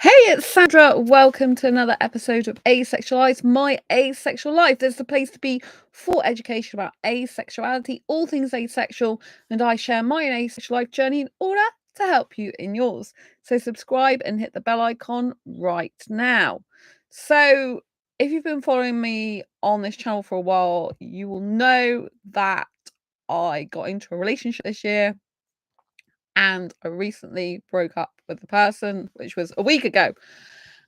Hey, it's Sandra. Welcome to another episode of Asexualized, my asexual life. There's the place to be for education about asexuality, all things asexual, and I share my own asexual life journey in order to help you in yours. So subscribe and hit the bell icon right now. So if you've been following me on this channel for a while, you will know that I got into a relationship this year and I recently broke up with the person, which was a week ago.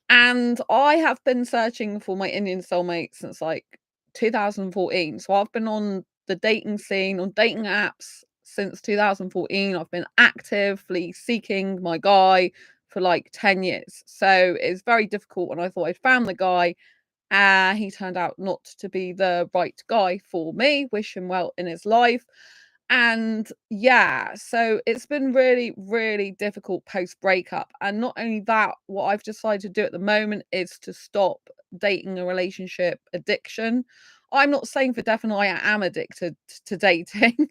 And I have been searching for my Indian soulmate since like 2014. So I've been on the dating scene, on dating apps since 2014. I've been actively seeking my guy for like 10 years. So it's very difficult when I thought I'd found the guy. He turned out not to be the right guy for me. Wish him well in his life. And yeah, so it's been really, really difficult post breakup. And not only that, what I've decided to do at the moment is to stop dating a relationship addiction. I'm not saying for definite I am addicted to dating,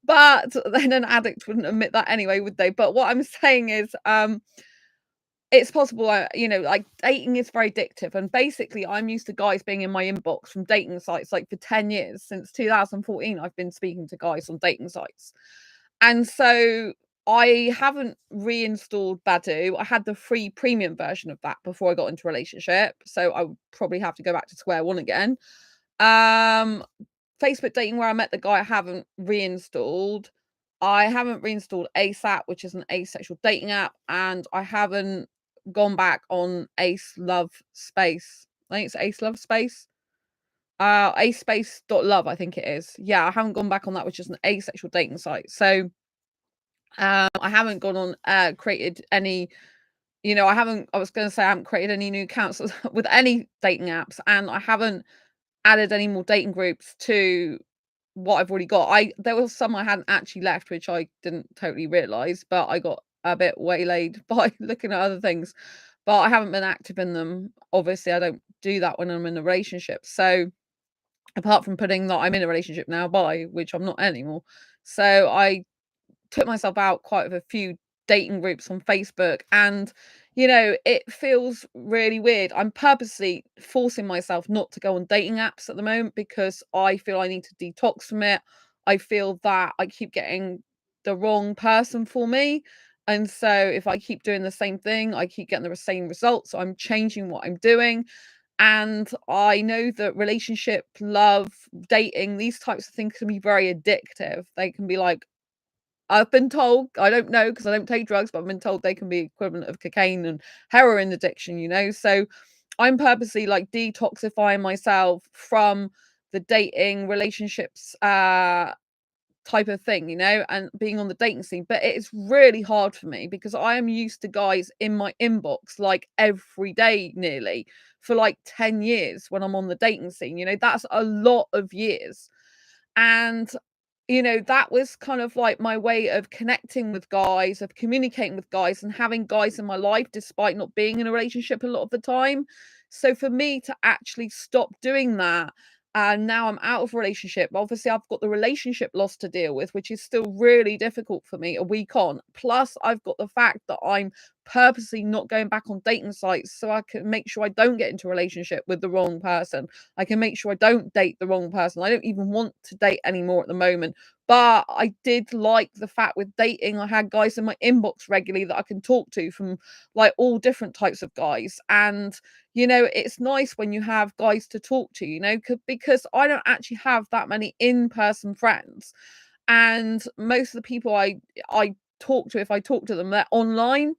but then an addict wouldn't admit that anyway, would they? But what I'm saying is, it's possible, like, dating is very addictive, and basically, I'm used to guys being in my inbox from dating sites, like, for 10 years. Since 2014, I've been speaking to guys on dating sites, and so I haven't reinstalled Badoo. I had the free premium version of that before I got into a relationship, so I would probably have to go back to square one again. Um, Facebook dating, where I met the guy, I haven't reinstalled. I haven't reinstalled ASAP, which is an asexual dating app, and I haven't gone back on Ace Love Space. I think it's Ace Love Space. Ace Space dot love, I think it is. Yeah, I haven't gone back on that, which is an asexual dating site. So I haven't gone on created any, I haven't I was gonna say I haven't created any new accounts with any dating apps, and I haven't added any more dating groups to what I've already got. There was some I hadn't actually left, which I didn't totally realise, but I got a bit waylaid by looking at other things. But I haven't been active in them. Obviously, I don't do that when I'm in a relationship. So apart from putting that I'm in a relationship now by, which I'm not anymore. So I took myself out quite of a few dating groups on Facebook, and it feels really weird. I'm purposely forcing myself not to go on dating apps at the moment because I feel I need to detox from it. I feel that I keep getting the wrong person for me. And so if I keep doing the same thing, I keep getting the same results. So I'm changing what I'm doing. And I know that relationship, love, dating, these types of things can be very addictive. They can be like, I've been told, I don't know because I don't take drugs, but I've been told they can be equivalent of cocaine and heroin addiction. So I'm purposely like detoxifying myself from the dating relationships type of thing, and being on the dating scene. But it's really hard for me because I am used to guys in my inbox like every day nearly for like 10 years when I'm on the dating scene. That's a lot of years. And that was kind of like my way of connecting with guys, of communicating with guys, and having guys in my life despite not being in a relationship a lot of the time. So for me to actually stop doing that, and now I'm out of a relationship. Obviously, I've got the relationship loss to deal with, which is still really difficult for me a week on. Plus, I've got the fact that I'm purposely not going back on dating sites so I can make sure I don't get into a relationship with the wrong person. I can make sure I don't date the wrong person. I don't even want to date anymore at the moment. But I did like the fact with dating, I had guys in my inbox regularly that I can talk to from like all different types of guys. And, it's nice when you have guys to talk to, because I don't actually have that many in-person friends. And most of the people I talk to, if I talk to them, they're online.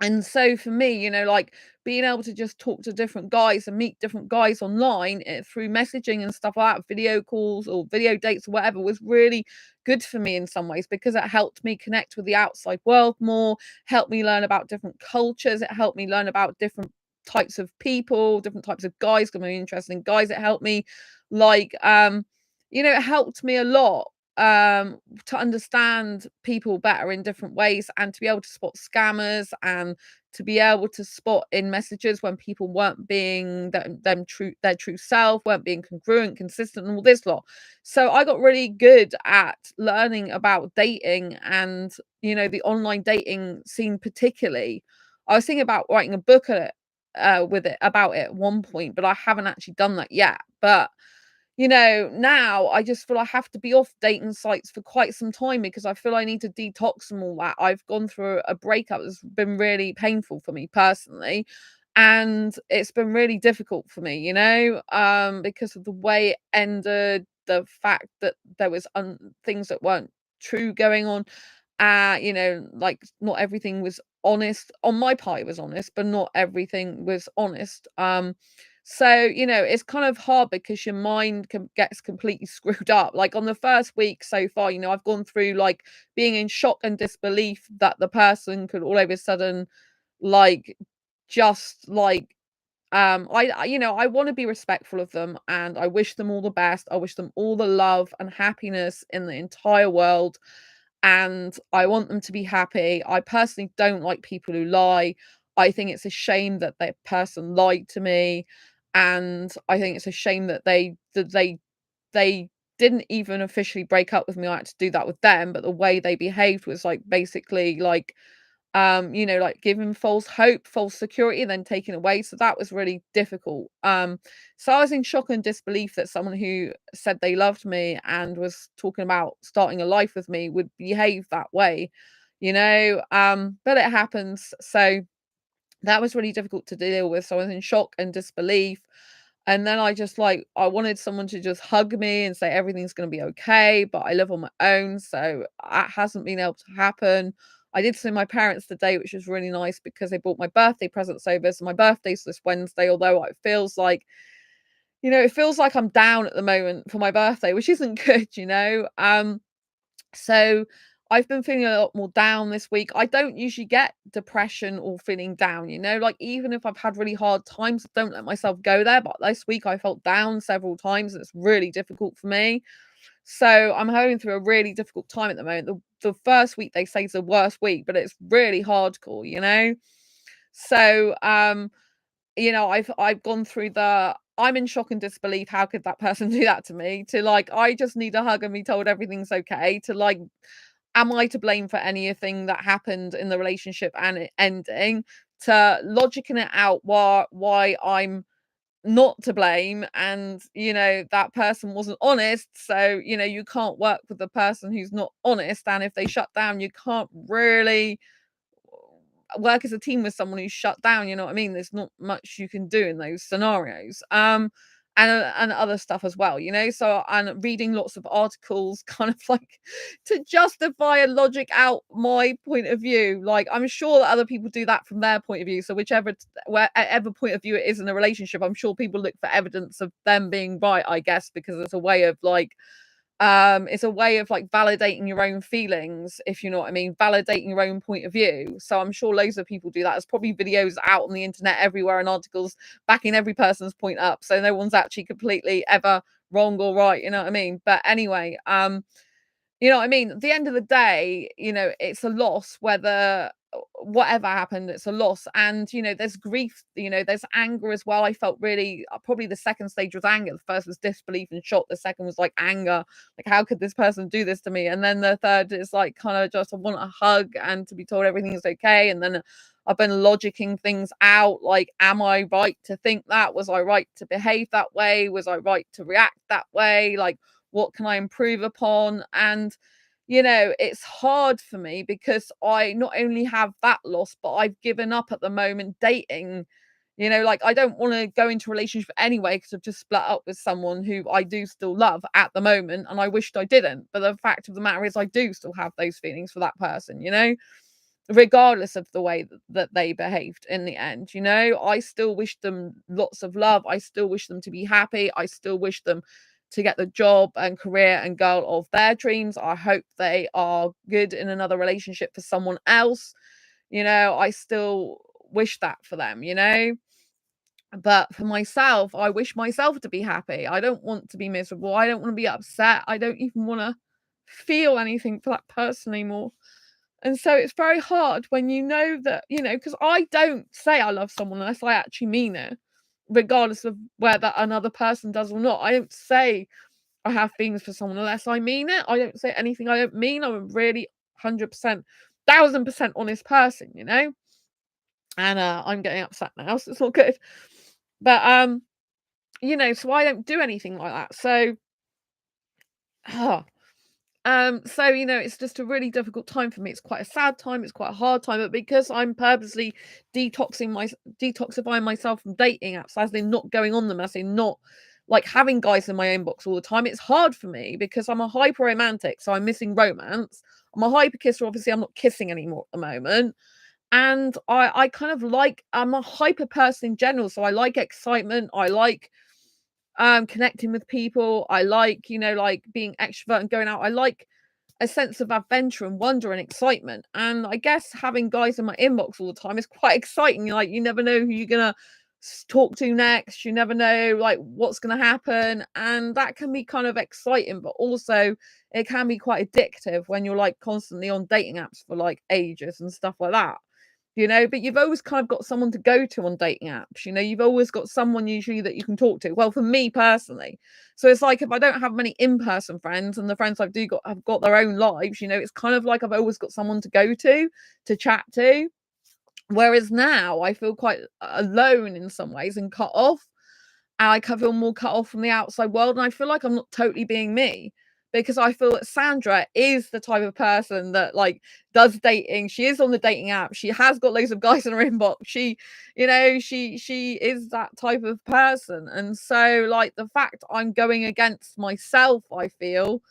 And so for me, like being able to just talk to different guys and meet different guys online through messaging and stuff like that, video calls or video dates or whatever, was really good for me in some ways because it helped me connect with the outside world more, helped me learn about different cultures. It helped me learn about different types of people, different types of guys, got me interested in guys. It helped me like, it helped me a lot to understand people better in different ways and to be able to spot scammers and to be able to spot in messages when people weren't being their true self, weren't being congruent, consistent, and all this lot. So I got really good at learning about dating and the online dating scene particularly. I was thinking about writing a book with it about it at one point, but I haven't actually done that yet. But now I just feel I have to be off dating sites for quite some time because I feel I need to detox from all that. I've gone through a breakup that's been really painful for me personally. And it's been really difficult for me, because of the way it ended, the fact that there was things that weren't true going on. Like not everything was honest. On my part, it was honest, but not everything was honest. So it's kind of hard because your mind gets completely screwed up. Like on the first week so far, I've gone through like being in shock and disbelief that the person could all of a sudden like just like I want to be respectful of them and I wish them all the best. I wish them all the love and happiness in the entire world and I want them to be happy. I personally don't like people who lie. I think it's a shame that that person lied to me, and I think it's a shame that they didn't even officially break up with me. I had to do that with them, but the way they behaved was like basically like like giving false hope, false security, then taken away. So that was really difficult. So I was in shock and disbelief that someone who said they loved me and was talking about starting a life with me would behave that way. But it happens. So that was really difficult to deal with. So I was in shock and disbelief. And then I wanted someone to just hug me and say everything's going to be okay. But I live on my own. So that hasn't been able to happen. I did see my parents today, which was really nice because they brought my birthday presents over. So my birthday's this Wednesday, although it feels like I'm down at the moment for my birthday, which isn't good. So I've been feeling a lot more down this week. I don't usually get depression or feeling down. Like even if I've had really hard times, I don't let myself go there. But this week I felt down several times. And it's really difficult for me. So I'm going through a really difficult time at the moment. The first week they say is the worst week, but it's really hardcore. So I've gone through I'm in shock and disbelief. How could that person do that to me? To like, I just need a hug and be told everything's okay. To like, am I to blame for anything that happened in the relationship and it ending? To logicking it out why I'm not to blame and that person wasn't honest, so you can't work with the person who's not honest, and if they shut down you can't really work as a team with someone who's shut down. You know what I mean? There's not much you can do in those scenarios. And other stuff as well. So and reading lots of articles kind of like to justify and logic out my point of view. Like I'm sure that other people do that from their point of view. So wherever point of view it is in a relationship, I'm sure people look for evidence of them being right, I guess, because it's a way of like validating your own feelings, if you know what I mean, validating your own point of view. So I'm sure loads of people do that. There's probably videos out on the internet everywhere and articles backing every person's point up, so no one's actually completely ever wrong or right, you know what I mean? But anyway, you know what I mean? At the end of the day, it's a loss whether whatever happened, it's a loss. And, there's grief, there's anger as well. I felt really, probably the second stage was anger. The first was disbelief and shock. The second was like anger. Like, how could this person do this to me? And then the third is like kind of just, I want a hug and to be told everything is okay. And then I've been logicking things out. Like, am I right to think that? Was I right to behave that way? Was I right to react that way? Like, what can I improve upon? And it's hard for me because I not only have that loss, but I've given up at the moment dating. Like I don't want to go into a relationship anyway because I've just split up with someone who I do still love at the moment, and I wished I didn't. But the fact of the matter is, I do still have those feelings for that person. Regardless of the way that they behaved in the end. I still wish them lots of love. I still wish them to be happy. I still wish them to get the job and career and girl of their dreams. I hope they are good in another relationship for someone else. I still wish that for them. But for myself, I wish myself to be happy. I don't want to be miserable. I don't want to be upset. I don't even want to feel anything for that person anymore. And so it's very hard when because I don't say I love someone unless I actually mean it, regardless of whether another person does or not. I don't say I have feelings for someone unless I mean it. I don't say anything I don't mean. I'm a really 100%, 1000% honest person. and I'm getting upset now, so it's all good. But so I don't do anything like that. So it's just a really difficult time for me. It's quite a sad time, it's quite a hard time, but because I'm purposely detoxifying myself from dating apps, as in not going on them, as in not like having guys in my inbox all the time, it's hard for me because I'm a hyper romantic, so I'm missing romance. I'm a hyper kisser, obviously I'm not kissing anymore at the moment. And I kind of like I'm a hyper person in general, so I like excitement, I like connecting with people, I like, like being extrovert and going out. I like a sense of adventure and wonder and excitement. And I guess having guys in my inbox all the time is quite exciting. Like you never know who you're gonna talk to next. You never know like what's gonna happen, and that can be kind of exciting. But also, it can be quite addictive when you're like constantly on dating apps for like ages and stuff like that. But you've always kind of got someone to go to on dating apps. You've always got someone usually that you can talk to. Well, for me personally, so it's like if I don't have many in-person friends and the friends I've do got have got their own lives, it's kind of like I've always got someone to go to chat to. Whereas now I feel quite alone in some ways and cut off. And I feel more cut off from the outside world. And I feel like I'm not totally being me because I feel that Sandra is the type of person that like does dating. She is on the dating app. She has got loads of guys in her inbox. She is that type of person. And so like the fact I'm going against myself, I feel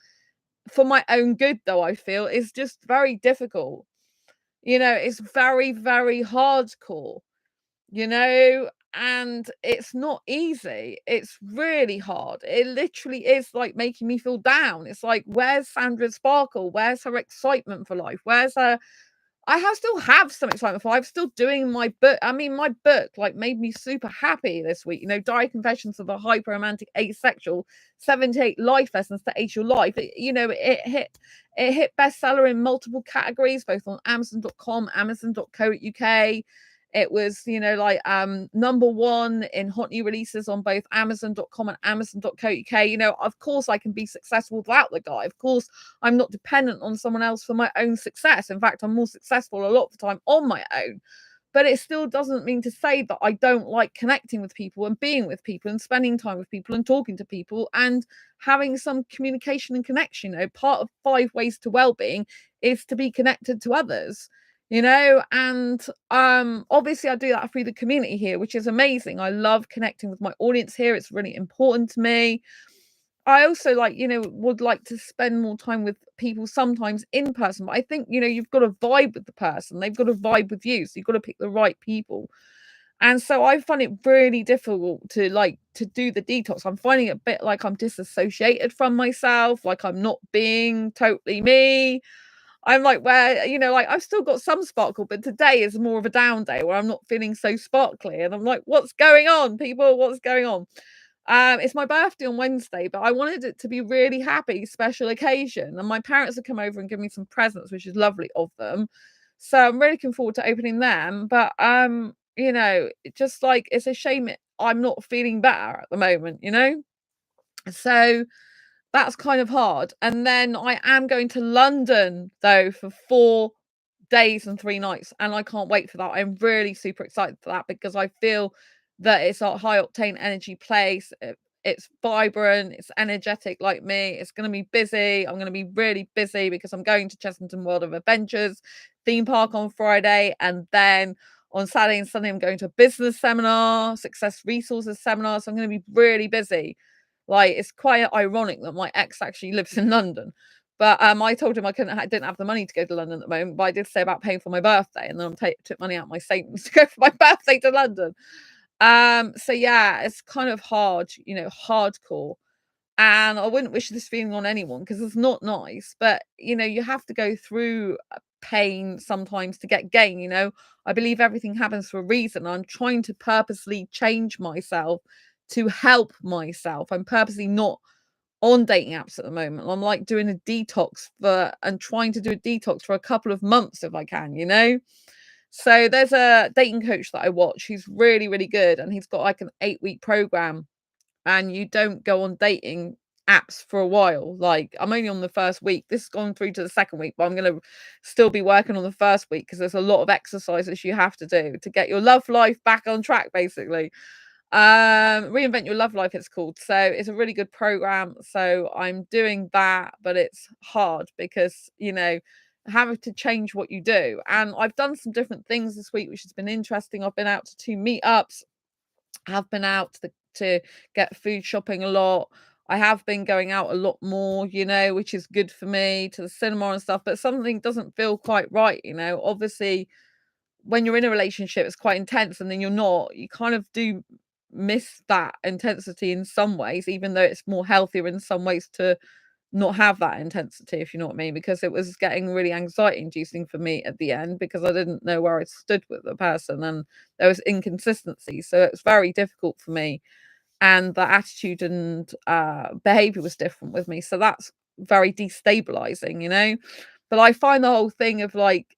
for my own good though, I feel is just very difficult. It's very, very hardcore, and it's not easy. It's really hard. It literally is like making me feel down. It's like, where's Sandra's sparkle? Where's her excitement for life? Where's her still have some excitement for life. Still doing my book. I mean, my book like made me super happy this week. Diary Confessions of a Hyper Romantic Asexual, 78 Life Lessons to Ace Your Life. It hit bestseller in multiple categories, both on Amazon.com, Amazon.co.uk. It was, number one in hot new releases on both Amazon.com and Amazon.co.uk. Of course I can be successful without the guy. Of course, I'm not dependent on someone else for my own success. In fact, I'm more successful a lot of the time on my own. But it still doesn't mean to say that I don't like connecting with people and being with people and spending time with people and talking to people and having some communication and connection. Part of 5 ways to well-being is to be connected to others. And obviously I do that through the community here, which is amazing. I love connecting with my audience here. It's really important to me. I also would like to spend more time with people sometimes in person, but I think you've got to vibe with the person, they've got to vibe with you, so you've got to pick the right people. And so I find it really difficult to do the detox. I'm finding it a bit like I'm disassociated from myself, like I'm not being totally me. I'm like, where, I've still got some sparkle, but today is more of a down day where I'm not feeling so sparkly. And I'm like, what's going on, people? What's going on? It's my birthday on Wednesday, but I wanted it to be really happy, special occasion. And my parents have come over and given me some presents, which is lovely of them. So I'm really looking forward to opening them. But just like it's a shame I'm not feeling better at the moment. So that's kind of hard. And then I am going to London though for 4 days and 3 nights, and I can't wait for that. I'm really super excited for that because I feel that it's a high octane energy place. It's vibrant, it's energetic like me. It's going to be busy. I'm going to be really busy because I'm going to Chessington World of Adventures theme park on Friday, and then on Saturday and Sunday I'm going to a business seminar, success resources seminar. So I'm going to be really busy. Like, it's quite ironic that my ex actually lives in London. But I told him I didn't have the money to go to London at the moment, but I did say about paying for my birthday, and then I took money out of my savings to go for my birthday to London. So yeah, it's kind of hard, hardcore. And I wouldn't wish this feeling on anyone because it's not nice. But you have to go through pain sometimes to get gain. I believe everything happens for a reason. I'm trying to purposely change myself to help myself. I'm purposely not on dating apps at the moment. I'm like doing a detox and trying to do a detox for a couple of months if I can. So there's a dating coach that I watch who's really, really good, and he's got like an 8-week program, and you don't go on dating apps for a while. Like, I'm only on the first week. This has gone through to the second week, but I'm gonna still be working on the first week because there's a lot of exercises you have to do to get your love life back on track, basically. Reinvent Your Love Life, it's called. So it's a really good program. So I'm doing that, but it's hard because, having to change what you do. And I've done some different things this week, which has been interesting. I've been out to 2 meetups, have been out to get food shopping a lot. I have been going out a lot more, which is good for me, to the cinema and stuff, but something doesn't feel quite right, Obviously, when you're in a relationship, it's quite intense, and then you're not, you kind of do miss that intensity in some ways, even though it's more healthier in some ways to not have that intensity, if you know what I mean, because it was getting really anxiety inducing for me at the end because I didn't know where I stood with the person and there was inconsistency. So it's very difficult for me. And the attitude and behavior was different with me. So that's very destabilizing, But I find the whole thing of like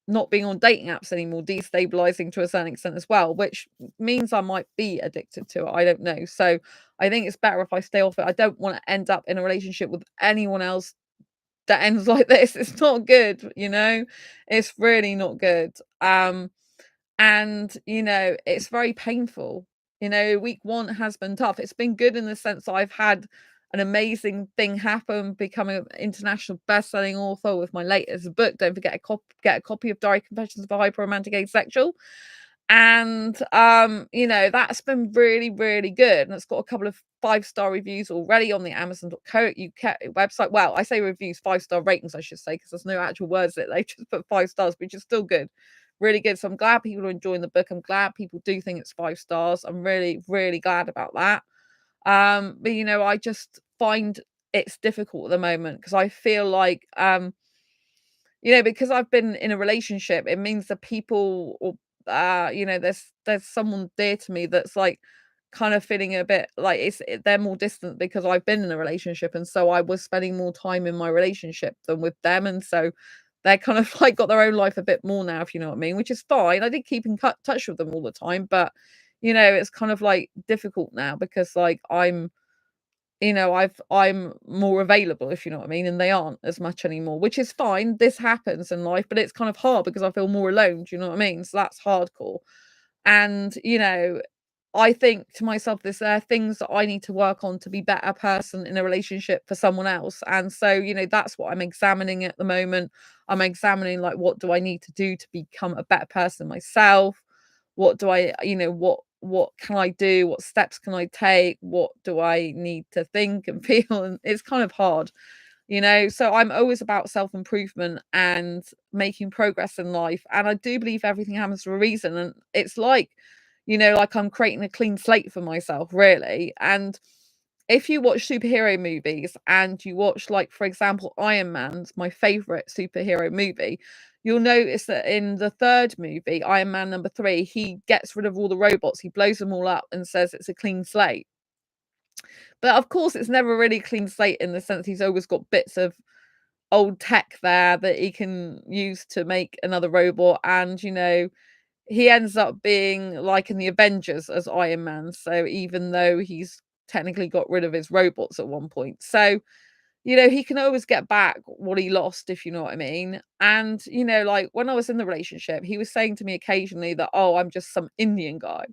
not being on dating apps anymore destabilizing to a certain extent as well, which means I might be addicted to it. I don't know. So I think it's better if I stay off it. I don't want to end up in a relationship with anyone else that ends like this. It's not good, It's really not good. And it's very painful. Week one has been tough. It's been good in the sense that I've had an amazing thing happen, becoming an international best-selling author with my latest book. Don't forget get a copy of Diary Confessions of a Hyper-Romantic Asexual. And that's been really, really good. And it's got a couple of 5-star reviews already on the Amazon.co.uk website. Well, I say reviews, 5-star ratings, I should say, because there's no actual words that they just put 5 stars, which is still good. Really good. So I'm glad people are enjoying the book. I'm glad people do think it's 5 stars. I'm really, really glad about that. But I just find it's difficult at the moment because I feel like because I've been in a relationship, it means that people or there's someone dear to me that's like kind of feeling a bit like they're more distant because I've been in a relationship, and so I was spending more time in my relationship than with them, and so they're kind of like got their own life a bit more now, if you know what I mean, which is fine. I did keep in touch with them all the time, but it's kind of like difficult now because like I'm more available, if you know what I mean, and they aren't as much anymore, which is fine. This happens in life, but it's kind of hard because I feel more alone. Do you know what I mean? So that's hardcore. And, I think to myself, there are things that I need to work on to be a better person in a relationship for someone else. And so, that's what I'm examining at the moment. I'm examining like what do I need to do to become a better person myself? What do I, what can I do? What steps can I take? What do I need to think and feel? And it's kind of hard, So I'm always about self-improvement and making progress in life. And I do believe everything happens for a reason. And it's like, like I'm creating a clean slate for myself, really. And if you watch superhero movies and you watch, like, for example, Iron Man's my favorite superhero movie, you'll notice that in the third movie, Iron Man number 3, he gets rid of all the robots, he blows them all up and says it's a clean slate. But of course, it's never really a clean slate in the sense he's always got bits of old tech there that he can use to make another robot. And, he ends up being like in the Avengers as Iron Man. So even though he's technically got rid of his robots at one point. So, he can always get back what he lost, if you know what I mean. And, like when I was in the relationship, he was saying to me occasionally that, oh, I'm just some Indian guy.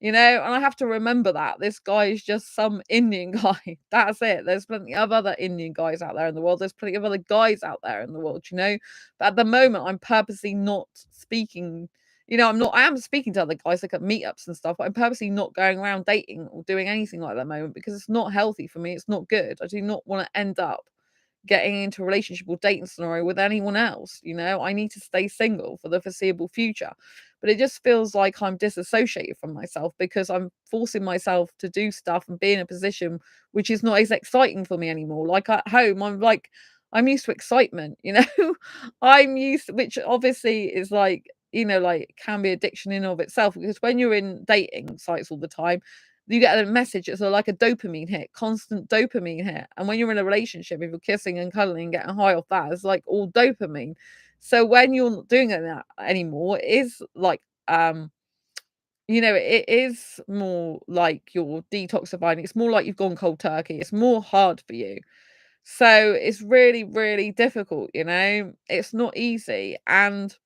And I have to remember that this guy is just some Indian guy. That's it. There's plenty of other Indian guys out there in the world. There's plenty of other guys out there in the world. But at the moment, I'm purposely not speaking. I am speaking to other guys like at meetups and stuff, but I'm purposely not going around dating or doing anything like that at the moment because it's not healthy for me. It's not good. I do not want to end up getting into a relationship or dating scenario with anyone else. I need to stay single for the foreseeable future. But it just feels like I'm disassociated from myself because I'm forcing myself to do stuff and be in a position which is not as exciting for me anymore. Like at home, I'm used to excitement, I'm used, which obviously is like, like can be addiction in of itself because when you're in dating sites all the time, you get a message. It's like a dopamine hit, constant dopamine hit. And when you're in a relationship, if you're kissing and cuddling and getting high off that, it's like all dopamine. So when you're not doing that anymore, it is like it is more like you're detoxifying. It's more like you've gone cold turkey. It's more hard for you. So it's really, really difficult. It's not easy. And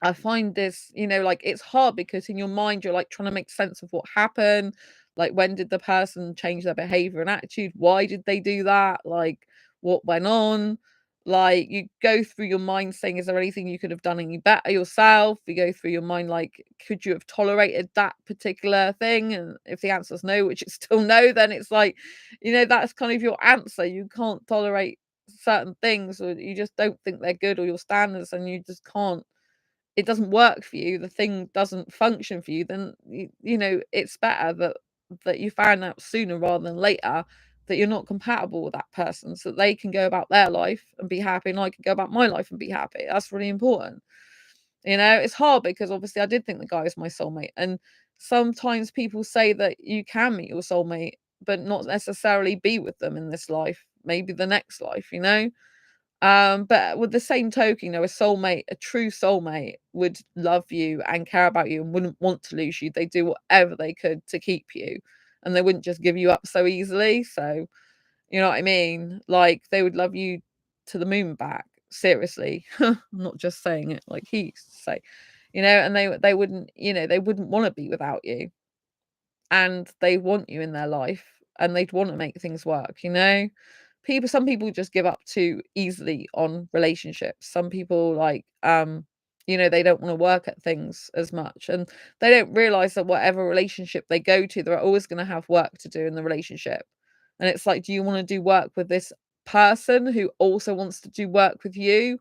I find this, like it's hard because in your mind you're like trying to make sense of what happened. Like, when did the person change their behavior and attitude? Why did they do that? Like, what went on? Like, you go through your mind saying, is there anything you could have done any better yourself? You go through your mind like, could you have tolerated that particular thing? And if the answer is no, which is still no, then it's like, that's kind of your answer. You can't tolerate certain things, or you just don't think they're good, or your standards, and you just can't, it doesn't work for you, the thing doesn't function for you, then it's better that you find out sooner rather than later that you're not compatible with that person, so that they can go about their life and be happy, and I can go about my life and be happy. That's really important. It's hard because obviously I did think the guy was my soulmate, and sometimes people say that you can meet your soulmate but not necessarily be with them in this life, maybe the next life. But with the same token, a soulmate, a true soulmate would love you and care about you and wouldn't want to lose you. They do whatever they could to keep you, and they wouldn't just give you up so easily. So, you know what I mean? Like, they would love you to the moon and back. Seriously. I'm not just saying it like he used to say. And they wouldn't want to be without you. And they want you in their life, and they'd want to make things work. Some people just give up too easily on relationships. Some people, like, they don't want to work at things as much, and they don't realize that whatever relationship they go to, they're always going to have work to do in the relationship. And it's like, do you want to do work with this person who also wants to do work with you,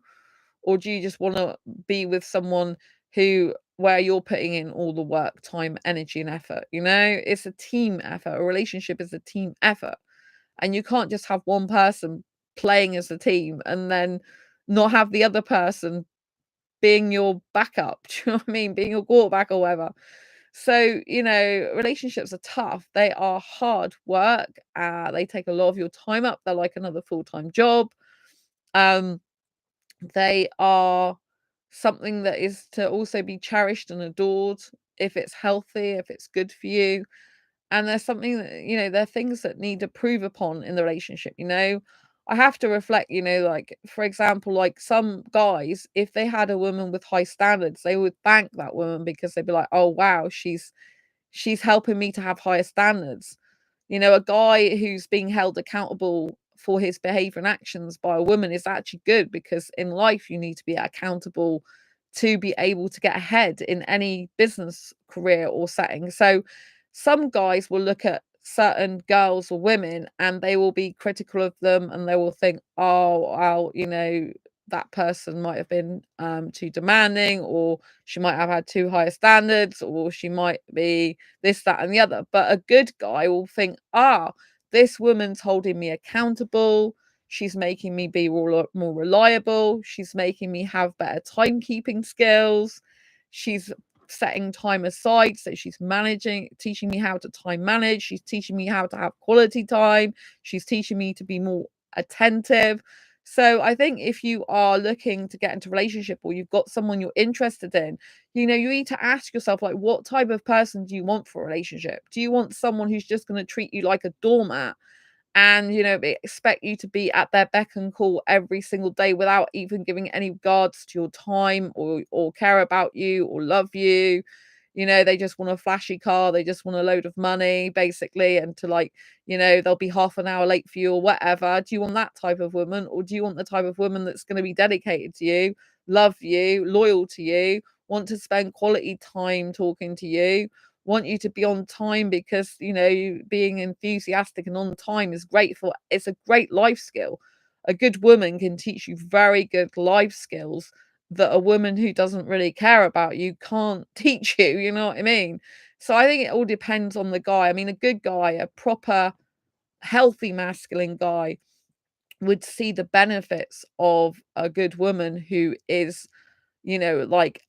or do you just want to be with someone where you're putting in all the work, time, energy, and effort? It's a team effort. A relationship is a team effort. And you can't just have one person playing as a team and then not have the other person being your backup. Do you know what I mean? Being your quarterback or whatever. So, relationships are tough. They are hard work. They take a lot of your time up. They're like another full-time job. Um, they are something that is to also be cherished and adored if it's healthy, if it's good for you. And there's something that, there are things that need to prove upon in the relationship. I have to reflect, like, for example, like some guys, if they had a woman with high standards, they would thank that woman because they'd be like, oh wow, she's helping me to have higher standards. A guy who's being held accountable for his behavior and actions by a woman is actually good, because in life you need to be accountable to be able to get ahead in any business career or setting. So some guys will look at certain girls or women and they will be critical of them, and they will think, oh, well, that person might have been too demanding, or she might have had too high standards, or she might be this, that, and the other. But a good guy will think, this woman's holding me accountable. She's making me be more reliable. She's making me have better timekeeping skills. She's setting time aside. So she's teaching me how to time manage. She's teaching me how to have quality time. She's teaching me to be more attentive. So I think if you are looking to get into a relationship, or you've got someone you're interested in, you need to ask yourself, like, what type of person do you want for a relationship? Do you want someone who's just going to treat you like a doormat and, expect you to be at their beck and call every single day without even giving any regards to your time, or care about you or love you? They just want a flashy car, they just want a load of money, basically, and to, like, they'll be half an hour late for you or whatever. Do you want that type of woman, or do you want the type of woman that's going to be dedicated to you, love you, loyal to you, want to spend quality time talking to you, want you to be on time, because being enthusiastic and on time is it's a great life skill. A good woman can teach you very good life skills that a woman who doesn't really care about you can't teach you. You know what I mean? So I think it all depends on the guy. I mean, a good guy, a proper healthy masculine guy, would see the benefits of a good woman who is, like,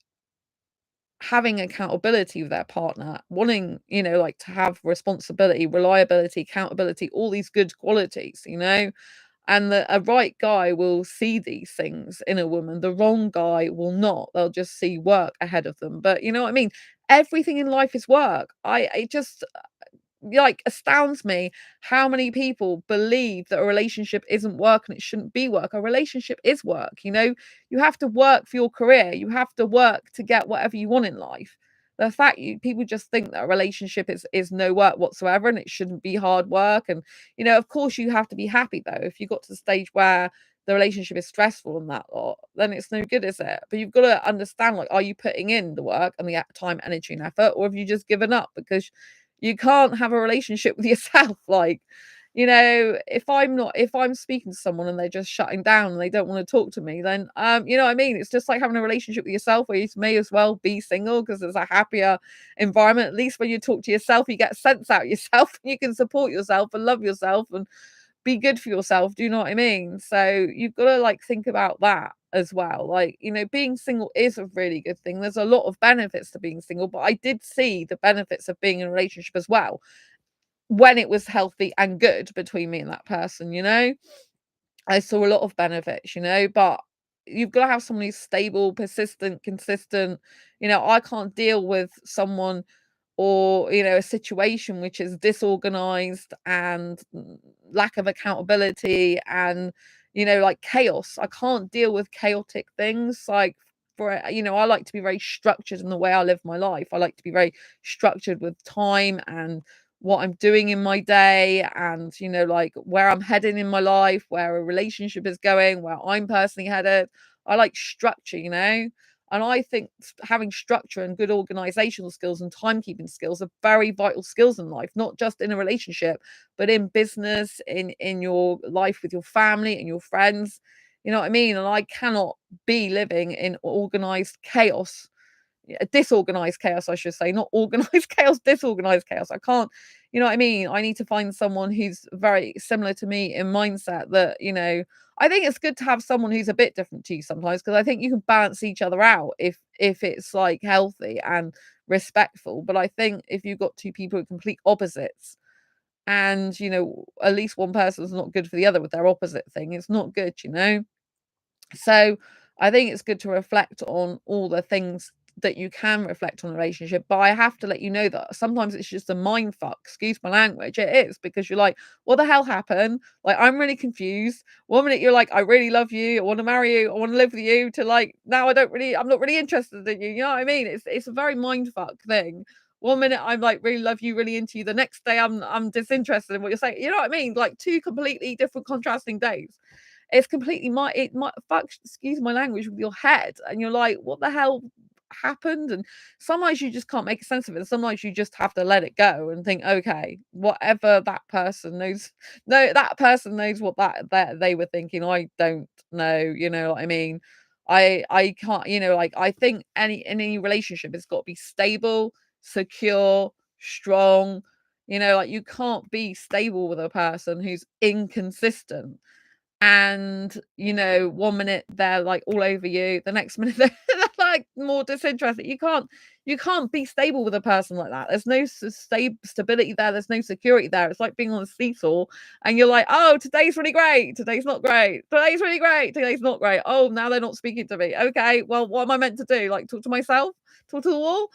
having accountability with their partner, wanting, like, to have responsibility, reliability, accountability, all these good qualities. And a right guy will see these things in a woman. The wrong guy will not. They'll just see work ahead of them. But you know what I mean? Everything in life is work. I it just like astounds me how many people believe that a relationship isn't work and it shouldn't be work. A relationship is work, you know. You have to work for your career. You have to work to get whatever you want in life. The fact you people just think that a relationship is no work whatsoever and it shouldn't be hard work. And of course you have to be happy though. If you got to the stage where the relationship is stressful and that lot, then it's no good, is it? But you've got to understand, like, are you putting in the work and the time, energy, and effort, or have you just given up because you can't have a relationship with yourself? Like, if I'm speaking to someone and they're just shutting down and they don't want to talk to me, then you know what I mean? It's just like having a relationship with yourself where you may as well be single because there's a happier environment. At least when you talk to yourself, you get sense out yourself and you can support yourself and love yourself and be good for yourself. Do you know what I mean? So you've got to like think about that as well. Like, being single is a really good thing. There's a lot of benefits to being single, but I did see the benefits of being in a relationship as well when it was healthy and good between me and that person. I saw a lot of benefits, but you've got to have someone who's stable, persistent, consistent. I can't deal with someone or a situation which is disorganized and lack of accountability and like chaos. I can't deal with chaotic things. Like, I like to be very structured in the way I live my life. I like to be very structured with time and what I'm doing in my day and like where I'm heading in my life, where a relationship is going, where I'm personally headed. I like structure. And I think having structure and good organizational skills and timekeeping skills are very vital skills in life, not just in a relationship, but in business, in your life with your family and your friends. You know what I mean? And I cannot be living in organized chaos, disorganized chaos, I should say, not organized chaos, disorganized chaos. I can't, you know what I mean? I need to find someone who's very similar to me in mindset that, I think it's good to have someone who's a bit different to you sometimes because I think you can balance each other out if it's like healthy and respectful. But I think if you've got two people with complete opposites and at least one person's not good for the other with their opposite thing, it's not good. So I think it's good to reflect on all the things that you can reflect on a relationship. But I have to let you know that sometimes it's just a mind fuck, excuse my language. It is, because you're like, what the hell happened? Like, I'm really confused. One minute you're like, I really love you, I want to marry you, I want to live with you, to like, now I'm not really interested in you. You know what I mean? It's a very mind fuck thing. One minute I'm like really love you, really into you. The next day I'm disinterested in what you're saying. You know what I mean? Like two completely different contrasting days. It's completely it might fuck, excuse my language, with your head, and you're like, "What the hell happened?" And sometimes you just can't make sense of it, and sometimes you just have to let it go and think, "Okay, whatever that person knows." No, that person knows what that they were thinking. I don't know, you know what I mean? I can't, like, I think any relationship has got to be stable, secure, strong. Like, you can't be stable with a person who's inconsistent and one minute they're like all over you, the next minute they're like more disinterested. You can't be stable with a person like that. There's no stability there, there's no security there. It's like being on a seesaw and you're like, oh, today's really great, today's not great, today's really great, today's not great. Oh, now they're not speaking to me. Okay, well, what am I meant to do? Like, talk to myself, talk to the wall?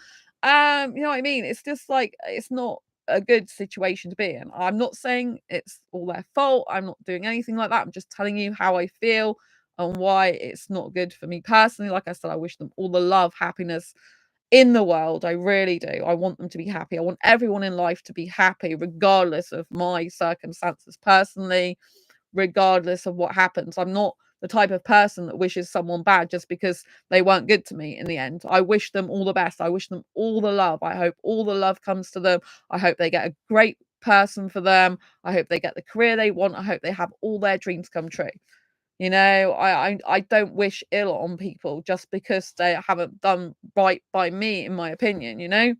You know what I mean? It's just like, it's not a good situation to be in. I'm not saying it's all their fault. I'm not doing anything like that. I'm just telling you how I feel and why it's not good for me personally. Like I said, I wish them all the love, happiness in the world. I really do. I want them to be happy. I want everyone in life to be happy, regardless of my circumstances personally, regardless of what happens. I'm not the type of person that wishes someone bad just because they weren't good to me in the end. I wish them all the best. I wish them all the love. I hope all the love comes to them. I hope they get a great person for them. I hope they get the career they want. I hope they have all their dreams come true. I don't wish ill on people just because they haven't done right by me, in my opinion.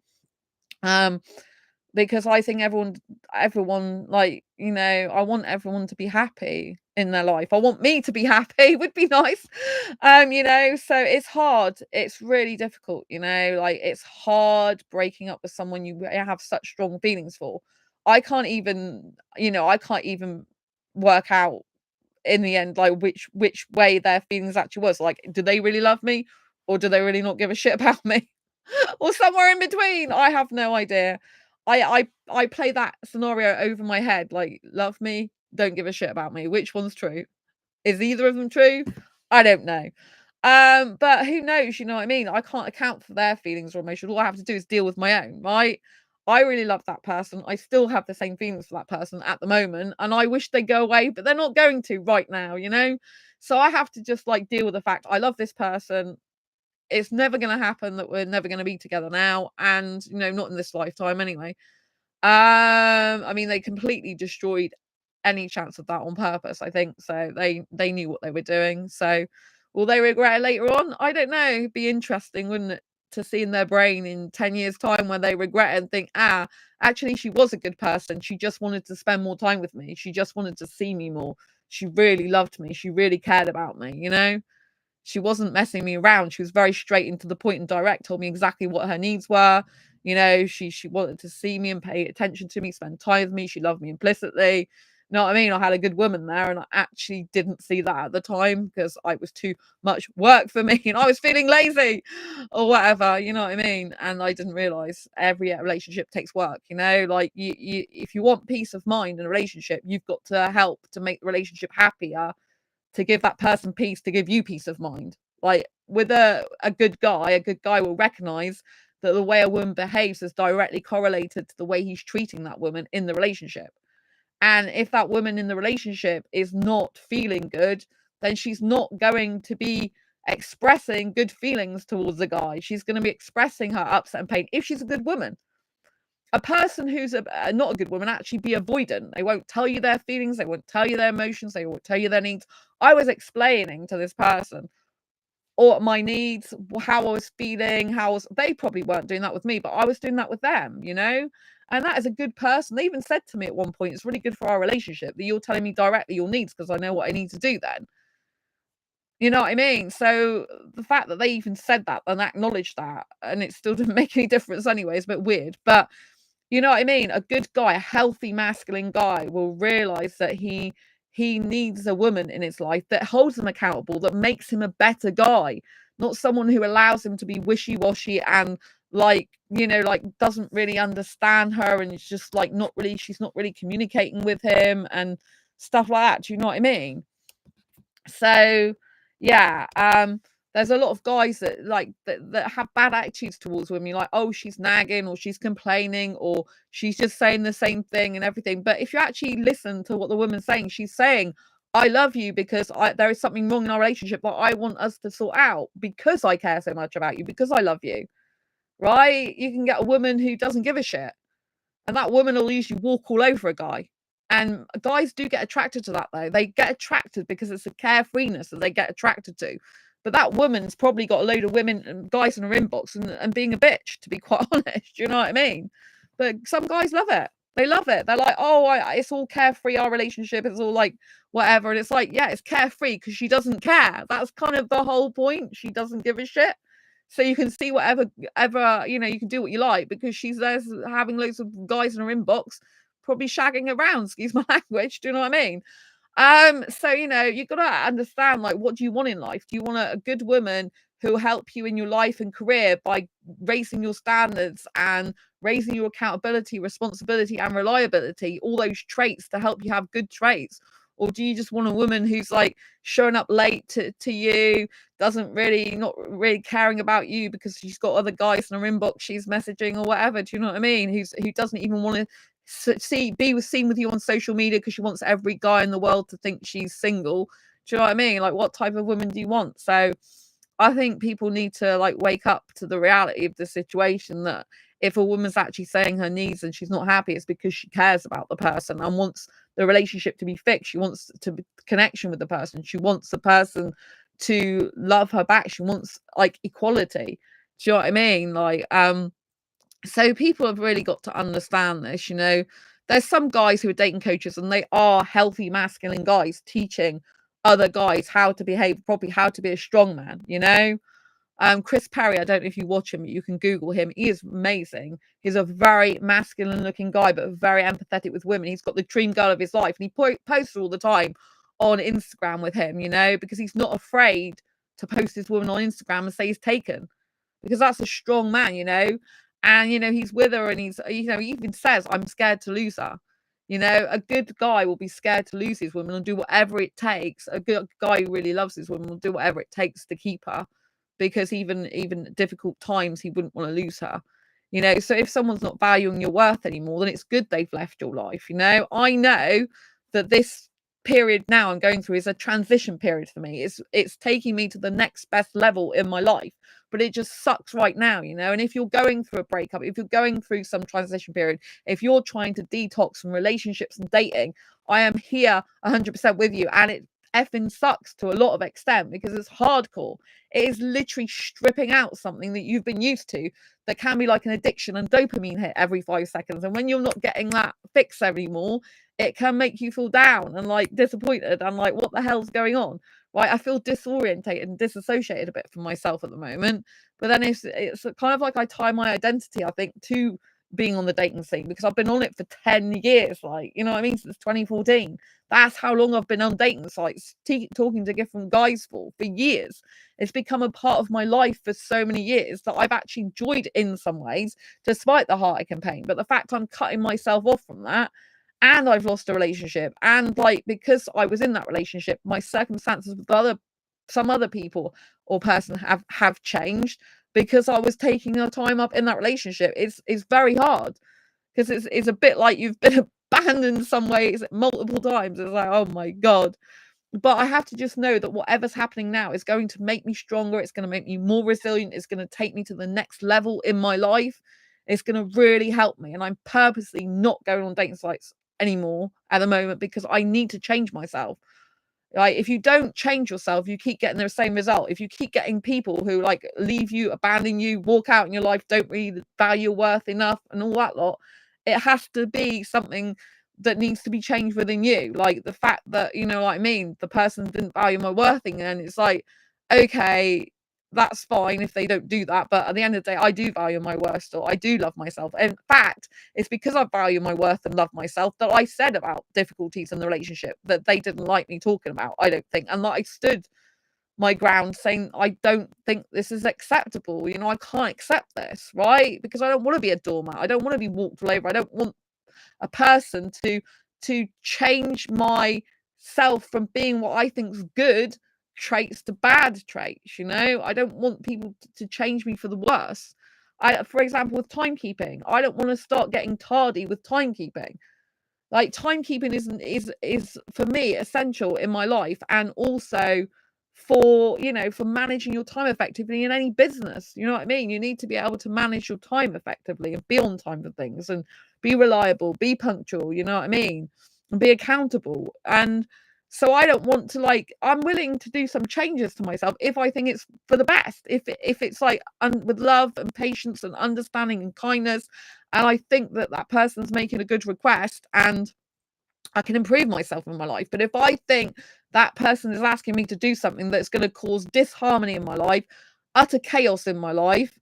Um, because I think everyone, like, I want everyone to be happy in their life. I want me to be happy, would be nice. So it's hard. It's really difficult, like, it's hard breaking up with someone you have such strong feelings for. I can't even work out in the end, like, which way their feelings actually was. Like, do they really love me or do they really not give a shit about me? or somewhere in between. I have no idea. I play that scenario over my head, like, love me, don't give a shit about me. Which one's true? Is either of them true? I don't know. But who knows, you know what I mean? I can't account for their feelings or emotions. All I have to do is deal with my own, right? I really love that person. I still have the same feelings for that person at the moment, and I wish they'd go away, but they're not going to right now, you know? So I have to just like deal with the fact I love this person. It's never gonna happen that we're never gonna be together now, and you know, not in this lifetime anyway. I mean, they completely destroyed any chance of that on purpose, I think. So they knew what they were doing. So will they regret it later on? I don't know. It'd be interesting, wouldn't it, to see in their brain in 10 years' time when they regret it and think, actually she was a good person. She just wanted to spend more time with me. She just wanted to see me more. She really loved me. She really cared about me, you know? She wasn't messing me around. She was very straight and to the point and direct, told me exactly what her needs were. You know, she wanted to see me and pay attention to me, spend time with me. She loved me implicitly. You know what I mean? I had a good woman there, and I actually didn't see that at the time because it was too much work for me and I was feeling lazy or whatever, you know what I mean? And I didn't realize every relationship takes work, you know, like you if you want peace of mind in a relationship, you've got to help to make the relationship happier, to give that person peace, to give you peace of mind. Like with a good guy will recognize that the way a woman behaves is directly correlated to the way he's treating that woman in the relationship. And if that woman in the relationship is not feeling good, then she's not going to be expressing good feelings towards the guy. She's going to be expressing her upset and pain if she's a good woman. A person who's not a good woman actually be avoidant. They won't tell you their feelings. They won't tell you their emotions. They won't tell you their needs. I was explaining to this person all my needs, how I was feeling, they probably weren't doing that with me, but I was doing that with them, you know? And that is a good person. They even said to me at one point, it's really good for our relationship that you're telling me directly your needs because I know what I need to do then. You know what I mean? So the fact that they even said that and acknowledged that, and it still didn't make any difference anyway, is a bit weird. But you know what I mean? A good guy, a healthy masculine guy will realize that he needs a woman in his life that holds him accountable, that makes him a better guy, not someone who allows him to be wishy-washy and like, you know, like doesn't really understand her and it's just like she's not really communicating with him and stuff like that. Do you know what I mean? So yeah, there's a lot of guys that that have bad attitudes towards women, like, oh, she's nagging or she's complaining or she's just saying the same thing and everything. But if you actually listen to what the woman's saying, she's saying, I love you because there is something wrong in our relationship that I want us to sort out because I care so much about you, because I love you. Right? You can get a woman who doesn't give a shit. And that woman will usually walk all over a guy. And guys do get attracted to that though. They get attracted because it's a carefreeness that they get attracted to. But that woman's probably got a load of women and guys in her inbox and being a bitch, to be quite honest. You know what I mean? But some guys love it. They love it. They're like, oh, it's all carefree, our relationship. It's all like whatever. And it's like, yeah, it's carefree because she doesn't care. That's kind of the whole point. She doesn't give a shit. So you can see whatever, you know, you can do what you like because she's there having loads of guys in her inbox, probably shagging around, excuse my language. Do you know what I mean? So you know, you gotta understand, like, what do you want in life? Do you want a good woman who will help you in your life and career by raising your standards and raising your accountability, responsibility, and reliability, all those traits to help you have good traits? Or do you just want a woman who's like showing up late to you, doesn't really, not really caring about you because she's got other guys in her inbox she's messaging or whatever? Do you know what I mean? Who doesn't even want to be seen with you on social media because she wants every guy in the world to think she's single. Do you know what I mean? Like, what type of woman do you want? So I think people need to like wake up to the reality of the situation, that if a woman's actually saying her needs and she's not happy, it's because she cares about the person and wants the relationship to be fixed. She wants to be connection with the person. She wants the person to love her back. She wants like equality. Do you know what I mean? Like, so people have really got to understand this, you know. There's some guys who are dating coaches and they are healthy masculine guys teaching other guys how to behave properly, how to be a strong man, you know. Chris Perry, I don't know if you watch him, you can Google him. He is amazing. He's a very masculine looking guy, but very empathetic with women. He's got the dream girl of his life and he posts all the time on Instagram with him, you know, because he's not afraid to post his woman on Instagram and say he's taken. because that's a strong man, and he's with her, and he's, he even says, I'm scared to lose her. A good guy will be scared to lose his woman and do whatever it takes. A good guy who really loves his woman will do whatever it takes to keep her, because even difficult times, he wouldn't want to lose her. So if someone's not valuing your worth anymore, then it's good they've left your life. I know that this period now I'm going through is a transition period for me. It's taking me to the next best level in my life, but it just sucks right now. And if you're going through a breakup, if you're going through some transition period, if you're trying to detox from relationships and dating, I am here 100% with you. And it effing sucks to a lot of extent, because it's hardcore. It is literally stripping out something that you've been used to, that can be like an addiction and dopamine hit every 5 seconds. And when you're not getting that fix anymore, it can make you feel down and like disappointed and like, what the hell's going on? Right? I feel disorientated and disassociated a bit from myself at the moment. But then it's kind of like I tie my identity, I think, to being on the dating scene, because I've been on it for 10 years, like, you know what I mean, since 2014. That's how long I've been on dating sites, talking to different guys for years. It's become a part of my life for so many years that I've actually enjoyed in some ways, despite the heartache and pain. But the fact I'm cutting myself off from that, and I've lost a relationship, and like, because I was in that relationship, my circumstances with some other people or person have changed, because I was taking the time up in that relationship. It's very hard, because it's a bit like you've been abandoned in some ways multiple times. It's like, oh my God. But I have to just know that whatever's happening now is going to make me stronger. It's going to make me more resilient. It's going to take me to the next level in my life. It's going to really help me. And I'm purposely not going on dating sites anymore at the moment, because I need to change myself. Like, if you don't change yourself, you keep getting the same result. If you keep getting people who like leave you, abandon you, walk out in your life, don't really value your worth enough, and all that lot, it has to be something that needs to be changed within you. Like the fact that, what I mean, the person didn't value my worth, and it's like, okay, that's fine if they don't do that, but at the end of the day, I do value my worth still. I do love myself. In fact, it's because I value my worth and love myself that I said about difficulties in the relationship that they didn't like me talking about, I don't think, and that I stood my ground saying, I don't think this is acceptable. I can't accept this, right? Because I don't want to be a doormat. I don't want to be walked all over. I don't want a person to change myself from being what I think's good traits to bad traits. I don't want people to change me for the worse. For example, with timekeeping, I don't want to start getting tardy with timekeeping. Like, timekeeping is for me essential in my life, and also for managing your time effectively in any business. You know what I mean? You need to be able to manage your time effectively and be on time for things, and be reliable, be punctual, you know what I mean? And be accountable. And so I don't want to, like, I'm willing to do some changes to myself if I think it's for the best. If it's like with love and patience and understanding and kindness, and I think that that person's making a good request, and I can improve myself in my life. But if I think that person is asking me to do something that's going to cause disharmony in my life, utter chaos in my life,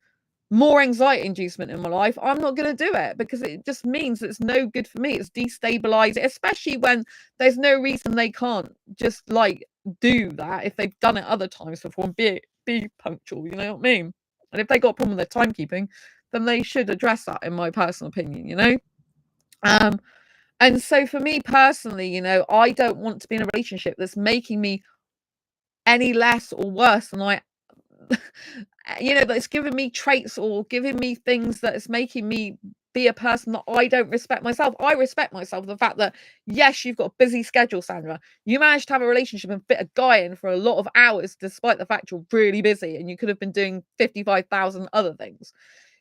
more anxiety inducement in my life, I'm not going to do it, because it just means it's no good for me. It's destabilizing, especially when there's no reason they can't just like do that if they've done it other times before, and be punctual, you know what I mean? And if they got a problem with their timekeeping, then they should address that, in my personal opinion. And so for me personally, I don't want to be in a relationship that's making me any less or worse than I that's giving me traits or giving me things that is making me be a person that I don't respect myself. I respect myself. The fact that, yes, you've got a busy schedule, Sandra. You managed to have a relationship and fit a guy in for a lot of hours, despite the fact you're really busy and you could have been doing 55,000 other things.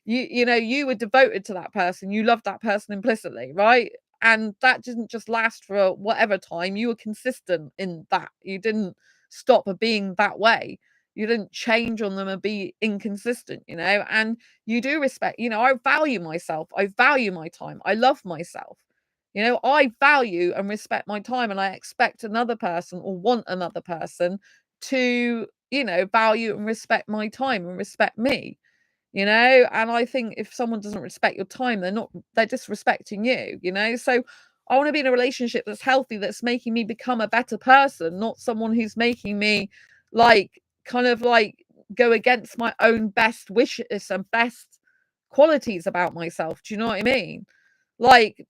You were devoted to that person. You loved that person implicitly, right? And that didn't just last for whatever time. You were consistent in that. You didn't stop being that way. You didn't change on them and be inconsistent, and you do respect, I value myself. I value my time. I love myself. I value and respect my time, and I expect another person, or want another person to, value and respect my time and respect me. And I think if someone doesn't respect your time, they're disrespecting you. So I want to be in a relationship that's healthy, that's making me become a better person, not someone who's making me like kind of like go against my own best wishes and best qualities about myself. Do you know what I mean? Like,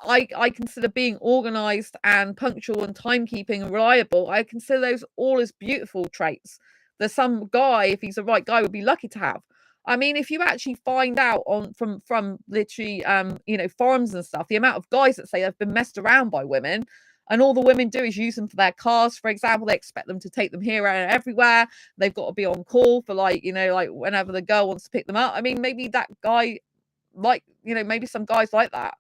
I consider being organized and punctual and timekeeping and reliable, I consider those all as beautiful traits that some guy, if he's the right guy, would be lucky to have. I mean, if you actually find out on from literally forums and stuff, the amount of guys that say they've been messed around by women, and all the women do is use them for their cars, for example. They expect them to take them here and everywhere. They've got to be on call for like whenever the girl wants to pick them up. I mean, maybe that guy, maybe some guys like that.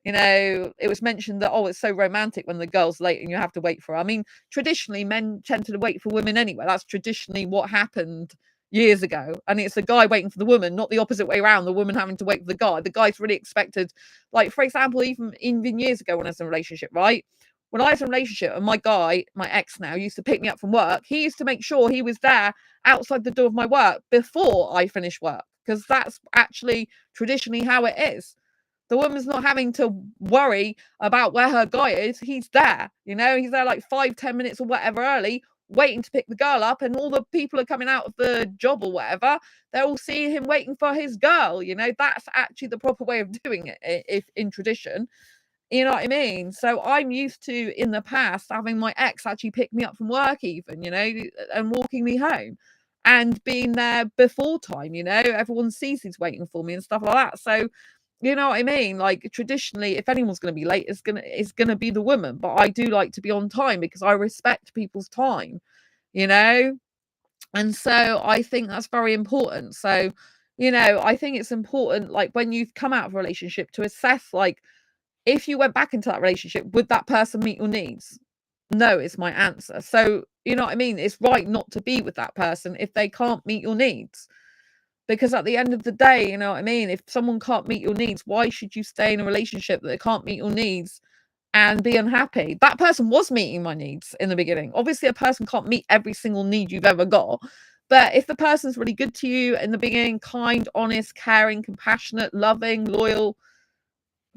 It was mentioned that, oh, it's so romantic when the girl's late and you have to wait for her. I mean, traditionally, men tend to wait for women anyway. That's traditionally what happened years ago. And it's the guy waiting for the woman, not the opposite way around, the woman having to wait for the guy. The guy's really expected, like, for example, even years ago when I was in a relationship, right? When I was in a relationship and my guy, my ex now, used to pick me up from work, he used to make sure he was there outside the door of my work before I finished work, because that's actually traditionally how it is. The woman's not having to worry about where her guy is. He's there, he's there like 5-10 minutes or whatever early, waiting to pick the girl up, and all the people are coming out of the job or whatever. They're all seeing him waiting for his girl. That's actually the proper way of doing it, if in tradition. You know what I mean? So I'm used to, in the past, having my ex actually pick me up from work even, and walking me home and being there before time. Everyone sees he's waiting for me and stuff like that. So, you know what I mean? Like, traditionally, if anyone's going to be late, it's gonna be the woman. But I do like to be on time because I respect people's time, you know? And so I think that's very important. So, I think it's important, like, when you've come out of a relationship, to assess, like, if you went back into that relationship, would that person meet your needs? No, is my answer. So, you know what I mean? It's right not to be with that person if they can't meet your needs. Because at the end of the day, you know what I mean? If someone can't meet your needs, why should you stay in a relationship that can't meet your needs and be unhappy? That person was meeting my needs in the beginning. Obviously, a person can't meet every single need you've ever got. But if the person's really good to you in the beginning, kind, honest, caring, compassionate, loving, loyal,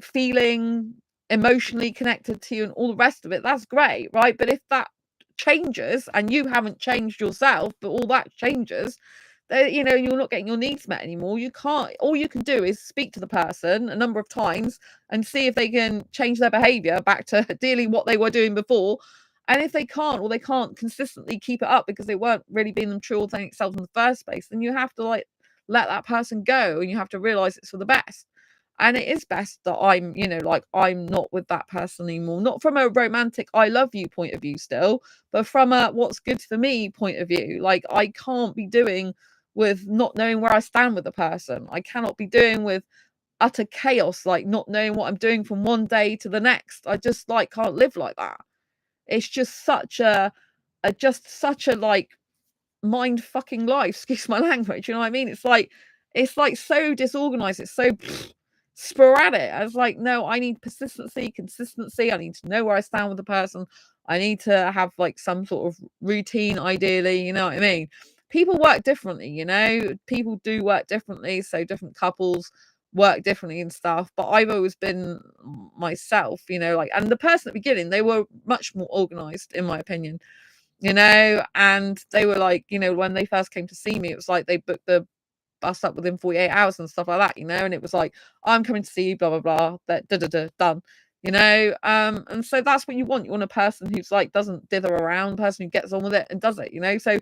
feeling emotionally connected to you and all the rest of it, that's great, right? But if that changes and you haven't changed yourself, but all that changes, you're not getting your needs met anymore. You can't, all you can do is speak to the person a number of times and see if they can change their behavior back to dealing what they were doing before. And if they can't, or they can't consistently keep it up because they weren't really being them true authentic selves in the first place, then you have to, like, let that person go, and you have to realize it's for the best. And it is best that I'm not with that person anymore. Not from a romantic I love you point of view still, but from a what's good for me point of view. Like, I can't be doing with not knowing where I stand with the person. I cannot be doing with utter chaos, like not knowing what I'm doing from one day to the next. I just, like, can't live like that. It's just such a like mind fucking life, excuse my language, you know what I mean? It's like so disorganized, it's so sporadic. I was like, no, I need persistency, consistency. I need to know where I stand with the person. I need to have, like, some sort of routine, ideally, you know what I mean? People work differently, people do work differently, so different couples work differently and stuff. But I've always been myself, like, and the person at the beginning, they were much more organized, in my opinion, and they were like, when they first came to see me, it was like they booked the bus up within 48 hours and stuff like that, and it was like, I'm coming to see you, blah blah blah, that done, and so that's what you want. You want a person who's like, doesn't dither around, person who gets on with it and does it, so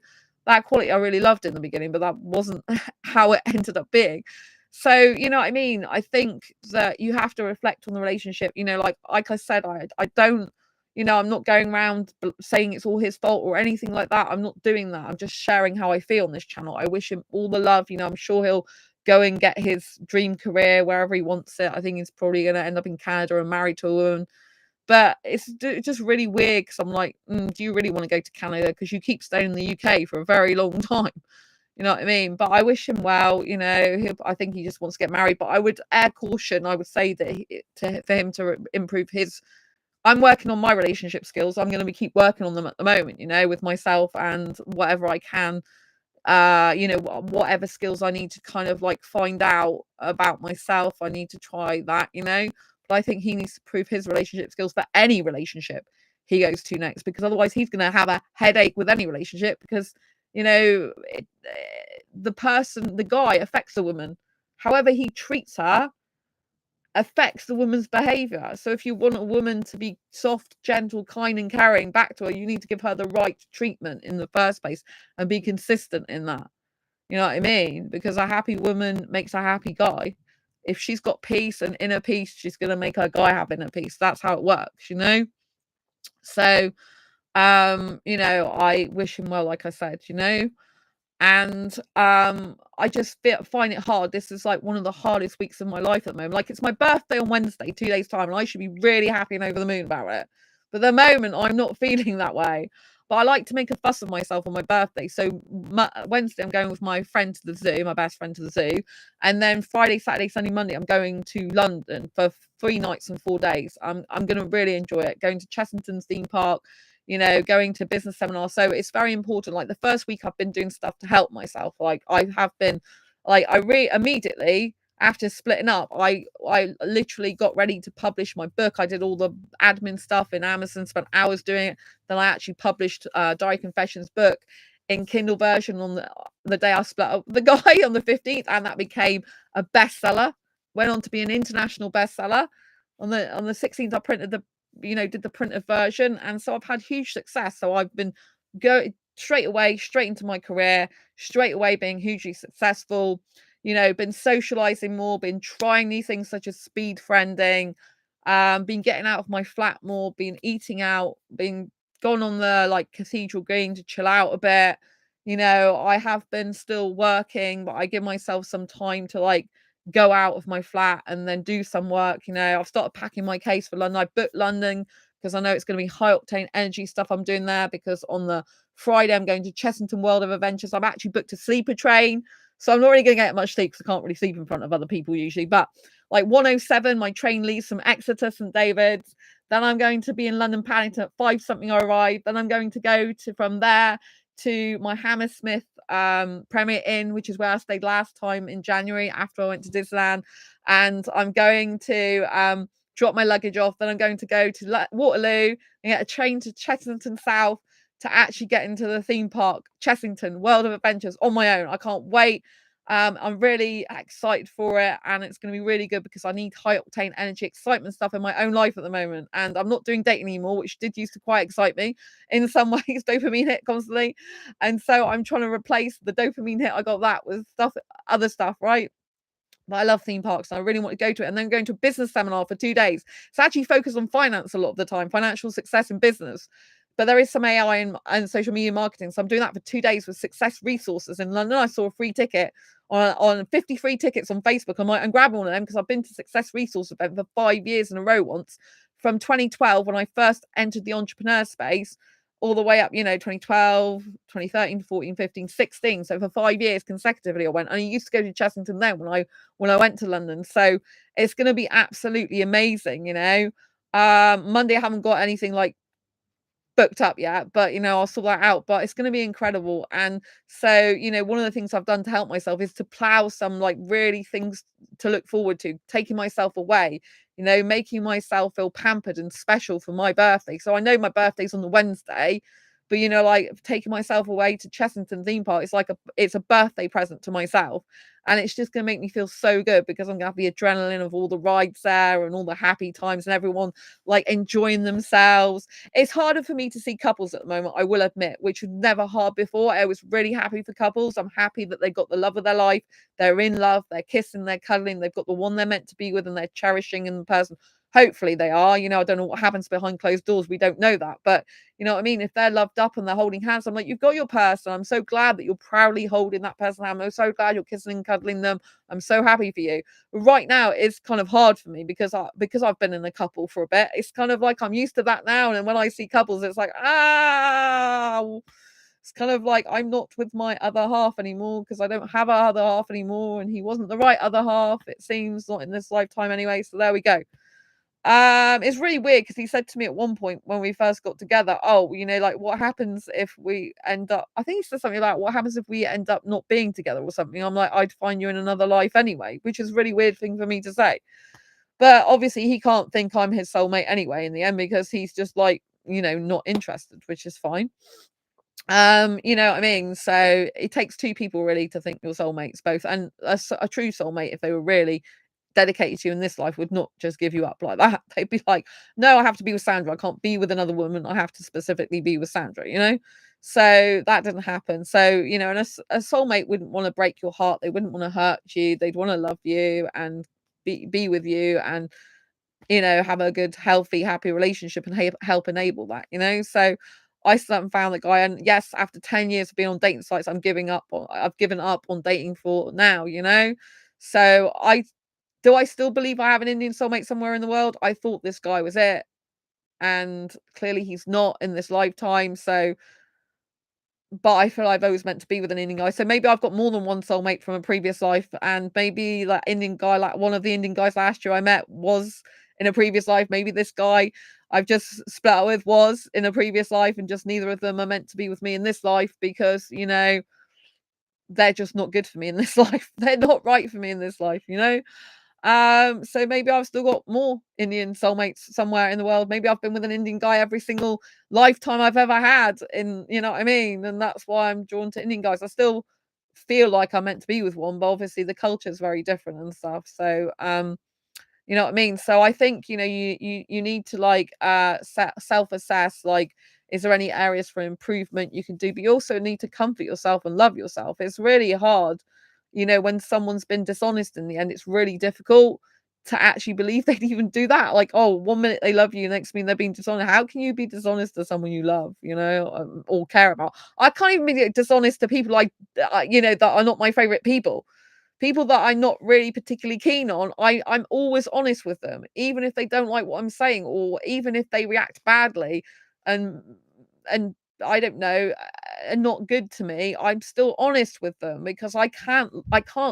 that quality I really loved in the beginning, but that wasn't how it ended up being. So, you know what I mean? I think that you have to reflect on the relationship, like I said, I don't, I'm not going around saying it's all his fault or anything like that. I'm not doing that. I'm just sharing how I feel on this channel. I wish him all the love. I'm sure he'll go and get his dream career wherever he wants it. I think he's probably going to end up in Canada and married to a woman. But it's just really weird, because I'm like, do you really want to go to Canada? Because you keep staying in the UK for a very long time. You know what I mean? But I wish him well. I think he just wants to get married. But I would air caution. I would say that for him to improve his, I'm working on my relationship skills. I'm going to keep working on them at the moment, with myself, and whatever I can, whatever skills I need to kind of like find out about myself, I need to try that, but I think he needs to prove his relationship skills for any relationship he goes to next, because otherwise he's going to have a headache with any relationship, because You know, the guy affects the woman. However he treats her affects the woman's behavior. So if you want a woman to be soft, gentle, kind, and caring back to her, you need to give her the right treatment in the first place and be consistent in that. You know what I mean? Because a happy woman makes a happy guy. If she's got peace and inner peace, she's going to make her guy have inner peace. That's how it works, you know? So, I wish him well, like I said, and I just find it hard. This is like one of the hardest weeks of my life at the moment. Like, it's my birthday on Wednesday, 2 days time, and I should be really happy and over the moon about it. But at the moment, I'm not feeling that way. But I like to make a fuss of myself on my birthday. So Wednesday, I'm going with my friend to the zoo, my best friend to the zoo. And then Friday, Saturday, Sunday, Monday, I'm going to London for 3 nights and 4 days. I'm going to really enjoy it. Going to Chessington's theme park, going to business seminars. So it's very important. Like, the first week I've been doing stuff to help myself. Like, I have been, like, immediately after splitting up, I literally got ready to publish my book. I did all the admin stuff in Amazon, spent hours doing it. Then I actually published Diary Confessions book in Kindle version on the day I split up with the guy on the 15th, and that became a bestseller. Went on to be an international bestseller. On the 16th, I printed did the printed version, and so I've had huge success. So I've been going straight into my career, straight away being hugely successful. Been socializing more, been trying new things such as speed friending, been getting out of my flat more, been eating out, been gone on the like Cathedral Green to chill out a bit. I have been still working, but I give myself some time to like go out of my flat and then do some work. I've started packing my case for London. I booked London because I know it's going to be high octane energy stuff I'm doing there, because on the Friday I'm going to Chessington World of Adventures. I've actually booked a sleeper train, so I'm not really going to get much sleep because I can't really sleep in front of other people usually. But like 1:07, my train leaves from Exeter, St David's. Then I'm going to be in London Paddington at 5 something. I arrive. Then I'm going to go to from there to my Hammersmith Premier Inn, which is where I stayed last time in January after I went to Disneyland. And I'm going to drop my luggage off. Then I'm going to go to Waterloo and get a train to Chessington South to actually get into the theme park, Chessington World of Adventures, on my own. I can't wait. I'm really excited for it, and it's going to be really good because I need high octane energy, excitement stuff in my own life at the moment. And I'm not doing dating anymore, which did used to quite excite me in some ways, dopamine hit constantly. And so I'm trying to replace the dopamine hit I got that with other stuff, right? But I love theme parks and I really want to go to it. And then going to a business seminar for 2 days. It's actually focused on finance a lot of the time, financial success in business. But there is some AI and social media marketing. So I'm doing that for 2 days with Success Resources in London. I saw a free ticket on 50 free tickets on Facebook. I'm grabbing one of them because I've been to Success Resource event for 5 years in a row once, from 2012 when I first entered the entrepreneur space, all the way up, 2012, 2013, 14, 15, 16. So for 5 years consecutively, I went. And I used to go to Chessington then when I went to London. So it's going to be absolutely amazing. Monday I haven't got anything like booked up yet, but I'll sort that out. But it's going to be incredible. And so one of the things I've done to help myself is to plow some like really things to look forward to, taking myself away, making myself feel pampered and special for my birthday. So I know my birthday's on the Wednesday, but like taking myself away to Chessington theme park, it's a birthday present to myself. And it's just going to make me feel so good because I'm going to have the adrenaline of all the rides there and all the happy times and everyone like enjoying themselves. It's harder for me to see couples at the moment, I will admit, which was never hard before. I was really happy for couples. I'm happy that they got the love of their life. They're in love, they're kissing, they're cuddling, they've got the one they're meant to be with, and they're cherishing in the person. Hopefully they are. I don't know what happens behind closed doors. We don't know that. But you know what I mean? If they're loved up and they're holding hands, I'm like, you've got your person. I'm so glad that you're proudly holding that person's hand. I'm so glad you're kissing and cuddling them. I'm so happy for you. But right now, it's kind of hard for me because I've been in a couple for a bit. It's kind of like I'm used to that now. And when I see couples, it's like, it's kind of like I'm not with my other half anymore because I don't have a other half anymore. And he wasn't the right other half, it seems, not in this lifetime anyway. So there we go. It's really weird because he said to me at one point when we first got together, oh, like what happens if we end up, I think he said something about what happens if we end up not being together or something. I'm like, I'd find you in another life anyway, which is a really weird thing for me to say. But obviously he can't think I'm his soulmate anyway in the end because he's just like, not interested, which is fine. You know what I mean? So it takes two people really to think you're soulmates both, and a true soulmate, if they were really dedicated to you in this life, would not just give you up like that. They'd be like, no, I have to be with Sandra, I can't be with another woman, I have to specifically be with Sandra, you know. So that didn't happen. So, you know, and a soulmate wouldn't want to break your heart, they wouldn't want to hurt you, they'd want to love you and be with you, and you know, have a good, healthy, happy relationship and help enable that, you know. So I still haven't found the guy. And yes, after 10 years of being on dating sites, I've given up on dating for now, you know. So I still believe I have an Indian soulmate somewhere in the world. I thought this guy was it, and clearly he's not in this lifetime. So but I feel I've always meant to be with an Indian guy. So maybe I've got more than one soulmate from a previous life, and maybe that Indian guy, like one of the Indian guys last year I met, was in a previous life. Maybe this guy I've just split up with was in a previous life, and just neither of them are meant to be with me in this life because, you know, they're just not good for me in this life. They're not right for me in this life, you know? So maybe I've still got more Indian soulmates somewhere in the world. Maybe I've been with an Indian guy every single lifetime I've ever had in, you know what I mean? And that's why I'm drawn to Indian guys. I still feel like I'm meant to be with one, but obviously the culture is very different and stuff. So, you know what I mean? So I think, you know, you need to like self-assess, like, is there any areas for improvement you can do? But you also need to comfort yourself and love yourself. It's really hard, you know, when someone's been dishonest in the end, it's really difficult to actually believe they'd even do that. Like, oh, 1 minute they love you, next minute they're being dishonest. How can you be dishonest to someone you love, you know, or care about? I can't even be dishonest to people like, you know, that are not my favorite people. People that I'm not really particularly keen on, I'm always honest with them, even if they don't like what I'm saying, or even if they react badly and and I don't know, are not good to me, I'm still honest with them because I can't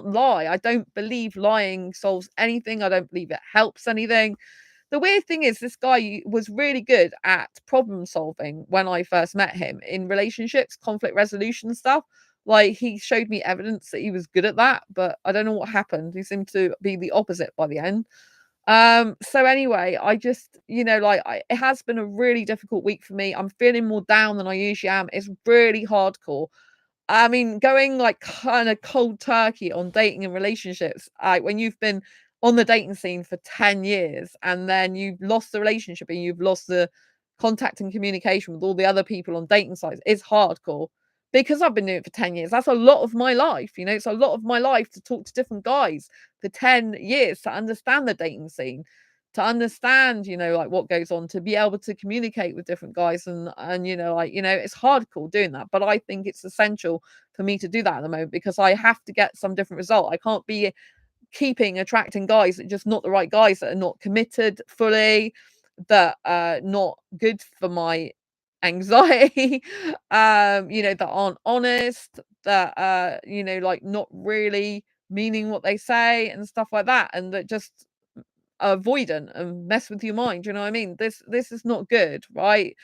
lie. I don't believe lying solves anything. I don't believe it helps anything. The weird thing is this guy was really good at problem solving when I first met him in relationships, conflict resolution stuff. Like, he showed me evidence that he was good at that, but I don't know what happened. He seemed to be the opposite by the end. So anyway, I just, you know, like it has been a really difficult week for me. I'm feeling more down than I usually am. It's really hardcore. I mean, going like kind of cold turkey on dating and relationships, when you've been on the dating scene for 10 years and then you've lost the relationship and you've lost the contact and communication with all the other people on dating sites, it's hardcore because I've been doing it for 10 years. That's a lot of my life, you know, it's a lot of my life to talk to different guys for 10 years to understand the dating scene, to understand, you know, like what goes on, to be able to communicate with different guys and you know, like, you know, it's hardcore doing that. But I think it's essential for me to do that at the moment because I have to get some different result. I can't be keeping attracting guys that are just not the right guys, that are not committed fully, that are not good for my anxiety, you know, that aren't honest, that you know, like not really meaning what they say and stuff like that, and that just avoidant and mess with your mind. You know what I mean? This is not good, right?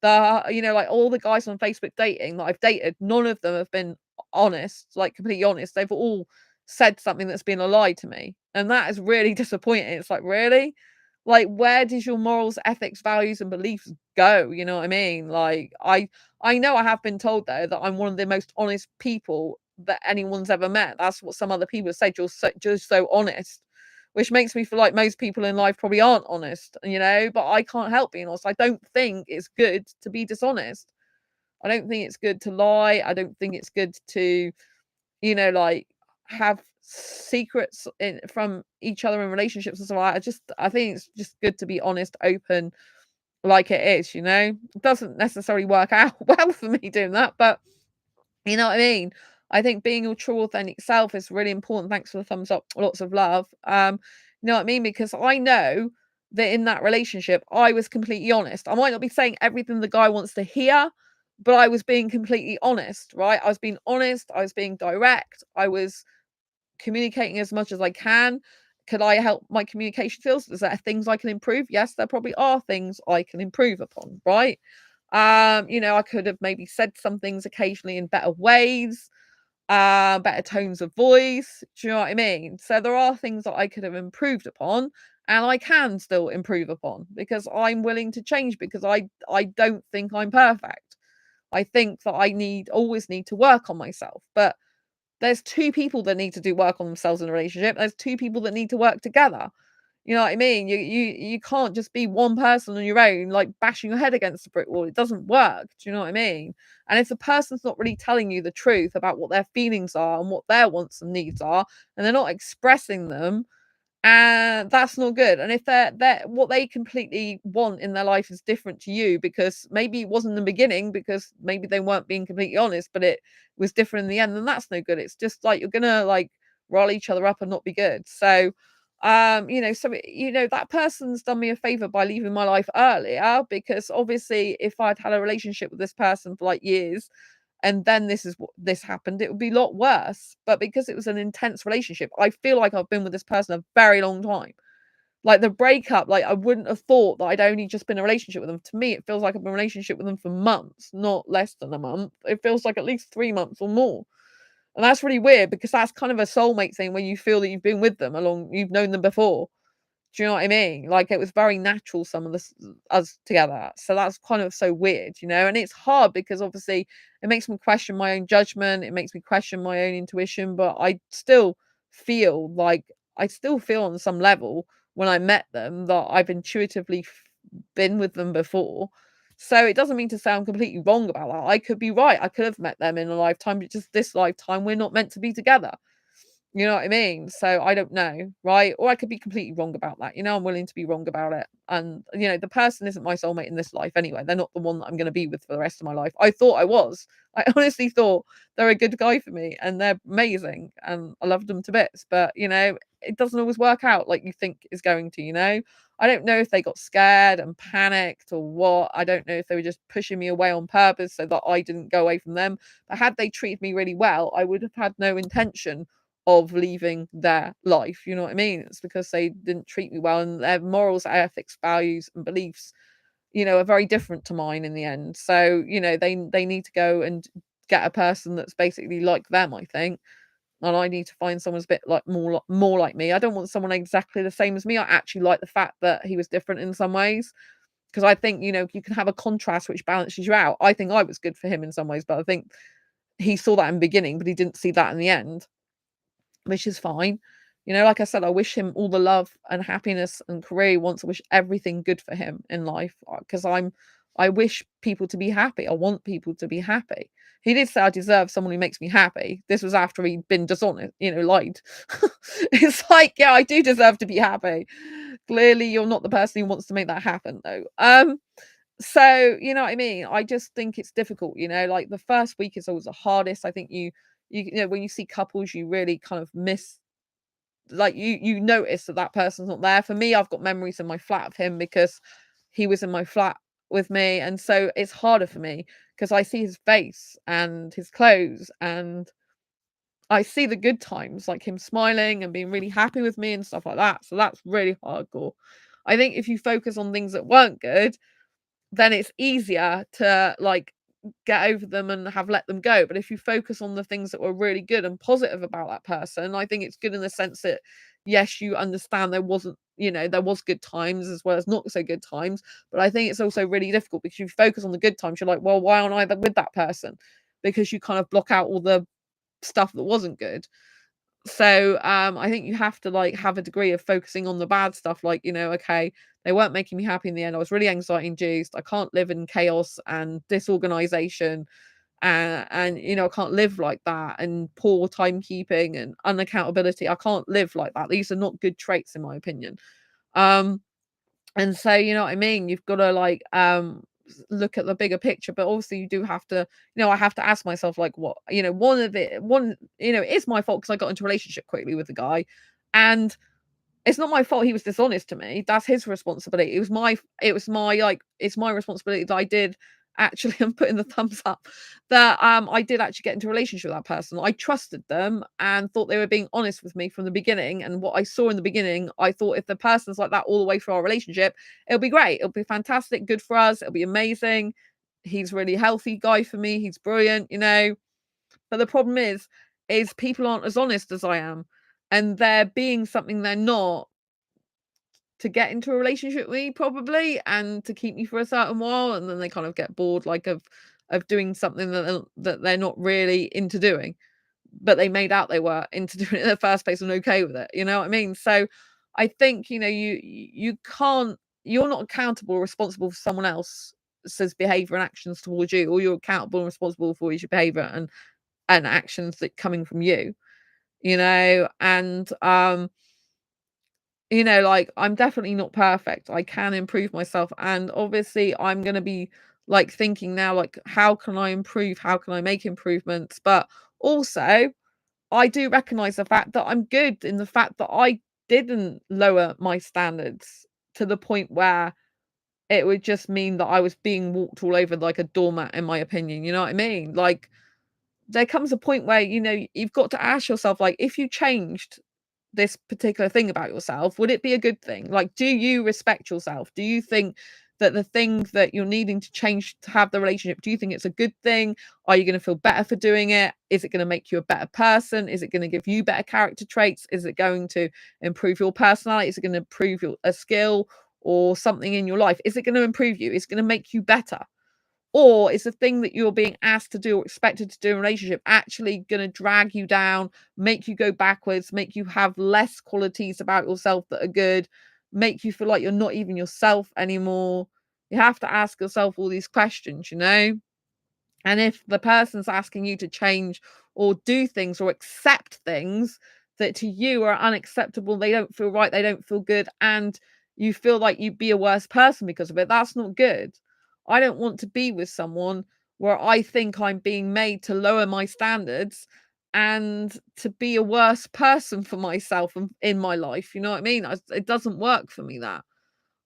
You know, like all the guys on Facebook dating that I've dated, none of them have been honest, like completely honest. They've all said something that's been a lie to me. And that is really disappointing. It's like, really? Like, where does your morals, ethics, values, and beliefs go? You know what I mean? Like, I know I have been told though that I'm one of the most honest people that anyone's ever met. That's what some other people have said. Just so honest, which makes me feel like most people in life probably aren't honest, you know, but I can't help being honest. I don't think it's good to be dishonest. I don't think it's good to lie. I don't think it's good to, you know, like have secrets from each other in relationships and so on. I think it's just good to be honest, open, like it is, you know. It doesn't necessarily work out well for me doing that, but you know what I mean? I think being your true authentic self is really important. Thanks for the thumbs up. Lots of love. You know what I mean? Because I know that in that relationship, I was completely honest. I might not be saying everything the guy wants to hear, but I was being completely honest, right? I was being honest. I was being direct. I was communicating as much as I can. Could I help my communication skills? Is there things I can improve? Yes, there probably are things I can improve upon, right? You know, I could have maybe said some things occasionally in better ways, better tones of voice. Do you know what I mean? So there are things that I could have improved upon, and I can still improve upon because I'm willing to change because I don't think I'm perfect. I think that always need to work on myself. But there's two people that need to do work on themselves in a relationship. There's two people that need to work together. You know what I mean? You can't just be one person on your own, like bashing your head against a brick wall. It doesn't work. Do you know what I mean? And if the person's not really telling you the truth about what their feelings are and what their wants and needs are, and they're not expressing them, and that's not good. And if they're what they completely want in their life is different to you, because maybe it wasn't in the beginning, because maybe they weren't being completely honest, but it was different in the end, then that's no good. It's just like you're gonna like roll each other up and not be good. So that person's done me a favor by leaving my life earlier, because obviously if I'd had a relationship with this person for like years, and then this happened, it would be a lot worse. But because it was an intense relationship, I feel like I've been with this person a very long time. Like the breakup, like I wouldn't have thought that I'd only just been in a relationship with them. To me, it feels like I've been in a relationship with them for months, not less than a month. It feels like at least 3 months or more. And that's really weird, because that's kind of a soulmate thing, when you feel that you've been with them along, you've known them before. Do you know what I mean? Like, it was very natural, some of this us together. So that's kind of so weird, and it's hard, because obviously it makes me question my own judgment. It makes me question my own intuition, but I still feel on some level when I met them that I've intuitively been with them before. So it doesn't mean to say I'm completely wrong about that. I could be right. I could have met them in a lifetime, but just this lifetime we're not meant to be together. You know what I mean? So I don't know, right? Or I could be completely wrong about that. I'm willing to be wrong about it. And the person isn't my soulmate in this life anyway. They're not the one that I'm going to be with for the rest of my life. I thought I was. I honestly thought they're a good guy for me, and they're amazing, and I loved them to bits. But it doesn't always work out like you think is going to. I don't know if they got scared and panicked or what. I don't know if they were just pushing me away on purpose so that I didn't go away from them. But had they treated me really well, I would have had no intention of leaving their life. You know what I mean? It's because they didn't treat me well, and their morals, ethics, values, and beliefs, are very different to mine in the end. So, they need to go and get a person that's basically like them, I think. And I need to find someone who's a bit like more like me. I don't want someone exactly the same as me. I actually like the fact that he was different in some ways, because I think, you can have a contrast which balances you out. I think I was good for him in some ways, but I think he saw that in the beginning, but he didn't see that in the end, which is fine. Like I said, I wish him all the love and happiness and career he wants. I wish everything good for him in life, because I wish people to be happy. I want people to be happy. He did say I deserve someone who makes me happy. This was after he'd been dishonest, lied. It's like, yeah, I do deserve to be happy. Clearly, you're not the person who wants to make that happen, though. So you know what I mean? I just think it's difficult, like the first week is always the hardest. I think when you see couples, you really kind of miss, like you notice that person's not there. For me, I've got memories in my flat of him, because he was in my flat with me, and so it's harder for me because I see his face and his clothes, and I see the good times, like him smiling and being really happy with me and stuff like that. So that's really hardcore. I think if you focus on things that weren't good, then it's easier to like get over them and have let them go. But if you focus on the things that were really good and positive about that person, I think it's good in the sense that yes, you understand there was good times as well as not so good times. But I think it's also really difficult, because you focus on the good times, you're like, well, why aren't I with that person? Because you kind of block out all the stuff that wasn't good. So I think you have to like have a degree of focusing on the bad stuff, like, okay, they weren't making me happy in the end. I was really anxiety induced. I can't live in chaos and disorganization, and I can't live like that, and poor timekeeping and unaccountability. I can't live like that. These are not good traits in my opinion. um and so, you know what I mean? You've got to like look at the bigger picture, but also you do have to, I have to ask myself, like, what, it's my fault because I got into a relationship quickly with the guy, and it's not my fault he was dishonest to me. That's his responsibility. It's my responsibility that I did actually, I'm putting the thumbs up, that I did actually get into a relationship with that person. I trusted them and thought they were being honest with me from the beginning. And what I saw in the beginning, I thought if the person's like that all the way through our relationship, it'll be great. It'll be fantastic, good for us. It'll be amazing. He's a really healthy guy for me. He's brilliant. But the problem is people aren't as honest as I am, and they're being something they're not, to get into a relationship with me probably, and to keep me for a certain while, and then they kind of get bored like of of doing something that they're not really into doing, but they made out they were into doing it in the first place and okay with it. You know what I mean? So I think, you can't, you're not accountable or responsible for someone else's behavior and actions towards you. All you're accountable and responsible for is your behavior and actions that coming from you, and like, I'm definitely not perfect. I can improve myself. And obviously, I'm going to be like thinking now, like, how can I improve? How can I make improvements? But also, I do recognize the fact that I'm good in the fact that I didn't lower my standards to the point where it would just mean that I was being walked all over like a doormat, in my opinion. You know what I mean? Like, there comes a point where, you've got to ask yourself, like, if you changed this particular thing about yourself, would it be a good thing? Like, do you respect yourself? Do you think that the thing that you're needing to change to have the relationship, do you think it's a good thing? Are you going to feel better for doing it? Is it going to make you a better person? Is it going to give you better character traits? Is it going to improve your personality? Is it going to improve a skill or something in your life? Is it going to improve you? Is it going to make you better? Or is the thing that you're being asked to do or expected to do in a relationship actually going to drag you down, make you go backwards, make you have less qualities about yourself that are good, make you feel like you're not even yourself anymore? You have to ask yourself all these questions. And if the person's asking you to change or do things or accept things that to you are unacceptable, they don't feel right, they don't feel good, and you feel like you'd be a worse person because of it, that's not good. I don't want to be with someone where I think I'm being made to lower my standards and to be a worse person for myself and in my life. You know what I mean? It doesn't work for me, that.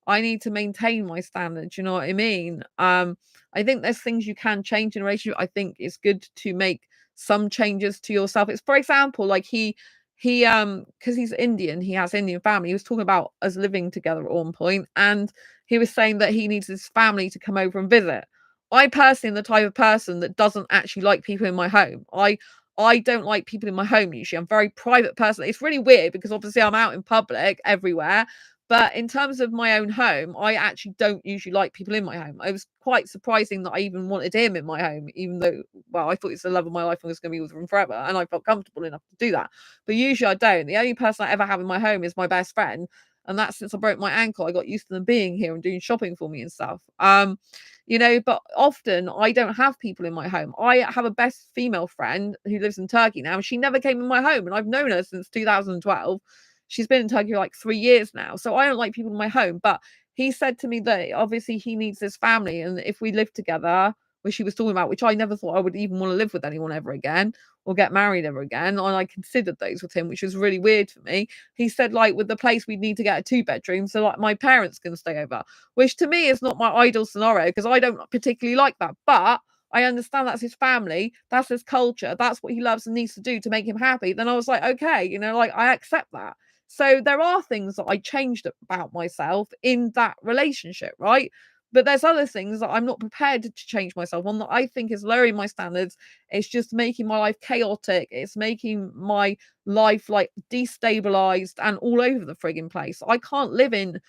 I need to maintain my standards, you know what I mean? I think there's things you can change in a relationship. I think it's good to make some changes to yourself. It's, for example, like because he's Indian, he has Indian family. He was talking about us living together at one point, and he was saying that he needs his family to come over and visit. I personally am the type of person that doesn't actually like people in my home. I don't like people in my home usually. I'm a very private person. It's really weird because obviously I'm out in public everywhere, but in terms of my own home, I actually don't usually like people in my home. It was quite surprising that I even wanted him in my home, even though, well, I thought it's the love of my life and I was going to be with him forever. And I felt comfortable enough to do that. But usually I don't. The only person I ever have in my home is my best friend. And that's since I broke my ankle. I got used to them being here and doing shopping for me and stuff. But often I don't have people in my home. I have a best female friend who lives in Turkey now, and she never came in my home. And I've known her since 2012. She's been in Turkey for like 3 years now. So I don't like people in my home. But he said to me that obviously he needs his family. And if we live together, which he was talking about, which I never thought I would even want to live with anyone ever again or get married ever again. And I considered those with him, which was really weird for me. He said, like, with the place, we'd need to get a 2-bedroom. So, like, my parents can stay over, which to me is not my ideal scenario because I don't particularly like that. But I understand that's his family, that's his culture, that's what he loves and needs to do to make him happy. Then I was like, okay, like, I accept that. So there are things that I changed about myself in that relationship, right? But there's other things that I'm not prepared to change myself on that I think is lowering my standards. It's just making my life chaotic. It's making my life like destabilized and all over the frigging place. I can't live in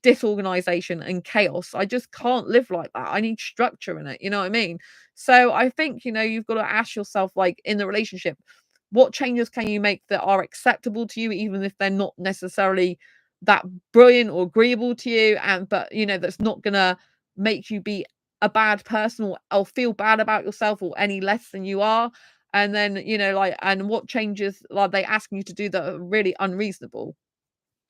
disorganization and chaos. I just can't live like that. I need structure in it. You know what I mean? So I think, you've got to ask yourself, like, in the relationship, what changes can you make that are acceptable to you, even if they're not necessarily that brilliant or agreeable to you, but that's not gonna make you be a bad person or feel bad about yourself or any less than you are. And then, and what changes are they asking you to do that are really unreasonable?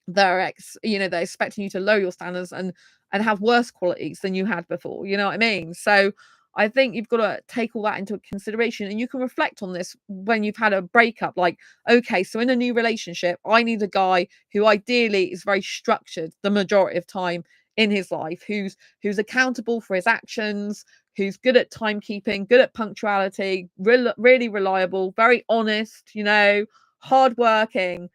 They're expecting you to lower your standards and have worse qualities than you had before. You know what I mean? So I think you've got to take all that into consideration, and you can reflect on this when you've had a breakup. Like, okay, so in a new relationship, I need a guy who ideally is very structured the majority of time in his life, who's accountable for his actions, who's good at timekeeping, good at punctuality, really reliable, very honest, hardworking,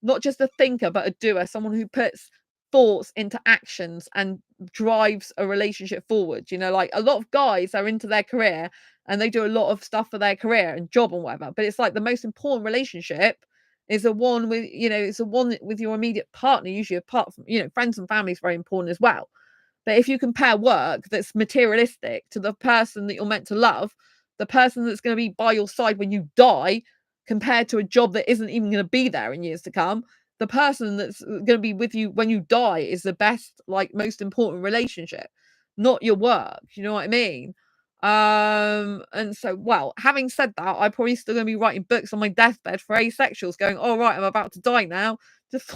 not just a thinker, but a doer, someone who puts thoughts into actions and drives a relationship forward. Like, a lot of guys are into their career and they do a lot of stuff for their career and job and whatever. But it's like the most important relationship is the one with, it's the one with your immediate partner, usually apart from, friends and family is very important as well. But if you compare work that's materialistic to the person that you're meant to love, the person that's going to be by your side when you die, compared to a job that isn't even going to be there in years to come, the person that's going to be with you when you die is the best, like, most important relationship, not your work. You know what I mean? And so, well, having said that, I'm probably still going to be writing books on my deathbed for asexuals, going, all right, I'm about to die now. Just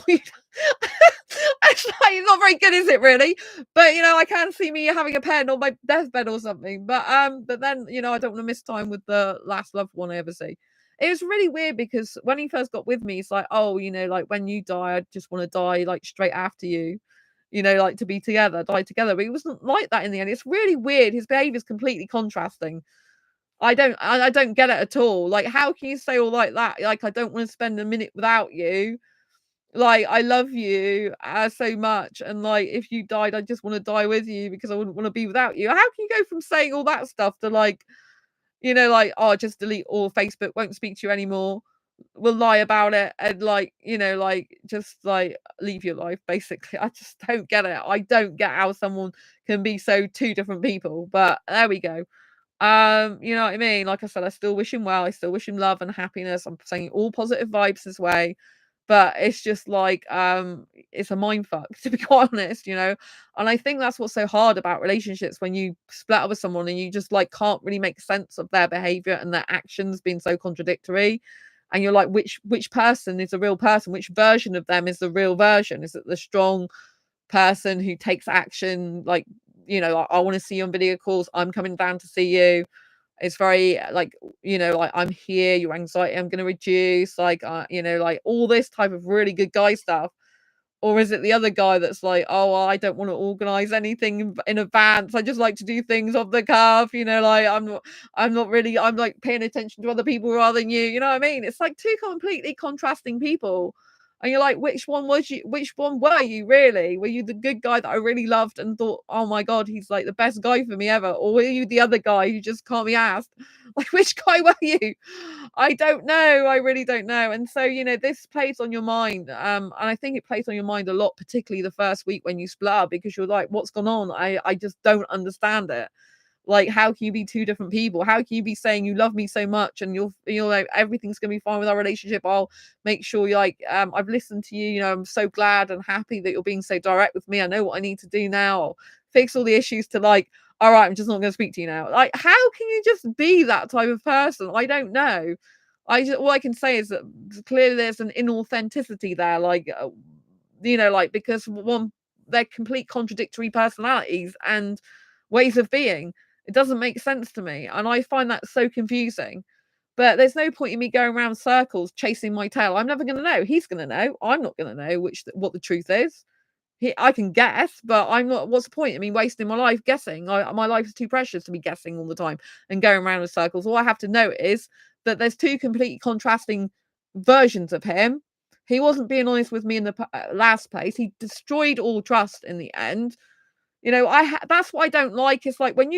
it's like not very good, is it really? But I can see me having a pen on my deathbed or something. But then I don't want to miss time with the last loved one I ever see. It was really weird because when he first got with me, it's like, oh, like when you die, I just want to die like straight after you. Like to be together, die together. But he wasn't like that in the end. It's really weird. His behavior is completely contrasting. I don't get it at all. Like, how can you say all like that? Like, I don't want to spend a minute without you. Like, I love you so much, and like, if you died, I just want to die with you because I wouldn't want to be without you. How can you go from saying all that stuff to like, like, oh, just delete all Facebook, won't speak to you anymore, will lie about it, and like, like, just like leave your life, basically. I just don't get it. I don't get how someone can be so two different people, but there we go. You know what I mean? Like I said, I still wish him well. I still wish him love and happiness. I'm saying all positive vibes his way. But it's just like, it's a mind fuck, to be quite honest, And I think that's what's so hard about relationships when you split up with someone and you just like can't really make sense of their behavior and their actions being so contradictory. And you're like, which person is a real person? Which version of them is the real version? Is it the strong person who takes action, like, I want to see you on video calls, I'm coming down to see you, it's very like, like, I'm here, your anxiety I'm going to reduce, like, like all this type of really good guy stuff? Or is it the other guy that's like, oh, I don't want to organize anything in advance, I just like to do things off the cuff, like, I'm not really, I'm like paying attention to other people rather than you know what I mean? It's like two completely contrasting people. And you're like, which one were you really? Were you the good guy that I really loved and thought, oh my god, he's like the best guy for me ever? Or were you the other guy who just can't be asked? Like, which guy were you? I don't know. I really don't know. And so, this plays on your mind. And I think it plays on your mind a lot, particularly the first week when you split up, because you're like, what's gone on? I just don't understand it. Like, how can you be two different people? How can you be saying you love me so much and you're like, everything's gonna be fine with our relationship? I'll make sure you're like, I've listened to you, I'm so glad and happy that you're being so direct with me. I know what I need to do now. I'll fix all the issues, to like, all right, I'm just not gonna speak to you now. Like, how can you just be that type of person? I don't know. All I can say is that clearly there's an inauthenticity there, like, like, because one, they're complete contradictory personalities and ways of being. It doesn't make sense to me, and I find that so confusing. But there's no point in me going around circles chasing my tail. I'm never going to know. He's going to know. I'm not going to know what the truth is. I can guess, but I'm not. What's the point? I mean, wasting my life guessing. My life is too precious to be guessing all the time and going around in circles. All I have to know is that there's two completely contrasting versions of him. He wasn't being honest with me in the last place. He destroyed all trust in the end. That's what I don't like. It's like when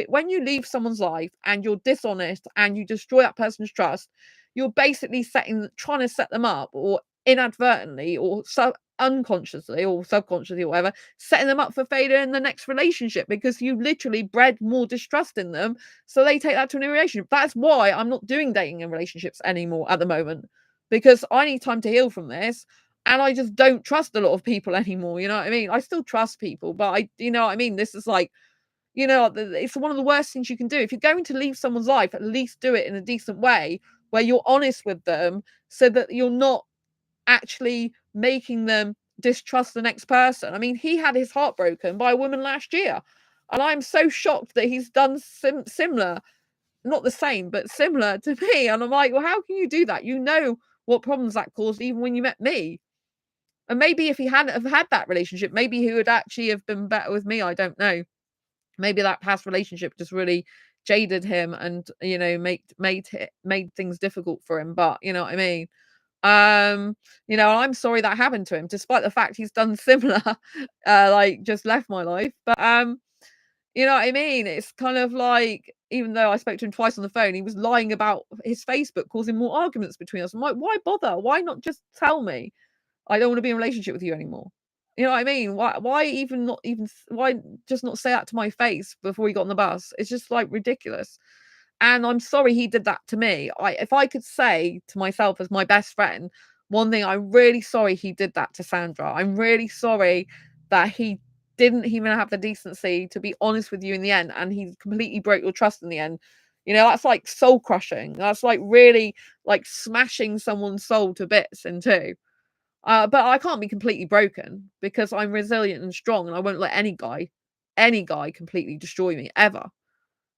when you leave someone's life and you're dishonest and you destroy that person's trust, you're basically trying to set them up, or inadvertently, or unconsciously or subconsciously or whatever, setting them up for failure in the next relationship, because you literally bred more distrust in them. So they take that to a new relationship. That's why I'm not doing dating and relationships anymore at the moment, because I need time to heal from this. And I just don't trust a lot of people anymore. You know what I mean? I still trust people, but you know what I mean? This is like, it's one of the worst things you can do. If you're going to leave someone's life, at least do it in a decent way where you're honest with them, so that you're not actually making them distrust the next person. I mean, he had his heart broken by a woman last year, and I'm so shocked that he's done similar, not the same, but similar to me. And I'm like, well, how can you do that? You know what problems that caused even when you met me. And maybe if he hadn't have had that relationship, maybe he would actually have been better with me. I don't know. Maybe that past relationship just really jaded him and, made things difficult for him. But you know what I mean? I'm sorry that happened to him, despite the fact he's done similar, like just left my life. But you know what I mean? It's kind of like, even though I spoke to him twice on the phone, he was lying about his Facebook, causing more arguments between us. I'm like, why bother? Why not just tell me? I don't want to be in a relationship with you anymore. You know what I mean? Why even not even why just not say that to my face before he got on the bus? It's just like ridiculous. And I'm sorry he did that to me. If I could say to myself as my best friend, one thing, I'm really sorry he did that to Sandra. I'm really sorry that he didn't even have the decency to be honest with you in the end, and he completely broke your trust in the end. You know, that's like soul crushing. That's like really like smashing someone's soul to bits in two. But I can't be completely broken because I'm resilient and strong, and I won't let any guy completely destroy me ever.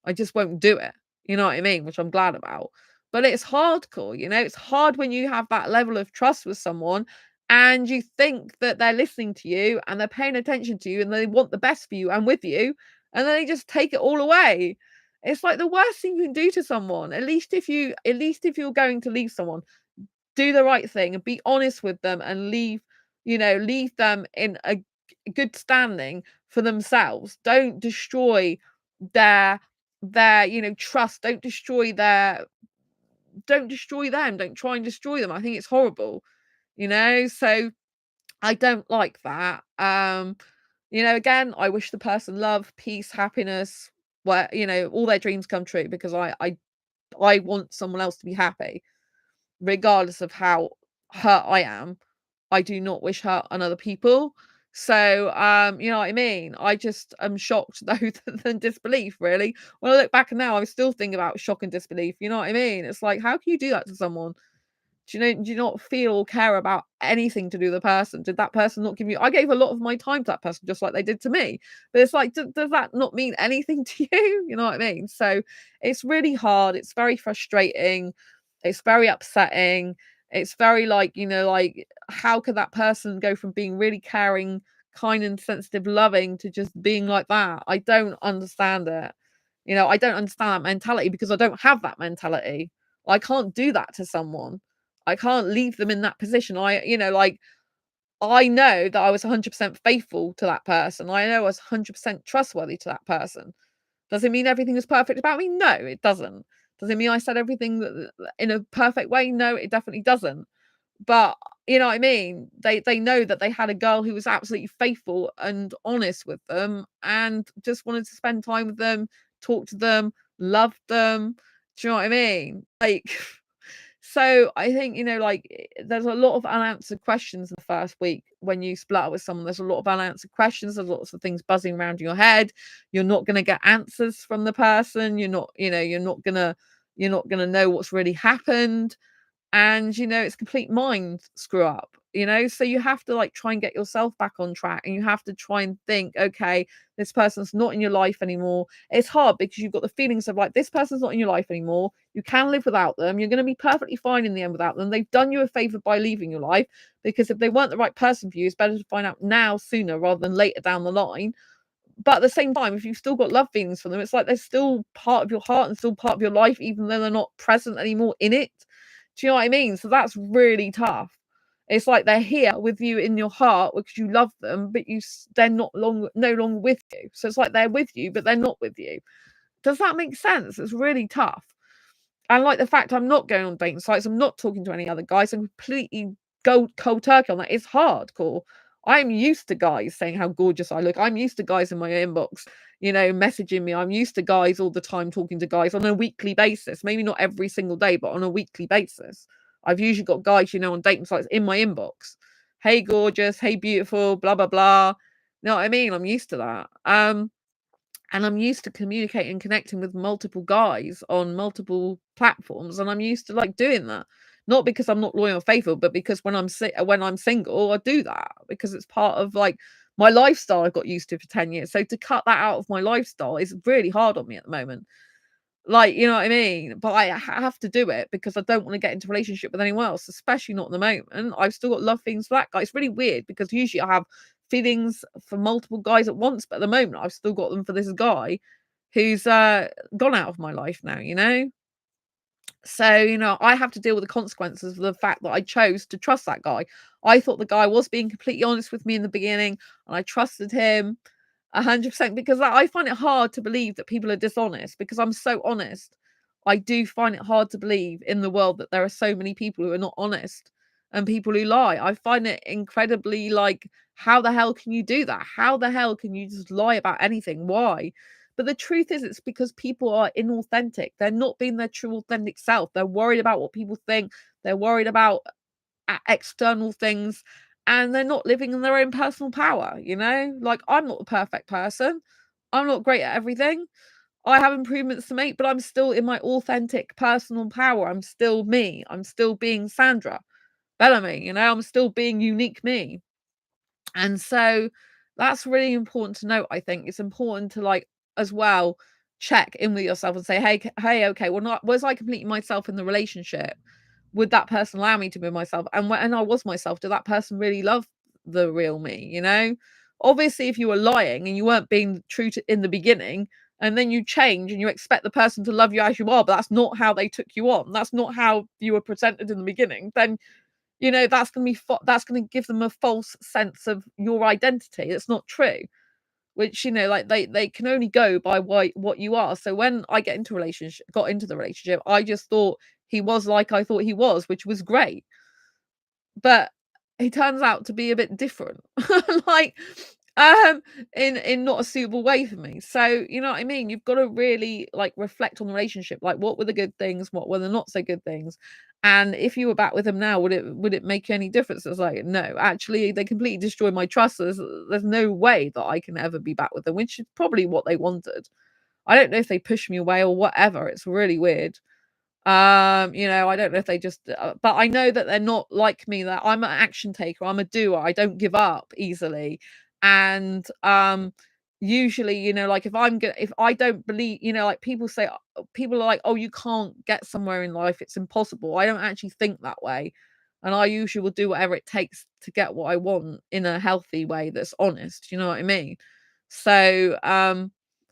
I just won't do it. You know what I mean? Which I'm glad about. But it's hardcore, you know, it's hard when you have that level of trust with someone and you think that they're listening to you and they're paying attention to you and they want the best for you and with you, and then they just take it all away. It's like the worst thing you can do to someone. At least if you're going to leave someone, do the right thing and be honest with them and leave them in a good standing for themselves. Don't destroy their trust. Don't destroy them. Don't try and destroy them. I think it's horrible, so I don't like that. Again, I wish the person love, peace, happiness, where all their dreams come true, because I want someone else to be happy regardless of how hurt I am. I do not wish hurt on other people. So, you know what I mean? I just am shocked though than disbelief, really. When I look back now, I still think about shock and disbelief. You know what I mean? It's like, how can you do that to someone? Do you not feel or care about anything to do with the person? Did that person not give you? I gave a lot of my time to that person, just like they did to me. But it's like, does that not mean anything to you? You know what I mean? So it's really hard. It's very frustrating. It's very upsetting. It's very like how could that person go from being really caring, kind and sensitive, loving to just being like that? I don't understand it. I don't understand that mentality because I don't have that mentality. I can't do that to someone. I can't leave them in that position. I know that I was 100% faithful to that person. I know I was 100% trustworthy to that person. Does it mean everything is perfect about me? No, it doesn't. Does it mean I said everything in a perfect way? No, it definitely doesn't. But you know what I mean? They know that they had a girl who was absolutely faithful and honest with them and just wanted to spend time with them, talk to them, love them. Do you know what I mean? Like so I think, there's a lot of unanswered questions in the first week when you split up with someone. There's a lot of unanswered questions. There's lots of things buzzing around in your head. You're not going to get answers from the person. You're not going to know what's really happened. And it's complete mind screw up, so you have to like try and get yourself back on track, and you have to try and think, okay, this person's not in your life anymore. It's hard because you've got the feelings of like, this person's not in your life anymore, you can live without them, you're going to be perfectly fine in the end without them, they've done you a favor by leaving your life, because if they weren't the right person for you, it's better to find out now sooner rather than later down the line. But at the same time, if you've still got love feelings for them, it's like they're still part of your heart and still part of your life, even though they're not present anymore in it. Do you know what I mean? So that's really tough. It's like they're here with you in your heart because you love them, but they're no longer with you. So it's like they're with you, but they're not with you. Does that make sense? It's really tough. And like the fact I'm not going on dating sites, I'm not talking to any other guys, I'm completely go cold turkey on that. It's hardcore. I'm used to guys saying how gorgeous I look. I'm used to guys in my inbox, messaging me. I'm used to guys all the time talking to guys on a weekly basis. Maybe not every single day, but on a weekly basis. I've usually got guys, on dating sites in my inbox. Hey, gorgeous. Hey, beautiful. Blah, blah, blah. You know what I mean? I'm used to that. And I'm used to communicating and connecting with multiple guys on multiple platforms, and I'm used to like doing that. Not because I'm not loyal or faithful, but because when I'm single, I do that because it's part of like my lifestyle I've got used to for 10 years. So to cut that out of my lifestyle is really hard on me at the moment. Like, you know what I mean? But I have to do it because I don't want to get into a relationship with anyone else, especially not at the moment. I've still got love feelings for that guy. It's really weird because usually I have feelings for multiple guys at once, but at the moment I've still got them for this guy who's gone out of my life now. So, I have to deal with the consequences of the fact that I chose to trust that guy. I thought the guy was being completely honest with me in the beginning, and I trusted him 100% because I find it hard to believe that people are dishonest because I'm so honest. I do find it hard to believe in the world that there are so many people who are not honest and people who lie. I find it incredibly like, how the hell can you do that? How the hell can you just lie about anything? Why? But the truth is, it's because people are inauthentic. They're not being their true authentic self. They're worried about what people think. They're worried about external things, and they're not living in their own personal power, you know? Like, I'm not a perfect person. I'm not great at everything. I have improvements to make, but I'm still in my authentic personal power. I'm still me. I'm still being Sandra Bellamy, you know? I'm still being unique me. And so that's really important to note, I think. It's important to, like, as well, check in with yourself and say, hey, okay, well, not was I completely myself in the relationship? Would that person allow me to be myself? And when I was myself, did that person really love the real me, you know? Obviously, if you were lying and you weren't being true to in the beginning, and then you change and you expect the person to love you as you are, but that's not how they took you on. That's not how you were presented in the beginning. Then, you know, that's going to be that's going to give them a false sense of your identity. It's not true. Which, you know, like, they can only go by what you are. So when I got into the relationship, I just thought he was like I thought he was, which was great. But he turns out to be a bit different. Like, um, in not a suitable way for me. So, you know what I mean? You've got to really, like, reflect on the relationship. Like, what were the good things? What were the not so good things? And if you were back with him now, would it make any difference? It's like, no, actually, they completely destroyed my trust. There's no way that I can ever be back with them, which is probably what they wanted. I don't know if they pushed me away or whatever. It's really weird. You know, I don't know if they just, but I know that they're not like me, that I'm an action taker, I'm a doer, I don't give up easily. And usually, you know, like, if I don't believe, you know, like, people are like, oh, you can't get somewhere in life, it's impossible. I don't actually think that way. And I usually will do whatever it takes to get what I want in a healthy way that's honest, you know what I mean? So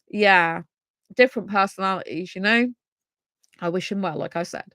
yeah, different personalities, you know. I wish him well, like I said.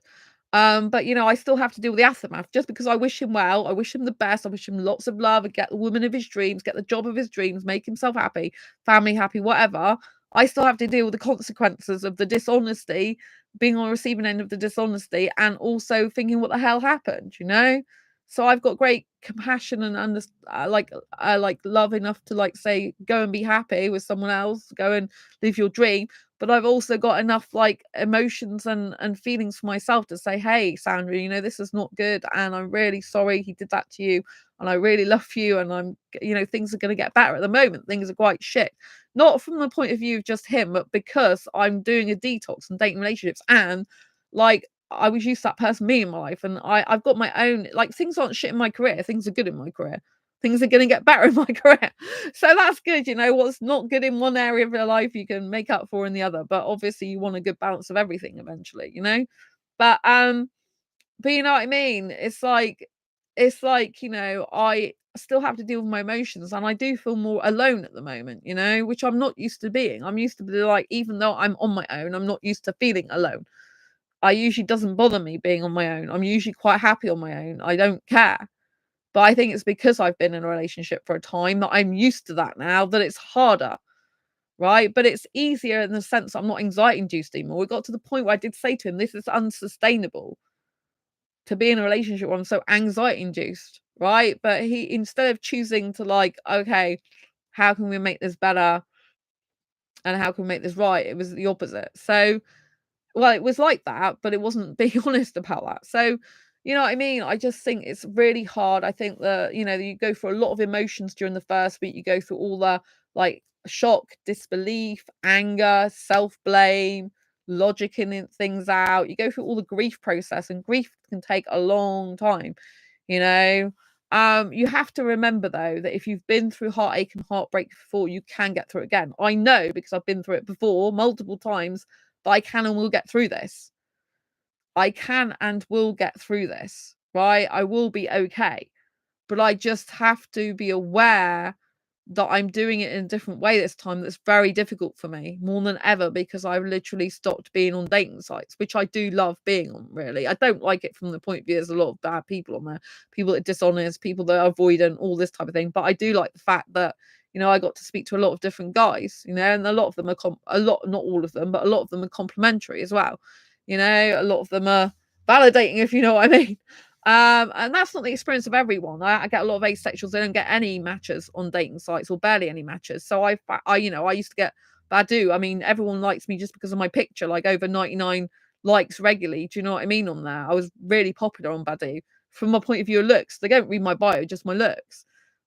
But, you know, I still have to deal with the aftermath. Just because I wish him well, I wish him the best, I wish him lots of love and get the woman of his dreams, get the job of his dreams, make himself happy, family happy, whatever. I still have to deal with the consequences of the dishonesty, being on the receiving end of the dishonesty, and also thinking, what the hell happened, you know? So I've got great compassion and like love enough to, like, say, go and be happy with someone else, go and live your dream. But I've also got enough, like, emotions and feelings for myself to say, hey, Sandra, you know, this is not good, and I'm really sorry he did that to you, and I really love you, and you know, things are going to get better. At the moment, things are quite shit, not from the point of view of just him, but because I'm doing a detox and dating relationships, and, like, I was used to that person me in my life, and I've got my own, like, things aren't shit in my career, things are good in my career. Things are gonna get better in my career. So that's good, you know, what's not good in one area of your life, you can make up for in the other, but obviously you want a good balance of everything eventually, you know? But, but you know what I mean? It's like, you know, I still have to deal with my emotions, and I do feel more alone at the moment, you know, which I'm not used to being. I'm used to be like, even though I'm on my own, I'm not used to feeling alone. I usually doesn't bother me being on my own. I'm usually quite happy on my own. I don't care. But I think it's because I've been in a relationship for a time that I'm used to that now, that it's harder, right? But it's easier in the sense I'm not anxiety induced anymore. We got to the point where I did say to him, this is unsustainable to be in a relationship where I'm so anxiety induced, right? But he, instead of choosing to, like, okay, how can we make this better and how can we make this right? It was the opposite. So, well, it was like that, but it wasn't being honest about that. So, you know what I mean? I just think it's really hard. I think that, you know, you go through a lot of emotions during the first week. You go through all the, like, shock, disbelief, anger, self-blame, logicking things out. You go through all the grief process, and grief can take a long time, you know. You have to remember, though, that if you've been through heartache and heartbreak before, you can get through it again. I know, because I've been through it before multiple times, but I can and will get through this. I can and will get through this, right? I will be okay. But I just have to be aware that I'm doing it in a different way this time. That's very difficult for me, more than ever, because I've literally stopped being on dating sites, which I do love being on, really. I don't like it from the point of view there's a lot of bad people on there, people that are dishonest, people that are avoidant, all this type of thing. But I do like the fact that, you know, I got to speak to a lot of different guys, you know, and a lot of them are not all of them, but a lot of them are complimentary as well. You know, a lot of them are validating, if you know what I mean. And that's not the experience of everyone. I get a lot of asexuals, they don't get any matches on dating sites or barely any matches. So I used to get Badu. I mean, everyone likes me just because of my picture, like over 99 likes regularly. Do you know what I mean on there? I was really popular on Badu from my point of view of looks. They don't read my bio, just my looks.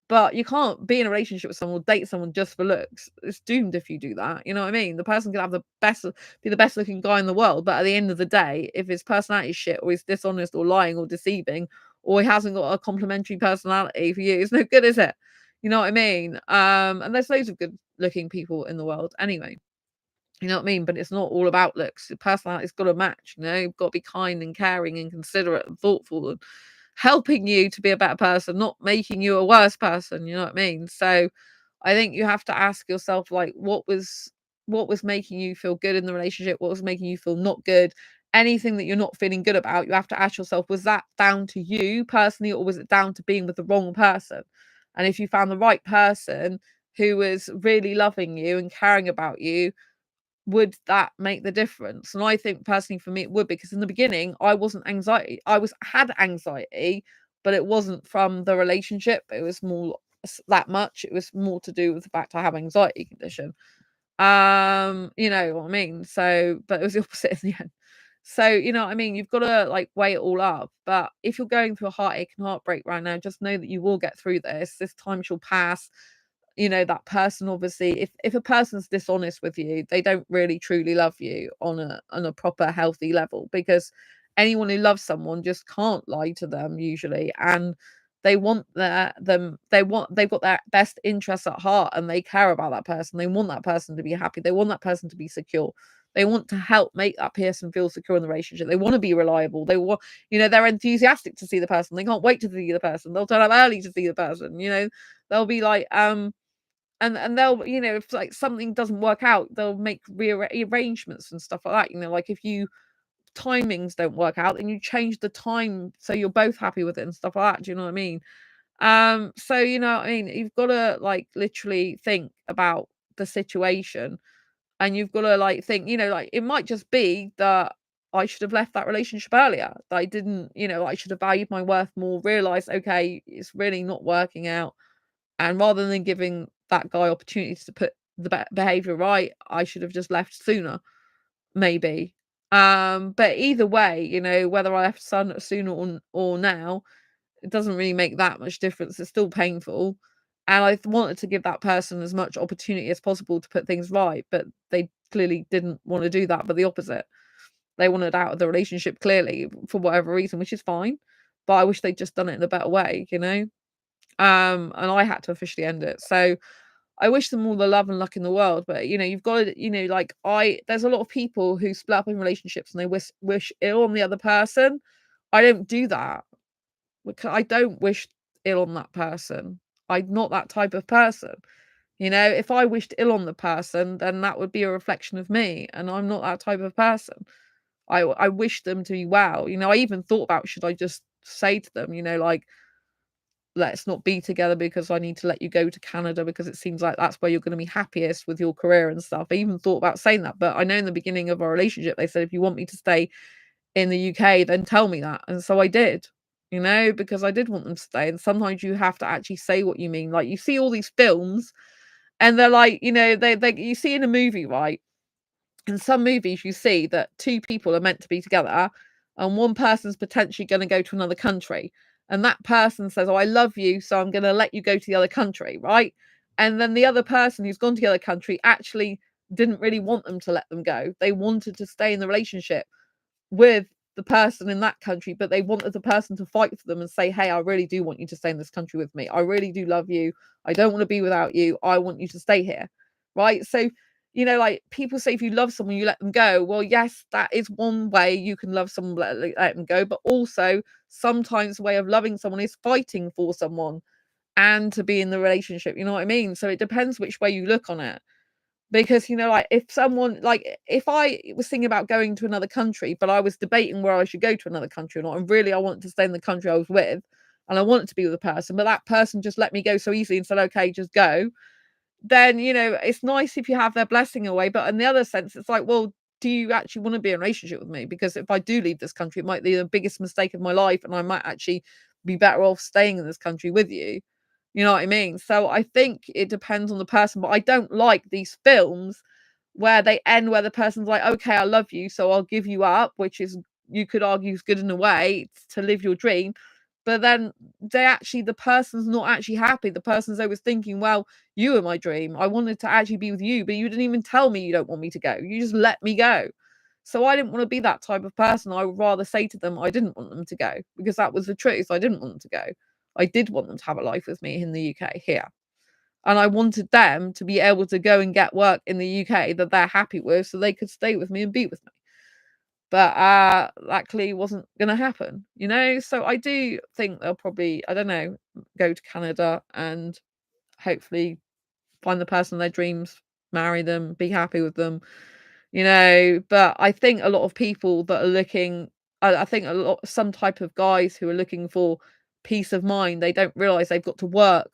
But you can't be in a relationship with someone or date someone just for looks. It's doomed if you do that. You know what I mean? The person can have be the best looking guy in the world, but at the end of the day, if his personality is shit or he's dishonest or lying or deceiving, or he hasn't got a complimentary personality for you, it's no good, is it? You know what I mean? And there's loads of good looking people in the world anyway. You know what I mean? But it's not all about looks. Your personality's got to match, you know, you've got to be kind and caring and considerate and thoughtful and helping you to be a better person, not making you a worse person, you know what I mean? So I think you have to ask yourself, like, what was making you feel good in the relationship? What was making you feel not good? Anything that you're not feeling good about, you have to ask yourself, was that down to you personally, or was it down to being with the wrong person? And if you found the right person who was really loving you and caring about you, would that make the difference? And I think personally for me it would, because in the beginning I had anxiety, but it wasn't from the relationship. It was more that much. It was more to do with the fact I have anxiety condition. You know what I mean? So, but it was the opposite in the end. So, you know what I mean? You've got to like weigh it all up. But if you're going through a heartache and heartbreak right now, just know that you will get through this. This time shall pass. You know, that person, obviously, if a person's dishonest with you, they don't really truly love you on a proper healthy level, because anyone who loves someone just can't lie to them usually, and they've got their best interests at heart, and they care about that person. They want that person to be happy, they want that person to be secure, they want to help make that person feel secure in the relationship, they want to be reliable, they want, you know, they're enthusiastic to see the person, they can't wait to see the person, they'll turn up early to see the person, you know, they'll be like and they'll, you know, if like something doesn't work out, they'll make rearrangements and stuff like that. You know, like if you timings don't work out, then you change the time so you're both happy with it and stuff like that. Do you know what I mean? So you know what I mean, you've got to like literally think about the situation, and you've got to like think, you know, like it might just be that I should have left that relationship earlier. That I didn't, you know, I should have valued my worth more, realized, okay, it's really not working out, and rather than giving that guy opportunities to put the behavior right, I should have just left sooner, maybe. But either way, you know, whether I left sooner or now, it doesn't really make that much difference. It's still painful. And I wanted to give that person as much opportunity as possible to put things right, but they clearly didn't want to do that, but the opposite. They wanted out of the relationship clearly for whatever reason, which is fine. But I wish they'd just done it in a better way, you know? And I had to officially end it. So I wish them all the love and luck in the world, but you know, you've got to, you know, like there's a lot of people who split up in relationships and they wish ill on the other person. I don't do that. I don't wish ill on that person. I'm not that type of person. You know, if I wished ill on the person, then that would be a reflection of me, and I'm not that type of person. I wish them to be well. You know, I even thought about, should I just say to them, you know, like, let's not be together because I need to let you go to Canada because it seems like that's where you're going to be happiest with your career and stuff. I even thought about saying that, but I know in the beginning of our relationship, they said, if you want me to stay in the UK, then tell me that. And so I did, you know, because I did want them to stay. And sometimes you have to actually say what you mean. Like you see all these films and they're like, you know, you see in a movie, right? In some movies you see that two people are meant to be together and one person's potentially going to go to another country, and that person says, oh, I love you, so I'm going to let you go to the other country, right? And then the other person who's gone to the other country actually didn't really want them to let them go. They wanted to stay in the relationship with the person in that country, but they wanted the person to fight for them and say, hey, I really do want you to stay in this country with me, I really do love you, I don't want to be without you, I want you to stay here, right? So, you know, like people say, if you love someone, you let them go. Well, yes, that is one way you can love someone, let them go. But also, sometimes the way of loving someone is fighting for someone and to be in the relationship. You know what I mean? So it depends which way you look on it. Because, you know, like if someone, like if I was thinking about going to another country, but I was debating where I should go to another country or not, and really I wanted to stay in the country I was with, and I wanted to be with a person, but that person just let me go so easily and said, okay, just go, then, you know, it's nice if you have their blessing away, but in the other sense, it's like, well, do you actually want to be in a relationship with me? Because if I do leave this country, it might be the biggest mistake of my life, and I might actually be better off staying in this country with you. You know what I mean? So I think it depends on the person, but I don't like these films where they end where the person's like, okay, I love you, so I'll give you up, which is, you could argue, is good in a way to live your dream. But then the person's not actually happy. The person's always thinking, well, you were my dream. I wanted to actually be with you, but you didn't even tell me you don't want me to go. You just let me go. So I didn't want to be that type of person. I would rather say to them I didn't want them to go, because that was the truth. I didn't want them to go. I did want them to have a life with me in the UK here. And I wanted them to be able to go and get work in the UK that they're happy with, so they could stay with me and be with me. But that clearly wasn't going to happen, you know? So I do think they'll probably, I don't know, go to Canada and hopefully find the person of their dreams, marry them, be happy with them, you know? But I think a lot of people that are looking, I think some type of guys who are looking for peace of mind, they don't realize they've got to work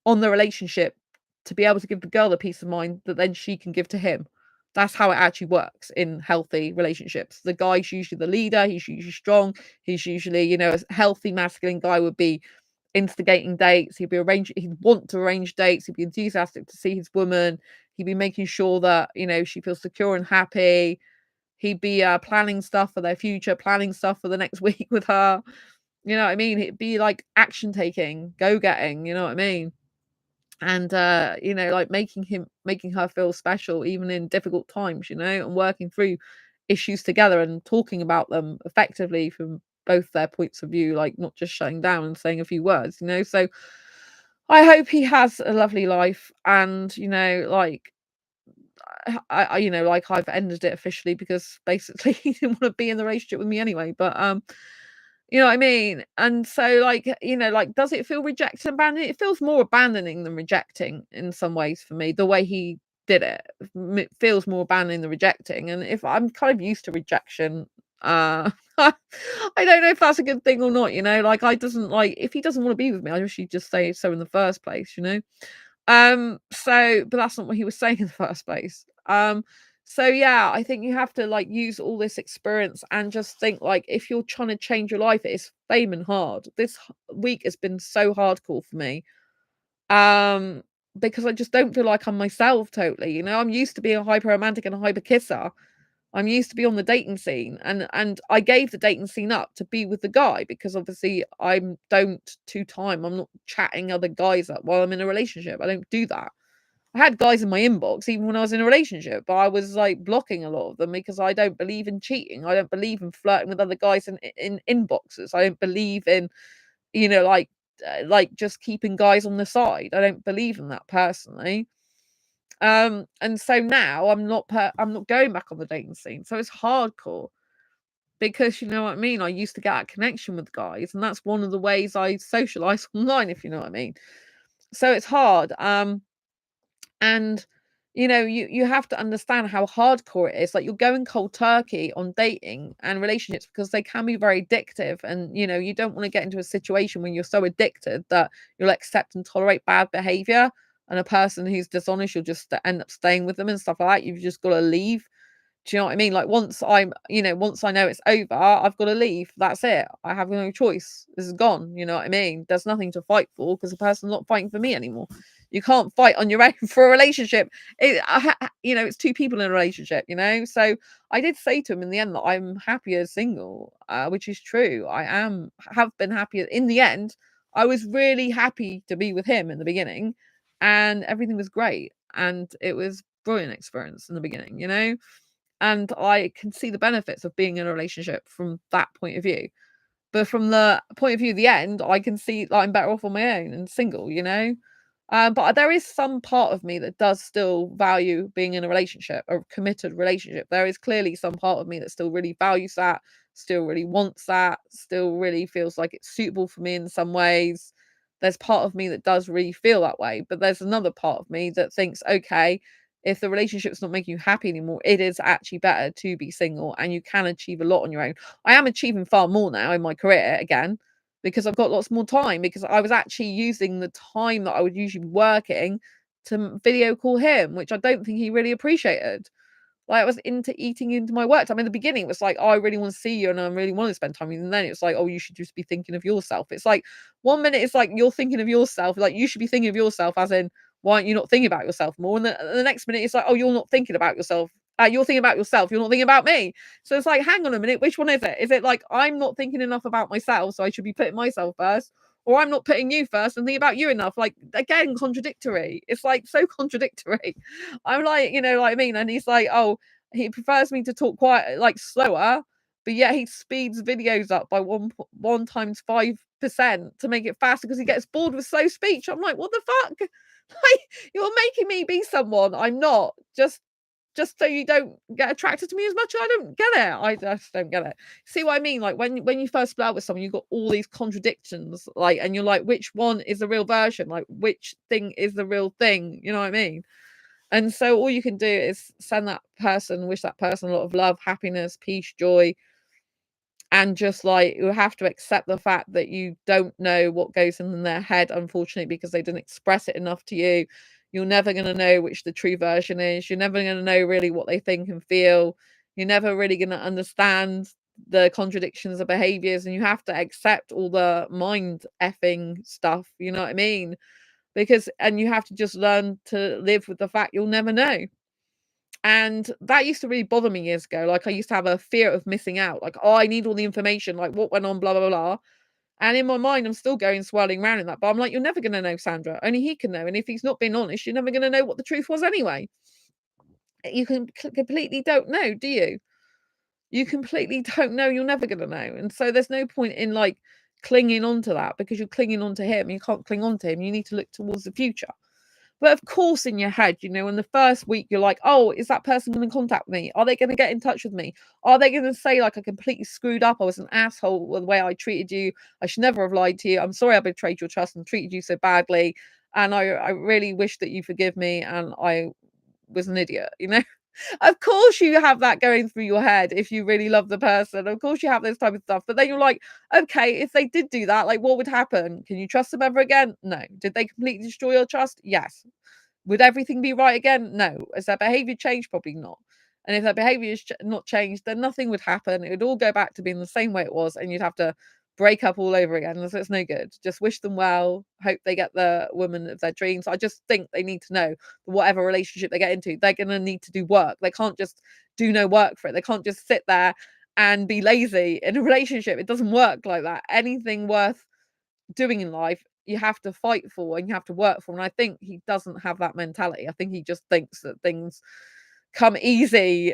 on the relationship to be able to give the girl the peace of mind that then she can give to him. That's how it actually works in healthy relationships. The guy's usually the leader, he's usually strong, he's usually, you know, a healthy masculine guy would be instigating dates, he'd want to arrange dates, he'd be enthusiastic to see his woman, he'd be making sure that, you know, she feels secure and happy, he'd be planning stuff for their future, planning stuff for the next week with her. You know what I mean? It'd be like action taking, go getting, you know what I mean? And you know, like making her feel special even in difficult times, you know, and working through issues together and talking about them effectively from both their points of view, like not just shutting down and saying a few words, you know. So I hope he has a lovely life, and you know, like you know, like I've ended it officially because basically he didn't want to be in the relationship with me anyway. But you know what I mean? And so, like, you know, like, does it feel rejected and abandoning? It feels more abandoning than rejecting in some ways for me, the way he did it. It feels more abandoning than rejecting. And if I'm kind of used to rejection, I don't know if that's a good thing or not, you know, like I doesn't like if he doesn't want to be with me, I wish he'd just say so in the first place, you know. So but that's not what he was saying in the first place. So yeah, I think you have to like use all this experience and just think like if you're trying to change your life, it's flaming hard. This week has been so hardcore for me. Um, because I just don't feel like I'm myself totally. You know, I'm used to being a hyper romantic and a hyper kisser. I'm used to be on the dating scene, and I gave the dating scene up to be with the guy because obviously I'm don't two time. I'm not chatting other guys up while I'm in a relationship. I don't do that. I had guys in my inbox even when I was in a relationship, but I was like blocking a lot of them because I don't believe in cheating. I don't believe in flirting with other guys in inboxes. I don't believe in, you know, like just keeping guys on the side. I don't believe in that personally. And so now I'm not going back on the dating scene. So it's hardcore because you know what I mean. I used to get a connection with guys, and that's one of the ways I socialize online, if you know what I mean. So it's hard. And you know, you have to understand how hardcore it is. Like you're going cold turkey on dating and relationships because they can be very addictive. And you know, you don't want to get into a situation when you're so addicted that you'll accept and tolerate bad behavior. And a person who's dishonest, you'll just end up staying with them and stuff like that. You've just got to leave. Do you know what I mean? Like once I know it's over, I've got to leave. That's it. I have no choice. This is gone. You know what I mean? There's nothing to fight for because the person's not fighting for me anymore. You can't fight on your own for a relationship. You know, it's two people in a relationship, you know? So I did say to him in the end that I'm happier single, which is true. Have been happier in the end. I was really happy to be with him in the beginning and everything was great. And it was brilliant experience in the beginning, you know? And I can see the benefits of being in a relationship from that point of view. But from the point of view of the end, I can see that I'm better off on my own and single, you know? But there is some part of me that does still value being in a relationship, a committed relationship. There is clearly some part of me that still really values that, still really wants that, still really feels like it's suitable for me in some ways. There's part of me that does really feel that way. But there's another part of me that thinks, okay, if the relationship's not making you happy anymore, it is actually better to be single and you can achieve a lot on your own. I am achieving far more now in my career again because I've got lots more time because I was actually using the time that I would usually be working to video call him, which I don't think he really appreciated. Like, I was into eating into my work time. In the beginning, it was like, "Oh, I really wanna see you, and I really wanna spend time with you," and then it's like, "Oh, you should just be thinking of yourself." It's like, one minute it's like you're thinking of yourself, like, you should be thinking of yourself as in, "Why aren't you not thinking about yourself more?" And the next minute, it's like, "Oh, you're not thinking about yourself. You're thinking about yourself, you're not thinking about me." So it's like, hang on a minute, which one is it? Is it like I'm not thinking enough about myself, so I should be putting myself first? Or I'm not putting you first and thinking about you enough? Like, again, contradictory. It's, like, so contradictory. I'm like, like I mean? And he's like, "Oh, he prefers me to talk quiet, like slower, but yet he speeds videos up by one times 5% to make it faster because he gets bored with slow speech." I'm like, what the fuck? Like, you're making me be someone I'm not, just so you don't get attracted to me as much. I don't get it. I just don't get it. See what I mean? Like, when you first split out with someone, you've got all these contradictions, like, and you're like, which one is the real version? Like, which thing is the real thing? You know what I mean? And so all you can do is send that person, wish that person a lot of love, happiness, peace, joy, and just like you have to accept the fact that you don't know what goes in their head, unfortunately, because they didn't express it enough to you. You're never going to know which the true version is. You're never going to know really what they think and feel. You're never really going to understand the contradictions of behaviors, and you have to accept all the mind effing stuff. You know what I mean? Because and you have to just learn to live with the fact you'll never know. And that used to really bother me years ago. Like, I used to have a fear of missing out. Like, oh, I need all the information, like what went on, blah, blah, blah. And in my mind, I'm still going swirling around in that. But I'm like, you're never going to know, Sandra. Only he can know. And if he's not being honest, you're never going to know what the truth was anyway. You completely don't know, do you? You completely don't know. You're never going to know. And so there's no point in like clinging on to that because you're clinging on to him. You can't cling on to him. You need to look towards the future. But of course, in your head, in the first week, you're like, oh, is that person going to contact me? Are they going to get in touch with me? Are they going to say, like, I completely screwed up? I was an asshole with the way I treated you. I should never have lied to you. I'm sorry I betrayed your trust and treated you so badly. And I really wish that you forgive me. And I was an idiot. Of course you have that going through your head if you really love the person. Of course you have this type of stuff. But then you're like, okay, if they did do that, like what would happen? Can you trust them ever again? No. Did they completely destroy your trust? Yes. Would everything be right again? No. Has their behavior changed? Probably not. And if their behavior is not changed, then nothing would happen. It would all go back to being the same way it was, and you'd have to break up all over again. So it's no good. Just wish them well. Hope they get the woman of their dreams. I just think they need to know that whatever relationship they get into, they're going to need to do work. They can't just do no work for it. They can't just sit there and be lazy in a relationship. It doesn't work like that. Anything worth doing in life, you have to fight for and you have to work for. And I think he doesn't have that mentality. I think he just thinks that things come easy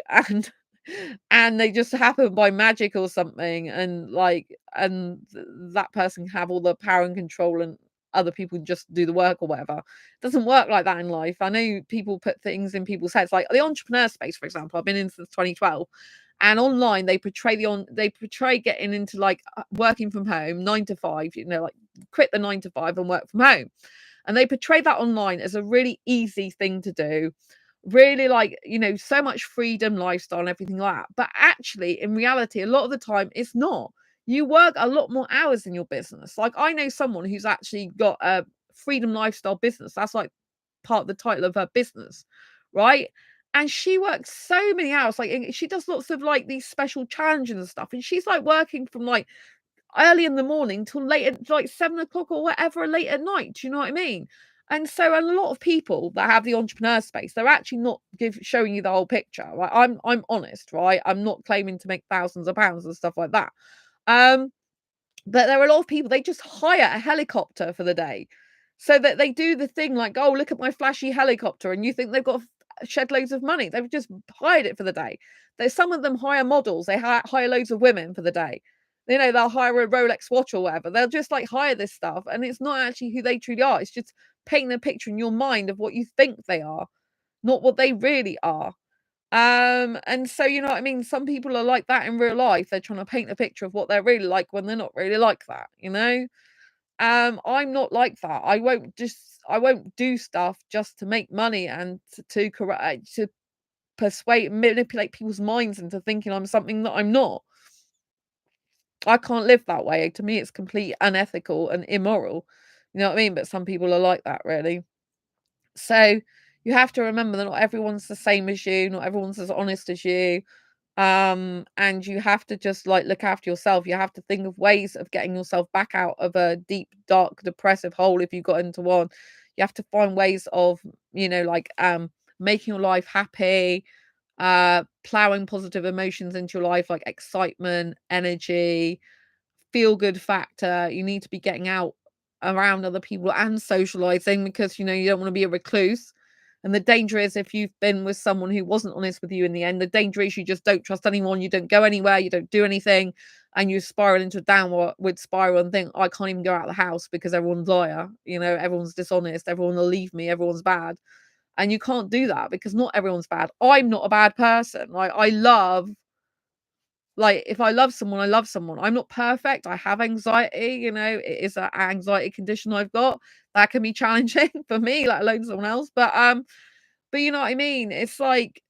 and they just happen by magic or something, and that person can have all the power and control and other people just do the work or whatever. It doesn't work like that in life. I know people put things in people's heads, like the entrepreneur space, for example. I've been in since 2012, and online they portray getting into like working from home 9 to 5, like quit the 9 to 5 and work from home, and they portray that online as a really easy thing to do, really, like, so much freedom lifestyle and everything like that. But actually, in reality, a lot of the time it's not. You work a lot more hours in your business. Like, I know someone who's actually got a freedom lifestyle business. That's like part of the title of her business, right? And she works so many hours, like, and she does lots of like these special challenges and stuff, and she's like working from like early in the morning till late at like 7 o'clock or whatever, late at night. Do you know what I mean? And so a lot of people that have the entrepreneur space, they're actually not showing you the whole picture. Right? I'm honest, right? I'm not claiming to make thousands of pounds and stuff like that. Um, but there are a lot of people, they just hire a helicopter for the day. So that they do the thing like, oh, look at my flashy helicopter. And you think they've got shed loads of money. They've just hired it for the day. There's some of them hire models. They hire loads of women for the day. They'll hire a Rolex watch or whatever. They'll just like hire this stuff. And it's not actually who they truly are. It's just painting a picture in your mind of what you think they are, not what they really are. And so you know what I mean? Some people are like that in real life. They're trying to paint a picture of what they're really like when they're not really like that. I'm not like that. I won't do stuff just to make money and to persuade, manipulate people's minds into thinking I'm something that I'm not. I can't live that way. To me, it's completely unethical and immoral. You know what I mean? But some people are like that, really. So you have to remember that not everyone's the same as you, not everyone's as honest as you. And you have to just like look after yourself. You have to think of ways of getting yourself back out of a deep, dark, depressive hole if you got into one. You have to find ways of, like making your life happy, plowing positive emotions into your life like excitement, energy, feel good factor. You need to be getting out around other people and socializing, because you don't want to be a recluse. And the danger is, if you've been with someone who wasn't honest with you in the end, the danger is you just don't trust anyone, you don't go anywhere, you don't do anything, and you spiral into a downward spiral and think, I can't even go out of the house because everyone's liar, everyone's dishonest, everyone will leave me, everyone's bad. And you can't do that, because not everyone's bad. I'm not a bad person. Like, if I love someone, I love someone. I'm not perfect. I have anxiety, it is an anxiety condition I've got that can be challenging for me, let alone someone else. But you know what I mean? It's like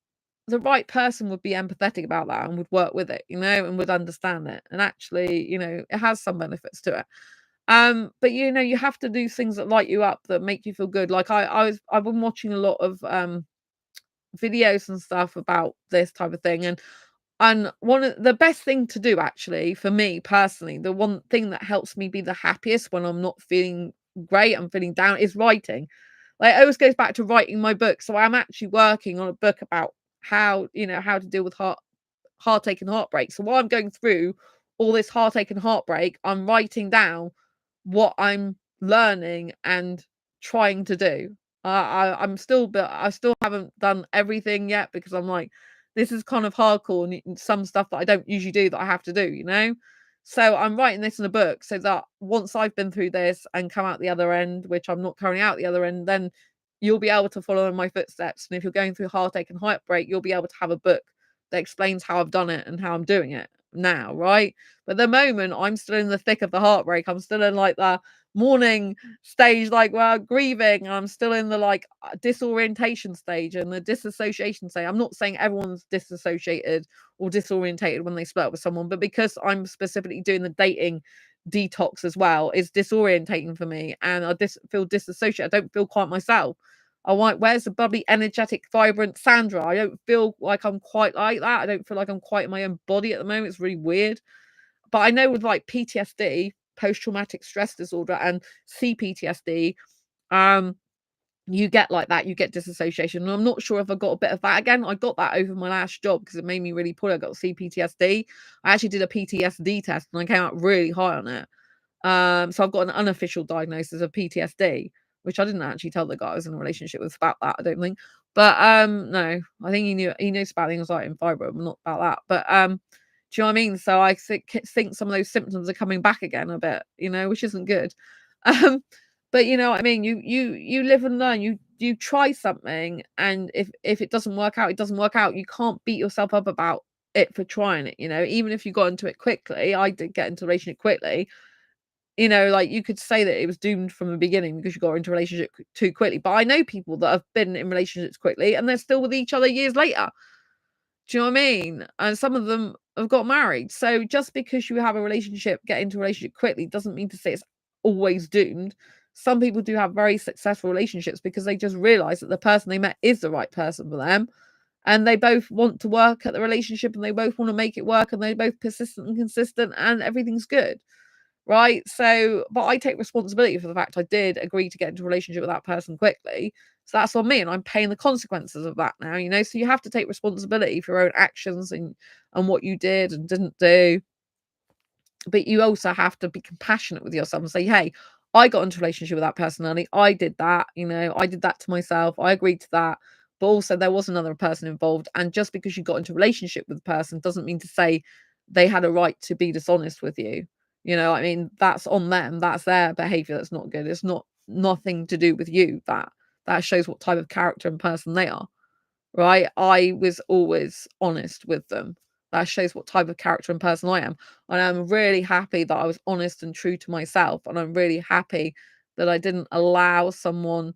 the right person would be empathetic about that and would work with it, and would understand it. And actually, it has some benefits to it. But you have to do things that light you up, that make you feel good. Like I've been watching a lot of videos and stuff about this type of thing, and one of the best thing to do, actually, for me personally, the one thing that helps me be the happiest when I'm not feeling great, I'm feeling down, is writing. Like, it always goes back to writing my book. So I'm actually working on a book about how to deal with heartache and heartbreak. So while I'm going through all this heartache and heartbreak, I'm writing down what I'm learning and trying to do. But I still haven't done everything yet, because I'm like, this is kind of hardcore and some stuff that I don't usually do that I have to do. So I'm writing this in a book so that once I've been through this and come out the other end, which I'm not currently out the other end, then you'll be able to follow in my footsteps. And if you're going through heartache and heartbreak, you'll be able to have a book that explains how I've done it and how I'm doing it now, right? But at the moment, I'm still in the thick of the heartbreak. I'm still in like the mourning stage, like, well, grieving. I'm still in the like disorientation stage and the disassociation stage. I'm not saying everyone's disassociated or disorientated when they split up with someone, but because I'm specifically doing the dating detox as well, it's disorientating for me, and I feel disassociated. I don't feel quite myself. I want, where's the bubbly, energetic, vibrant Sandra? I don't feel like I'm quite like that. I don't feel like I'm quite in my own body at the moment. It's really weird. But I know with like PTSD, post-traumatic stress disorder, and CPTSD, you get like that, you get disassociation. And I'm not sure if I got a bit of that again. I got that over my last job because it made me really poorly. I got CPTSD. I actually did a PTSD test and I came out really high on it. So I've got an unofficial diagnosis of PTSD, which I didn't actually tell the guy I was in a relationship with about that, I don't think. But no, I think he knows about anxiety and fibro, but not about that. But do you know what I mean? So I think some of those symptoms are coming back again a bit, which isn't good. Um, but you know what I mean? You live and learn. You try something, and if it doesn't work out, it doesn't work out. You can't beat yourself up about it for trying it, even if you got into it quickly. I did get into a relationship quickly. Like, you could say that it was doomed from the beginning because you got into a relationship too quickly. But I know people that have been in relationships quickly and they're still with each other years later. Do you know what I mean? And some of them have got married. So just because you have a relationship, get into a relationship quickly, doesn't mean to say it's always doomed. Some people do have very successful relationships because they just realize that the person they met is the right person for them. And they both want to work at the relationship and they both want to make it work and they're both persistent and consistent and everything's good. Right. So, but I take responsibility for the fact I did agree to get into a relationship with that person quickly. So that's on me, and I'm paying the consequences of that now, So you have to take responsibility for your own actions and what you did and didn't do. But you also have to be compassionate with yourself and say, hey, I got into a relationship with that person early. I did that, I did that to myself. I agreed to that. But also there was another person involved. And just because you got into a relationship with the person doesn't mean to say they had a right to be dishonest with you. I mean, that's on them. That's their behavior that's not good. It's nothing to do with you. That shows what type of character and person they are. Right? I was always honest with them. That shows what type of character and person I am. And I'm really happy that I was honest and true to myself. And I'm really happy that I didn't allow someone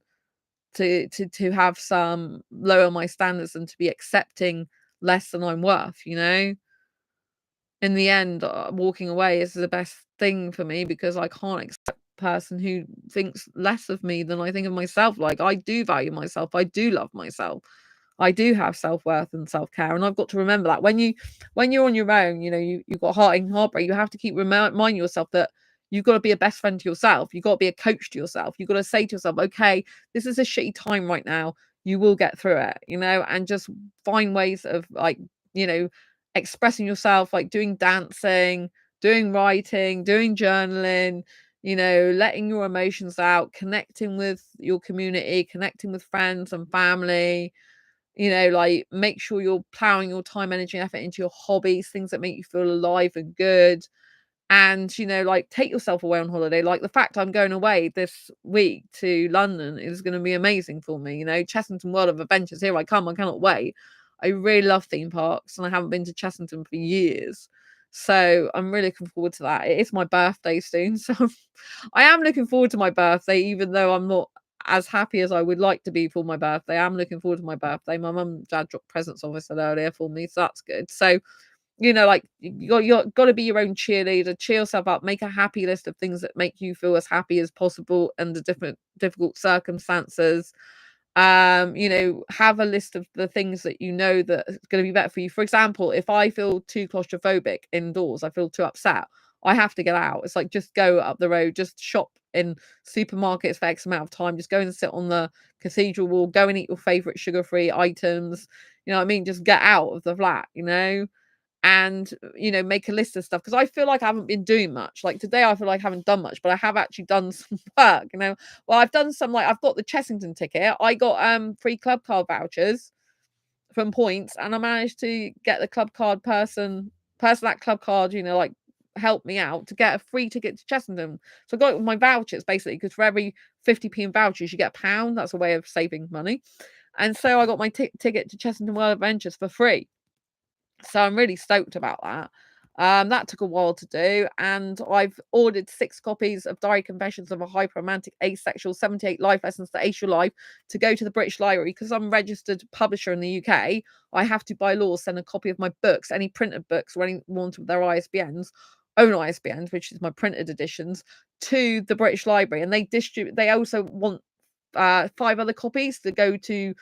to have some lower my standards and to be accepting less than I'm worth. In the end, walking away is the best thing for me because I can't accept person who thinks less of me than I think of myself. Like, I do value myself. I do love myself. I do have self-worth and self-care. And I've got to remember that when you're on your own, you've got heartbreak, you have to keep reminding yourself that you've got to be a best friend to yourself. You've got to be a coach to yourself. You've got to say to yourself, okay, this is a shitty time right now. You will get through it, and just find ways of, like, expressing yourself, like doing dancing, doing writing, doing journaling, letting your emotions out, connecting with your community, connecting with friends and family, like make sure you're plowing your time, energy, and effort into your hobbies, things that make you feel alive and good. And, like, take yourself away on holiday. Like, the fact I'm going away this week to London is going to be amazing for me. Chessington World of Adventures, here I come. I cannot wait. I really love theme parks, and I haven't been to Chessington for years. So I'm really looking forward to that. It is my birthday soon. So I am looking forward to my birthday, even though I'm not as happy as I would like to be for my birthday. I'm looking forward to my birthday. My mum and dad dropped presents off, I said earlier, for me. So that's good. So like, you're got to be your own cheerleader, cheer yourself up, make a happy list of things that make you feel as happy as possible under different difficult circumstances. Have a list of the things that that is going to be better for you. For example, if I feel too claustrophobic indoors, I feel too upset, I have to get out. It's like, just go up the road, just shop in supermarkets for X amount of time, just go and sit on the cathedral wall, go and eat your favorite sugar-free items. You know what I mean? Just get out of the flat, and make a list of stuff, because I feel like I haven't been doing much. Like today, I feel like I haven't done much, but I have actually done some work. Well, I've done some, like, I've got the Chessington ticket. I got free club card vouchers from points, and I managed to get the club card person that club card, like, help me out to get a free ticket to Chessington. So I got it with my vouchers, basically, because for every 50p in vouchers you get £1. That's a way of saving money. And so I got my ticket to Chessington World Adventures for free. So I'm really stoked about that. That took a while to do, and I've ordered 6 copies of Diary Confessions of a Hyperromantic Asexual, 78 Life Lessons to Ace Your Life, to go to the British Library. Because I'm a registered publisher in the UK, I have to, by law, send a copy of my books, any printed books or any ones with their own ISBNs, which is my printed editions, to the British Library. And they also want 5 other copies to go to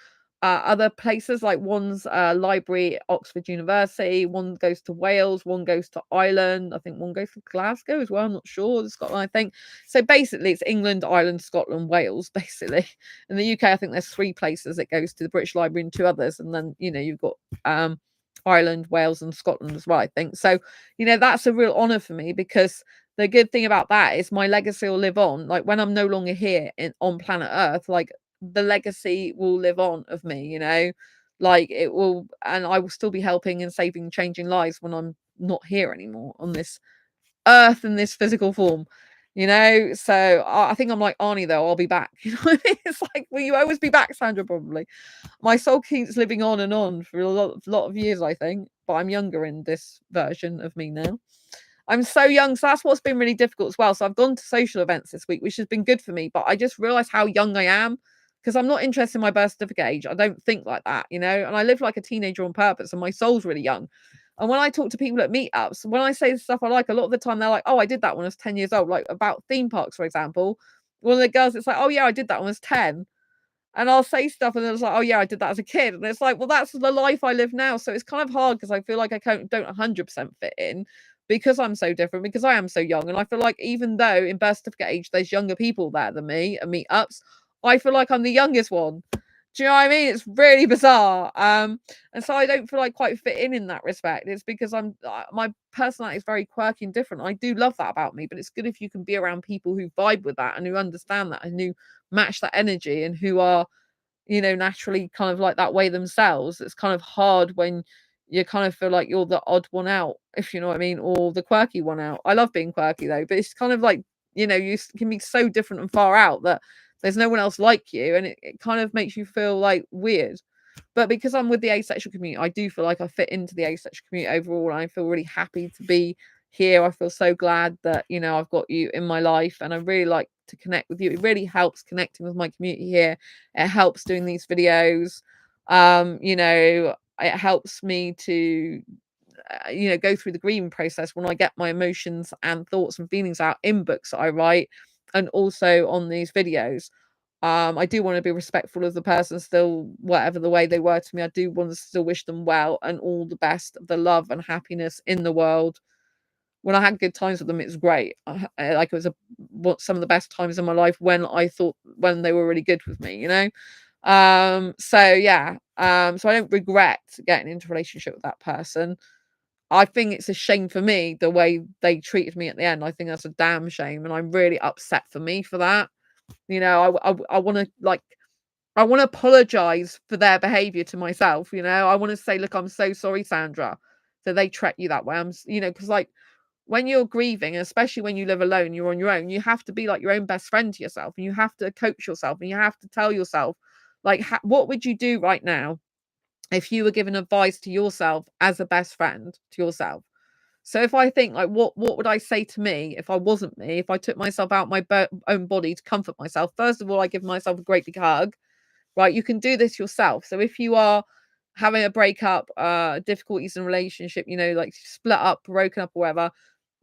other places, like one's library at Oxford University, one goes to Wales, one goes to Ireland, I think one goes to Glasgow as well, I'm not sure, Scotland, I think. So basically it's England, Ireland, Scotland, Wales, basically. In the UK, I think there's 3 places it goes to, the British Library and 2 others, and then you've got Ireland, Wales and Scotland as well, I think. So that's a real honor for me, because the good thing about that is my legacy will live on. Like, when I'm no longer here on planet Earth, like, the legacy will live on of me, like it will, and I will still be helping and saving, changing lives when I'm not here anymore on this earth in this physical form. So I think I'm like Arnie, though. I'll be back. It's like, will you always be back, Sandra? Probably. My soul keeps living on and on for a lot of years, I think, but I'm younger in this version of me now. I'm so young, so that's what's been really difficult as well. So I've gone to social events this week, which has been good for me, but I just realized how young I am, because I'm not interested in my birth certificate age. I don't think like that, and I live like a teenager on purpose, and my soul's really young. And when I talk to people at meetups, when I say stuff I like, a lot of the time they're like, oh, I did that when I was 10 years old, like about theme parks, for example. One of the girls, it's like, oh yeah, I did that when I was 10. And I'll say stuff, and then it's like, oh yeah, I did that as a kid. And it's like, well, that's the life I live now. So it's kind of hard, because I feel like I don't 100% fit in, because I'm so different, because I am so young. And I feel like, even though in birth certificate age there's younger people there than me at meetups, I feel like I'm the youngest one. Do you know what I mean? It's really bizarre. And so I don't feel like quite fit in that respect. It's because my personality is very quirky and different. I do love that about me, but it's good if you can be around people who vibe with that and who understand that and who match that energy and who are, naturally kind of like that way themselves. It's kind of hard when you kind of feel like you're the odd one out, if you know what I mean, or the quirky one out. I love being quirky, though, but it's kind of like, you can be so different and far out that there's no one else like you, and it kind of makes you feel like weird. But because I'm with the asexual community, I do feel like I fit into the asexual community overall, and I feel really happy to be here. I feel so glad that, I've got you in my life, and I really like to connect with you. It really helps connecting with my community here. It helps doing these videos. It helps me to go through the grieving process when I get my emotions and thoughts and feelings out in books that I write. and also on these videos. I do want to be respectful of the person still, whatever the way they were to me. I do want to still wish them well and all the best of the love and happiness in the world. When I had good times with them, it was great. Like, it was some of the best times in my life when they were really good with me, you know? So yeah. So I don't regret getting into a relationship with that person. I think it's a shame for me the way they treated me at the end. I think that's a damn shame, and I'm really upset for me for that. You know, I want to, like, I want to apologize for their behavior to myself. You know, I want to say, look, I'm so sorry, Sandra, that they treat you that way. Because, like, when you're grieving, especially when you live alone, you're on your own, you have to be like your own best friend to yourself, and you have to coach yourself, and you have to tell yourself, like, what would you do right now if you were given advice to yourself as a best friend to yourself? So if I think, like, what would I say to me if I wasn't me, if I took myself out my own body to comfort myself? First of all, I give myself a great big hug. Right, you can do this yourself. So if you are having a breakup, difficulties in a relationship, you know, like split up, broken up, or whatever,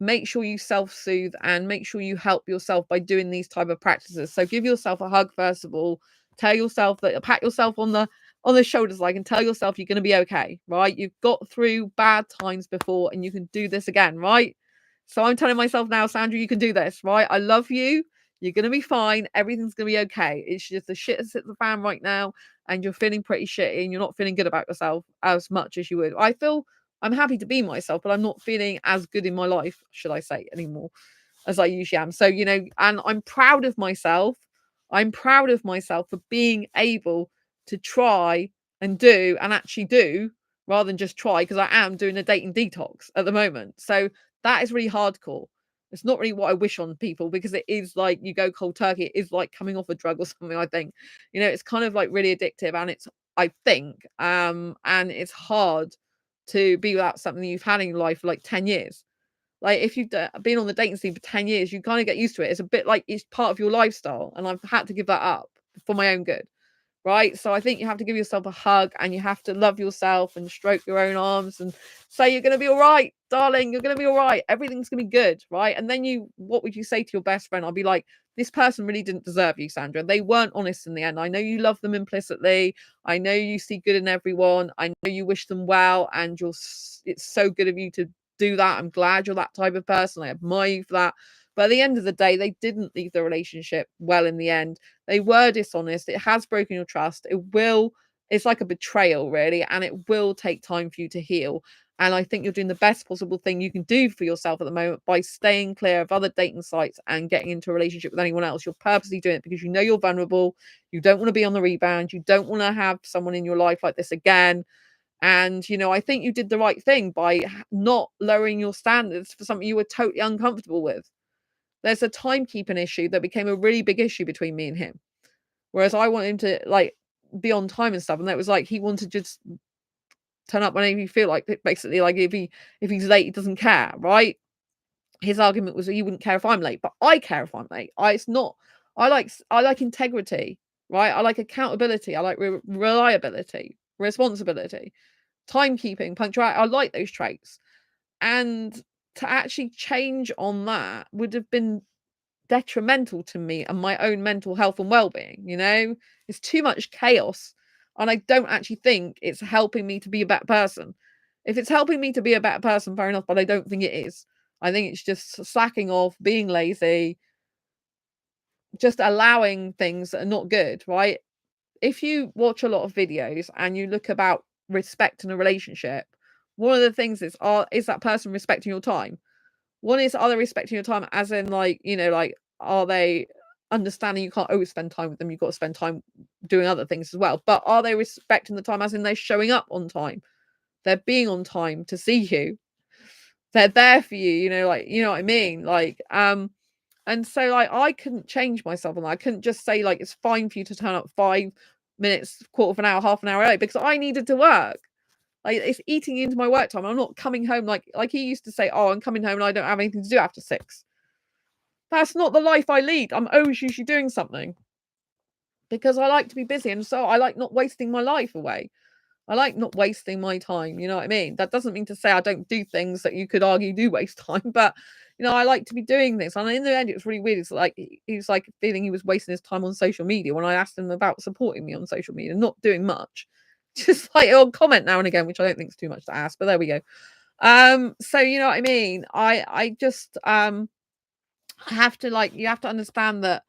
make sure you self-soothe and make sure you help yourself by doing these type of practices. So give yourself a hug first of all. Tell yourself that, pat yourself on the shoulders, like, and tell yourself you're going to be okay. Right, you've got through bad times before, and you can do this again. Right. So I'm telling myself now, Sandra, you can do this. Right, I love you. You're going to be fine. Everything's going to be okay. It's just the shit that's hit the fan right now, and you're feeling pretty shitty, and you're not feeling good about yourself as much as you would. I'm happy to be myself, but I'm not feeling as good in my life, should I say, anymore, as I usually am. So, you know, and I'm proud of myself. I'm proud of myself for being able to try and do and actually do rather than just try, because I am doing a dating detox at the moment. So that is really hardcore. It's not really what I wish on people, because it is like you go cold turkey. It is like coming off a drug or something, I think. You know, it's kind of like really addictive, and I think, and it's hard to be without something you've had in your life for like 10 years. Like, if you've been on the dating scene for 10 years, you kind of get used to it. It's a bit like it's part of your lifestyle. And I've had to give that up for my own good. Right. So I think you have to give yourself a hug, and you have to love yourself and stroke your own arms and say, you're going to be all right, darling. You're going to be all right. Everything's going to be good. Right. And then what would you say to your best friend? I'll be like, this person really didn't deserve you, Sandra. They weren't honest in the end. I know you love them implicitly. I know you see good in everyone. I know you wish them well. And it's so good of you to do that. I'm glad you're that type of person. I admire you for that. But at the end of the day, they didn't leave the relationship well in the end. They were dishonest. It has broken your trust. It's like a betrayal, really, and it will take time for you to heal. And I think you're doing the best possible thing you can do for yourself at the moment by staying clear of other dating sites and getting into a relationship with anyone else. You're purposely doing it because you know you're vulnerable. You don't want to be on the rebound. You don't want to have someone in your life like this again. And, you know, I think you did the right thing by not lowering your standards for something you were totally uncomfortable with. There's a timekeeping issue that became a really big issue between me and him. Whereas I want him to, like, be on time and stuff. And that was like, he wanted to just turn up whenever you feel like it, basically. Like, if he's late, he doesn't care, right? His argument was that he wouldn't care if I'm late, but I care if I'm late. I like integrity, right? I like accountability. I like reliability, responsibility, timekeeping, punctuality. I like those traits. And to actually change on that would have been detrimental to me and my own mental health and well-being. You know, it's too much chaos, and I don't actually think it's helping me to be a better person. If it's helping me to be a better person, fair enough, but I don't think it is. I think it's just slacking off, being lazy, just allowing things that are not good, right? If you watch a lot of videos and you look about respect in a relationship, one of the things is that person respecting your time? One is, are they respecting your time, as in, like, you know, like, are they understanding you can't always spend time with them, you've got to spend time doing other things as well. But are they respecting the time, as in they're showing up on time? They're being on time to see you. They're there for you, you know, like, you know what I mean? Like, and so, like, I couldn't change myself on that. I couldn't just say, like, it's fine for you to turn up 5 minutes, quarter of an hour, half an hour early, because I needed to work. Like, it's eating into my work time. I'm not coming home like he used to say, oh, I'm coming home and I don't have anything to do after 6. That's not the life I lead. I'm always usually doing something because I like to be busy, and so I like not wasting my life away. I like not wasting my time, you know what I mean? That doesn't mean to say I don't do things that you could argue do waste time, but I like to be doing this. And in the end, it was really weird. It's like he was like feeling he was wasting his time on social media when I asked him about supporting me on social media, not doing much. Just like he'll comment now and again, which I don't think is too much to ask, but there we go. So you know what I mean? I just have to, like, you have to understand that,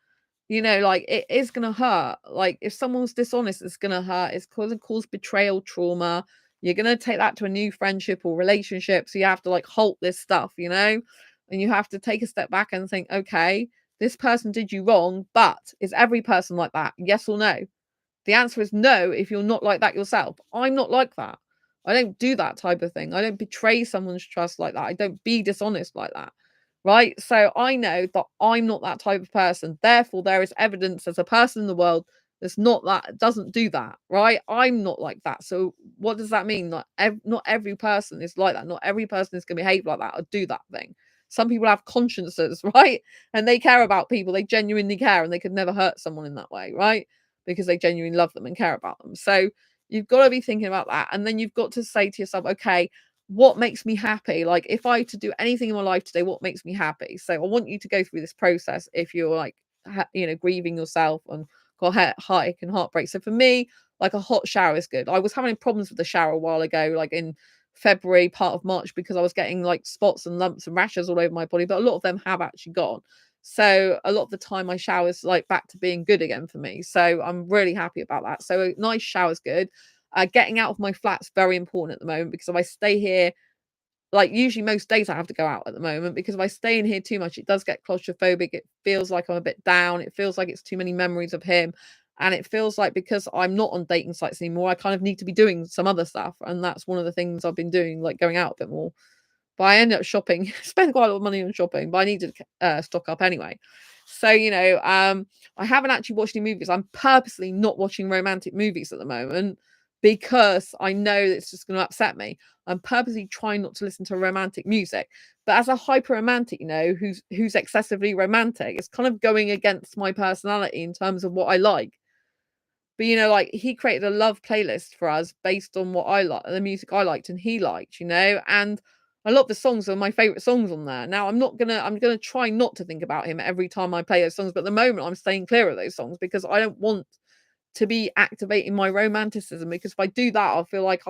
like, it is gonna hurt. Like, if someone's dishonest, it's gonna hurt. It's gonna cause betrayal trauma. You're gonna take that to a new friendship or relationship. So you have to, like, halt this stuff, and you have to take a step back and think, okay, this person did you wrong, but is every person like that? Yes or no? The answer is no if you're not like that yourself. I'm not like that. I don't do that type of thing. I don't betray someone's trust like that. I don't be dishonest like that. Right? So I know that I'm not that type of person. Therefore, there is evidence as a person in the world that's not that, doesn't do that. Right? I'm not like that. So what does that mean? Like, not every person is like that. Not every person is going to behave like that or do that thing. Some people have consciences, right? And they care about people. They genuinely care, and they could never hurt someone in that way, right? Because they genuinely love them and care about them. So you've got to be thinking about that. And then you've got to say to yourself, okay, what makes me happy? Like, if I had to do anything in my life today, what makes me happy? So I want you to go through this process if you're like, grieving yourself and got heartache and heartbreak. So for me, like, a hot shower is good. I was having problems with the shower a while ago, like in February, part of March, because I was getting like spots and lumps and rashes all over my body, but a lot of them have actually gone. So a lot of the time my shower's like back to being good again for me. So I'm really happy about that. So a nice shower's good. Getting out of my flat's very important at the moment, because if I stay here, like, usually most days I have to go out at the moment, because if I stay in here too much, it does get claustrophobic. It feels like I'm a bit down. It feels like it's too many memories of him. And it feels like, because I'm not on dating sites anymore, I kind of need to be doing some other stuff. And that's one of the things I've been doing, like going out a bit more. But I ended up shopping, spent quite a lot of money on shopping, but I needed to stock up anyway. So, I haven't actually watched any movies. I'm purposely not watching romantic movies at the moment, because I know it's just going to upset me. I'm purposely trying not to listen to romantic music. But as a hyper romantic, who's excessively romantic, it's kind of going against my personality in terms of what I like. But, like, he created a love playlist for us based on what I like, the music I liked and he liked, and a lot of the songs are my favorite songs on there. Now, I'm gonna try not to think about him every time I play those songs, but at the moment I'm staying clear of those songs, because I don't want to be activating my romanticism, because if I do that, I'll feel like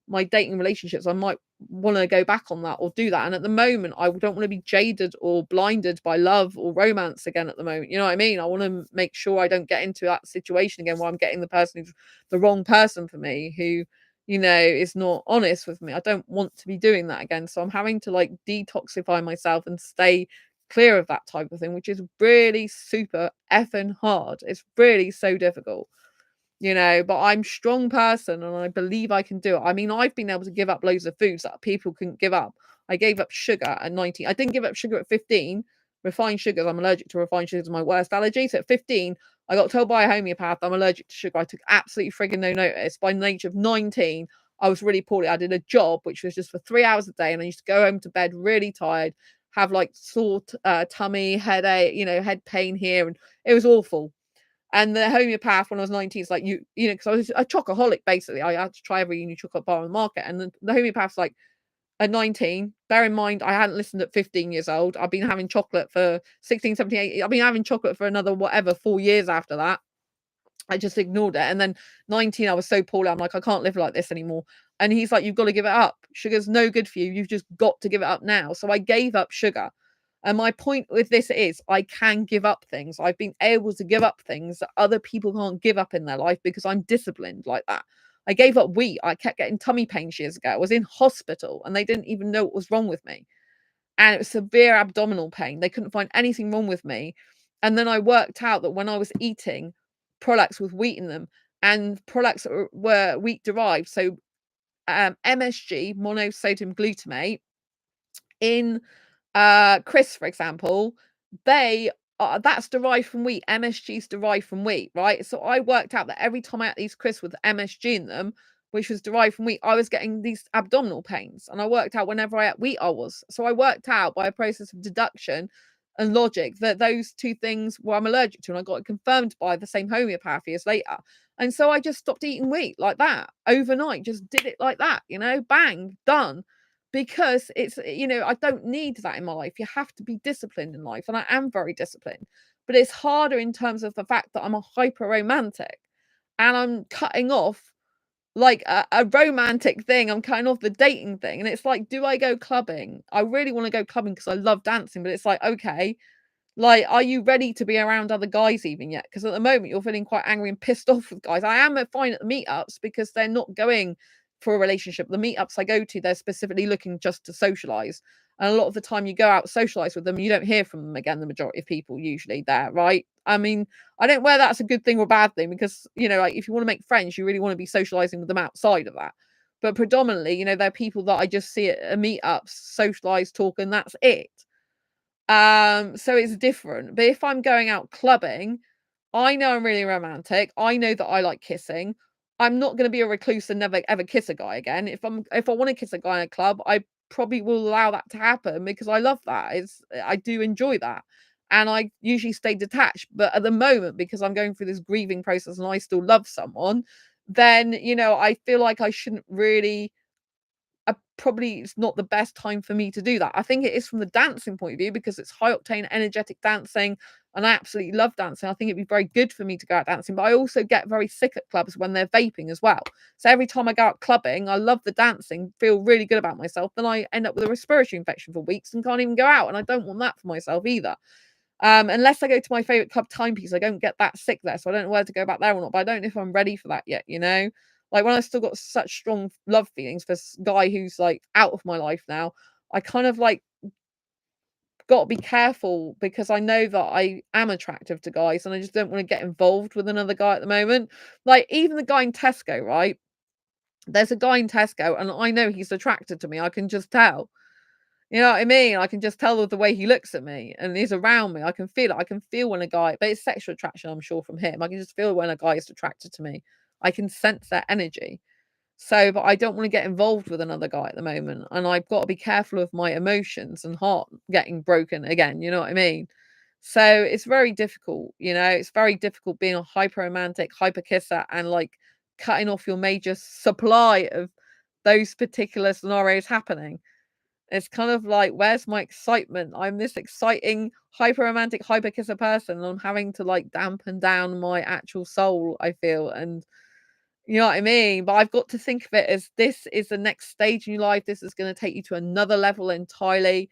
my dating relationships, I might want to go back on that or do that. And at the moment, I don't want to be jaded or blinded by love or romance again at the moment. You know what I mean? I want to make sure I don't get into that situation again where I'm getting the person who's the wrong person for me, who, is not honest with me. I don't want to be doing that again. So I'm having to, like, detoxify myself and stay clear of that type of thing, which is really super effing hard. It's really so difficult. But I'm a strong person and I believe I can do it. I mean, I've been able to give up loads of foods that people couldn't give up. I gave up sugar at 19. I didn't give up sugar at 15. Refined sugars, I'm allergic to refined sugars, my worst allergy. So at 15, I got told by a homeopath I'm allergic to sugar. I took absolutely frigging no notice. By the age of 19, I was really poorly. I did a job which was just for 3 hours a day, and I used to go home to bed really tired, have like sore tummy, headache, head pain here, and it was awful. And the homeopath, when I was 19, is like, because I was a chocoholic, basically. I had to try every new chocolate bar on the market. And the homeopath's like, at 19, bear in mind, I hadn't listened at 15 years old. I've been having chocolate for 16, 17, 18. I've been having chocolate for another, 4 years after that. I just ignored it. And then 19, I was so poorly. I'm like, I can't live like this anymore. And he's like, you've got to give it up. Sugar's no good for you. You've just got to give it up now. So I gave up sugar. And my point with this is, I can give up things. I've been able to give up things that other people can't give up in their life, because I'm disciplined like that. I gave up wheat. I kept getting tummy pains years ago. I was in hospital and they didn't even know what was wrong with me. And it was severe abdominal pain. They couldn't find anything wrong with me. And then I worked out that when I was eating products with wheat in them, and products that were wheat derived, so MSG, monosodium glutamate, in crisps, for example, they that's derived from wheat. MSG is derived from wheat, right? So I worked out that every time I ate these crisps with MSG in them, which was derived from wheat, I was getting these abdominal pains. And I worked out whenever I ate wheat, I was. So I worked out by a process of deduction and logic that those two things were I'm allergic to. And I got it confirmed by the same homeopath years later. And so I just stopped eating wheat like that overnight, just did it like that, bang, done. Because it's, I don't need that in my life. You have to be disciplined in life. And I am very disciplined. But it's harder in terms of the fact that I'm a hyper romantic and I'm cutting off like a romantic thing. I'm cutting off the dating thing. And it's like, do I go clubbing? I really want to go clubbing because I love dancing. But it's like, okay, like, are you ready to be around other guys even yet? Because at the moment you're feeling quite angry and pissed off with guys. I am fine at the meetups because they're not going for a relationship. The meetups I go to, they're specifically looking just to socialize. And a lot of the time you go out socialize with them, you don't hear from them again. The majority of people usually there, right? I mean, I don't know whether that's a good thing or a bad thing because, like if you want to make friends, you really want to be socializing with them outside of that. But predominantly, they're people that I just see at meetups, socialize, talk, and that's it. So it's different. But if I'm going out clubbing, I know I'm really romantic. I know that I like kissing. I'm not going to be a recluse and never ever kiss a guy again. If I want to kiss a guy in a club, I probably will allow that to happen because I love that. I do enjoy that. And I usually stay detached. But at the moment, because I'm going through this grieving process and I still love someone, then I feel like I shouldn't really probably it's not the best time for me to do that. I think it is from the dancing point of view because it's high octane, energetic dancing, and I absolutely love dancing. I think it'd be very good for me to go out dancing, but I also get very sick at clubs when they're vaping as well. So every time I go out clubbing, I love the dancing, feel really good about myself, then I end up with a respiratory infection for weeks and can't even go out, and I don't want that for myself either. Unless I go to my favorite club, Timepiece, I don't get that sick there, so I don't know whether to go back there or not. But I don't know if I'm ready for that yet. Like when I've still got such strong love feelings for this guy who's like out of my life now, I kind of like got to be careful because I know that I am attractive to guys, and I just don't want to get involved with another guy at the moment. Like even the guy in Tesco, right? There's a guy in Tesco, and I know he's attracted to me. I can just tell. You know what I mean? I can just tell with the way he looks at me and he's around me. I can feel it. I can feel when a guy, but it's sexual attraction, I'm sure, from him. I can just feel when a guy is attracted to me. I can sense their energy. So, but I don't want to get involved with another guy at the moment. And I've got to be careful of my emotions and heart getting broken again. You know what I mean? So it's very difficult. It's very difficult being a hyper romantic, hyper kisser and like cutting off your major supply of those particular scenarios happening. It's kind of like, where's my excitement? I'm this exciting, hyper romantic, hyper kisser person, and I'm having to like dampen down my actual soul, I feel. And you know what I mean? But I've got to think of it as this is the next stage in your life. This is going to take you to another level entirely.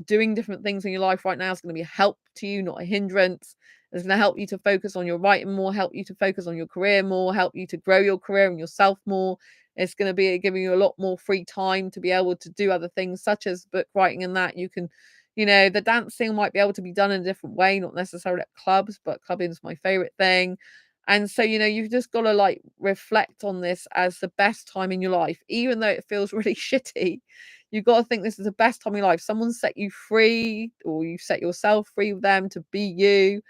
Doing different things in your life right now is going to be a help to you, not a hindrance. It's going to help you to focus on your writing more, help you to focus on your career more, help you to grow your career and yourself more. It's going to be giving you a lot more free time to be able to do other things such as book writing and that. You can, the dancing might be able to be done in a different way, not necessarily at clubs, but clubbing is my favorite thing. And so, you've just got to like reflect on this as the best time in your life, even though it feels really shitty. You've got to think this is the best time in your life. Someone set you free, or you set yourself free with them to be you.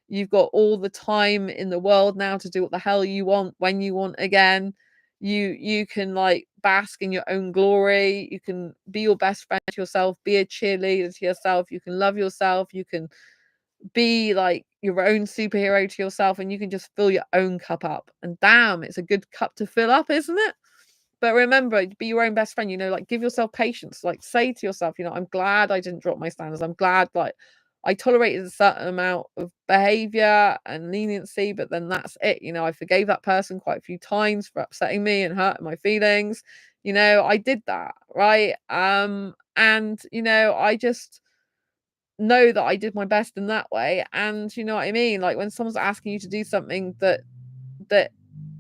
You've got all the time in the world now to do what the hell you want when you want again. You can like bask in your own glory. You can be your best friend to yourself, be a cheerleader to yourself. You can love yourself. You can be like your own superhero to yourself, and you can just fill your own cup up. And damn, it's a good cup to fill up, isn't it? But remember, be your own best friend, like give yourself patience. Like say to yourself, I'm glad I didn't drop my standards. I'm glad like I tolerated a certain amount of behavior and leniency, but then that's it. I forgave that person quite a few times for upsetting me and hurting my feelings. I did that, right? And I just know that I did my best in that way. And you know what I mean? Like when someone's asking you to do something that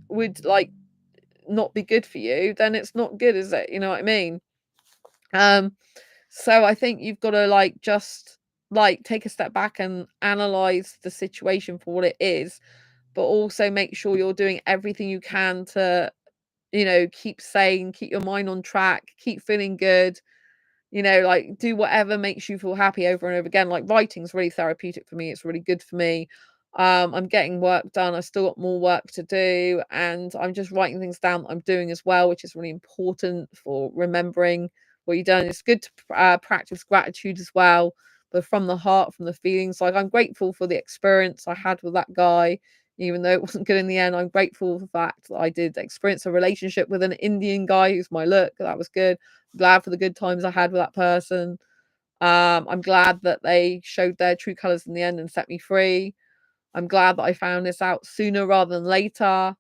would like not be good for you, then it's not good, is it? You know what I mean? So I think you've got to like just like take a step back and analyze the situation for what it is, but also make sure you're doing everything you can to, keep sane, keep your mind on track, keep feeling good, like do whatever makes you feel happy over and over again. Like writing's really therapeutic for me. It's really good for me. I'm getting work done. I've still got more work to do, and I'm just writing things down that I'm doing as well, which is really important for remembering what you've done. It's good to practice gratitude as well, but from the heart, from the feelings. Like I'm grateful for the experience I had with that guy. even though it wasn't good in the end. I'm grateful for the fact that I did experience a relationship with an Indian guy who's my look. That was good. I'm glad for the good times I had with that person. I'm glad that they showed their true colors in the end and set me free. I'm glad that I found this out sooner rather than later.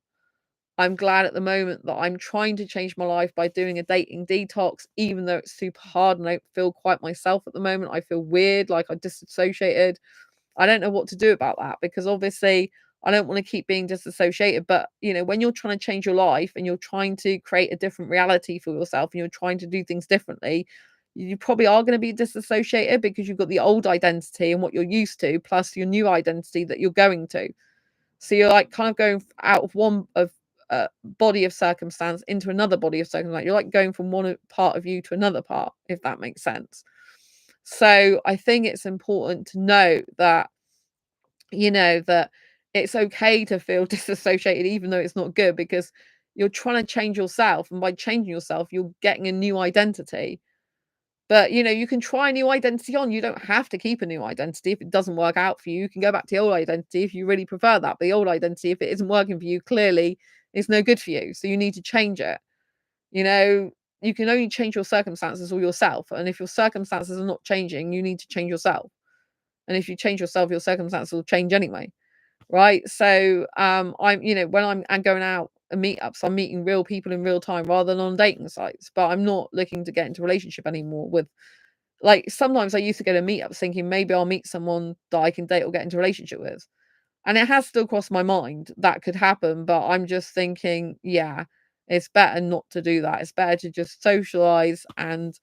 I'm glad at the moment that I'm trying to change my life by doing a dating detox, even though it's super hard and I don't feel quite myself at the moment. I feel weird, like I'm disassociated. I don't know what to do about that because obviously I don't want to keep being disassociated. But, when you're trying to change your life and you're trying to create a different reality for yourself and you're trying to do things differently, you probably are going to be disassociated because you've got the old identity and what you're used to, plus your new identity that you're going to. So you're like kind of going out of one of body of circumstance into another body of circumstance. You're like going from one part of you to another part, if that makes sense. So I think it's important to note that, that it's okay to feel disassociated, even though it's not good, because you're trying to change yourself. And by changing yourself, you're getting a new identity. But, you can try a new identity on. You don't have to keep a new identity. If it doesn't work out for you, you can go back to the old identity if you really prefer that. But the old identity, if it isn't working for you, clearly it's no good for you. So you need to change it. You can only change your circumstances or yourself. And if your circumstances are not changing, you need to change yourself. And if you change yourself, your circumstances will change anyway. Right. So when I'm going out and meetups, I'm meeting real people in real time rather than on dating sites. But I'm not looking to get into a relationship anymore with, like, sometimes I used to go to meetups thinking maybe I'll meet someone that I can date or get into a relationship with. And it has still crossed my mind that could happen, but I'm just thinking, yeah, it's better not to do that. It's better to just socialize and,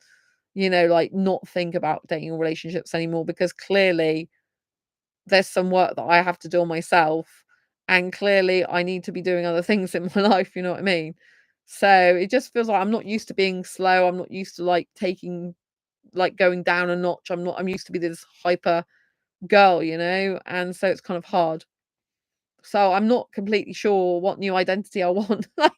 like, not think about dating or relationships anymore, because clearly there's some work that I have to do on myself, and clearly I need to be doing other things in my life, you know what I mean? So it just feels like I'm not used to being slow. I'm not used to going down a notch. I'm used to be this hyper girl, and so it's kind of hard. So I'm not completely sure what new identity I want. Like,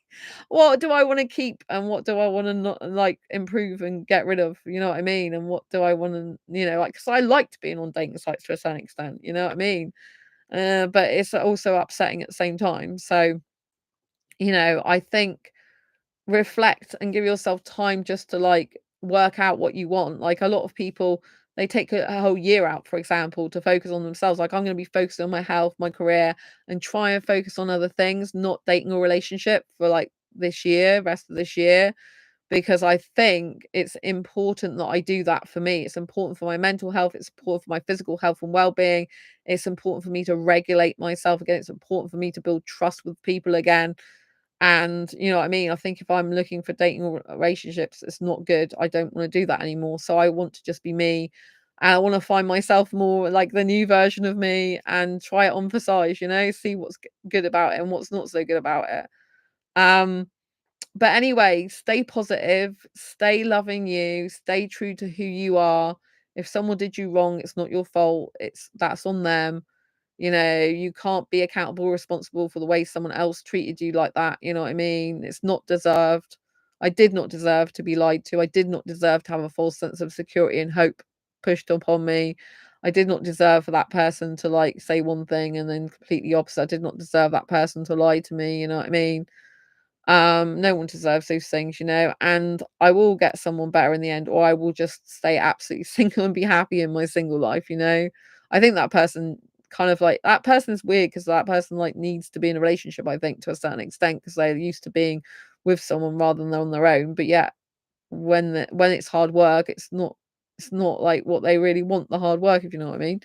what do I want to keep and what do I want to not like improve and get rid of? You know what I mean? And what do I want to, like, because I liked being on dating sites to a certain extent. You know what I mean? But it's also upsetting at the same time. So, I think reflect and give yourself time just to like work out what you want. Like, a lot of people, they take a whole year out, for example, to focus on themselves. Like, I'm going to be focusing on my health, my career, and try and focus on other things, not dating or relationship for like this year, rest of this year, because I think it's important that I do that for me. It's important for my mental health. It's important for my physical health and well-being. It's important for me to regulate myself again. It's important for me to build trust with people again. And you know what I mean? I think if I'm looking for dating or relationships, it's not good. I don't want to do that anymore. So I want to just be me. And I want to find myself more like the new version of me and try it on for size, see what's good about it and what's not so good about it. But anyway, stay positive, stay loving you, stay true to who you are. If someone did you wrong, it's not your fault. That's on them. You can't be accountable or responsible for the way someone else treated you like that. You know what I mean? It's not deserved. I did not deserve to be lied to. I did not deserve to have a false sense of security and hope pushed upon me. I did not deserve for that person to like say one thing and then completely opposite. I did not deserve that person to lie to me. You know what I mean? No one deserves those things, and I will get someone better in the end, or I will just stay absolutely single and be happy in my single life. I think that person that person is weird because that person like needs to be in a relationship, I think, to a certain extent, because they're used to being with someone rather than on their own. But yeah, when it's hard work, it's not like what they really want, the hard work, if you know what I mean.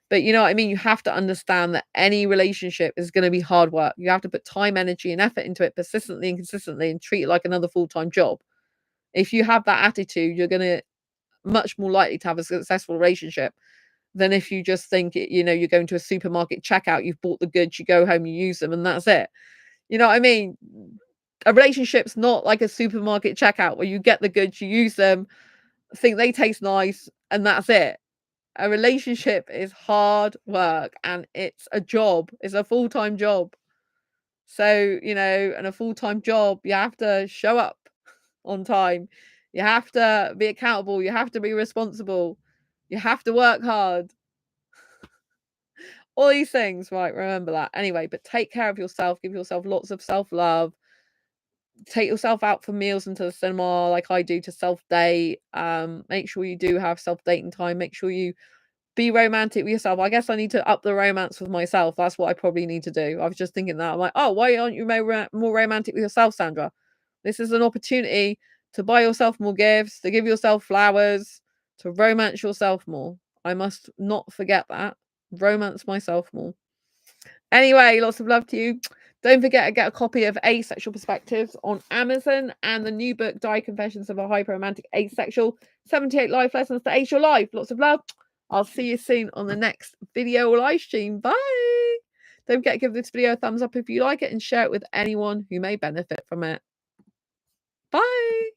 But you know what I mean? You have to understand that any relationship is going to be hard work. You have to put time, energy, and effort into it persistently and consistently and treat it like another full-time job. If you have that attitude, you're going to much more likely to have a successful relationship than if you just think, you're going to a supermarket checkout, you've bought the goods, you go home, you use them, and that's it. You know what I mean? A relationship's not like a supermarket checkout where you get the goods, you use them, think they taste nice, and that's it. A relationship is hard work and it's a job. It's a full-time job. So, and a full-time job, you have to show up on time. You have to be accountable. You have to be responsible. You have to work hard. All these things, right? Remember that. Anyway, but take care of yourself. Give yourself lots of self-love. Take yourself out for meals and to the cinema like I do to self-date. Make sure you do have self-dating time. Make sure you be romantic with yourself. I guess I need to up the romance with myself. That's what I probably need to do. I was just thinking that. I'm like, oh, why aren't you more romantic with yourself, Sandra? This is an opportunity to buy yourself more gifts, to give yourself flowers, to romance yourself more. I must not forget that. Romance myself more. Anyway, lots of love to you. Don't forget to get a copy of Asexual Perspectives on Amazon and the new book, Diary Confessions of a Hyper-Romantic Asexual, 78 Life Lessons to Ace Your Life. Lots of love. I'll see you soon on the next video or live stream. Bye. Don't forget to give this video a thumbs up if you like it and share it with anyone who may benefit from it. Bye.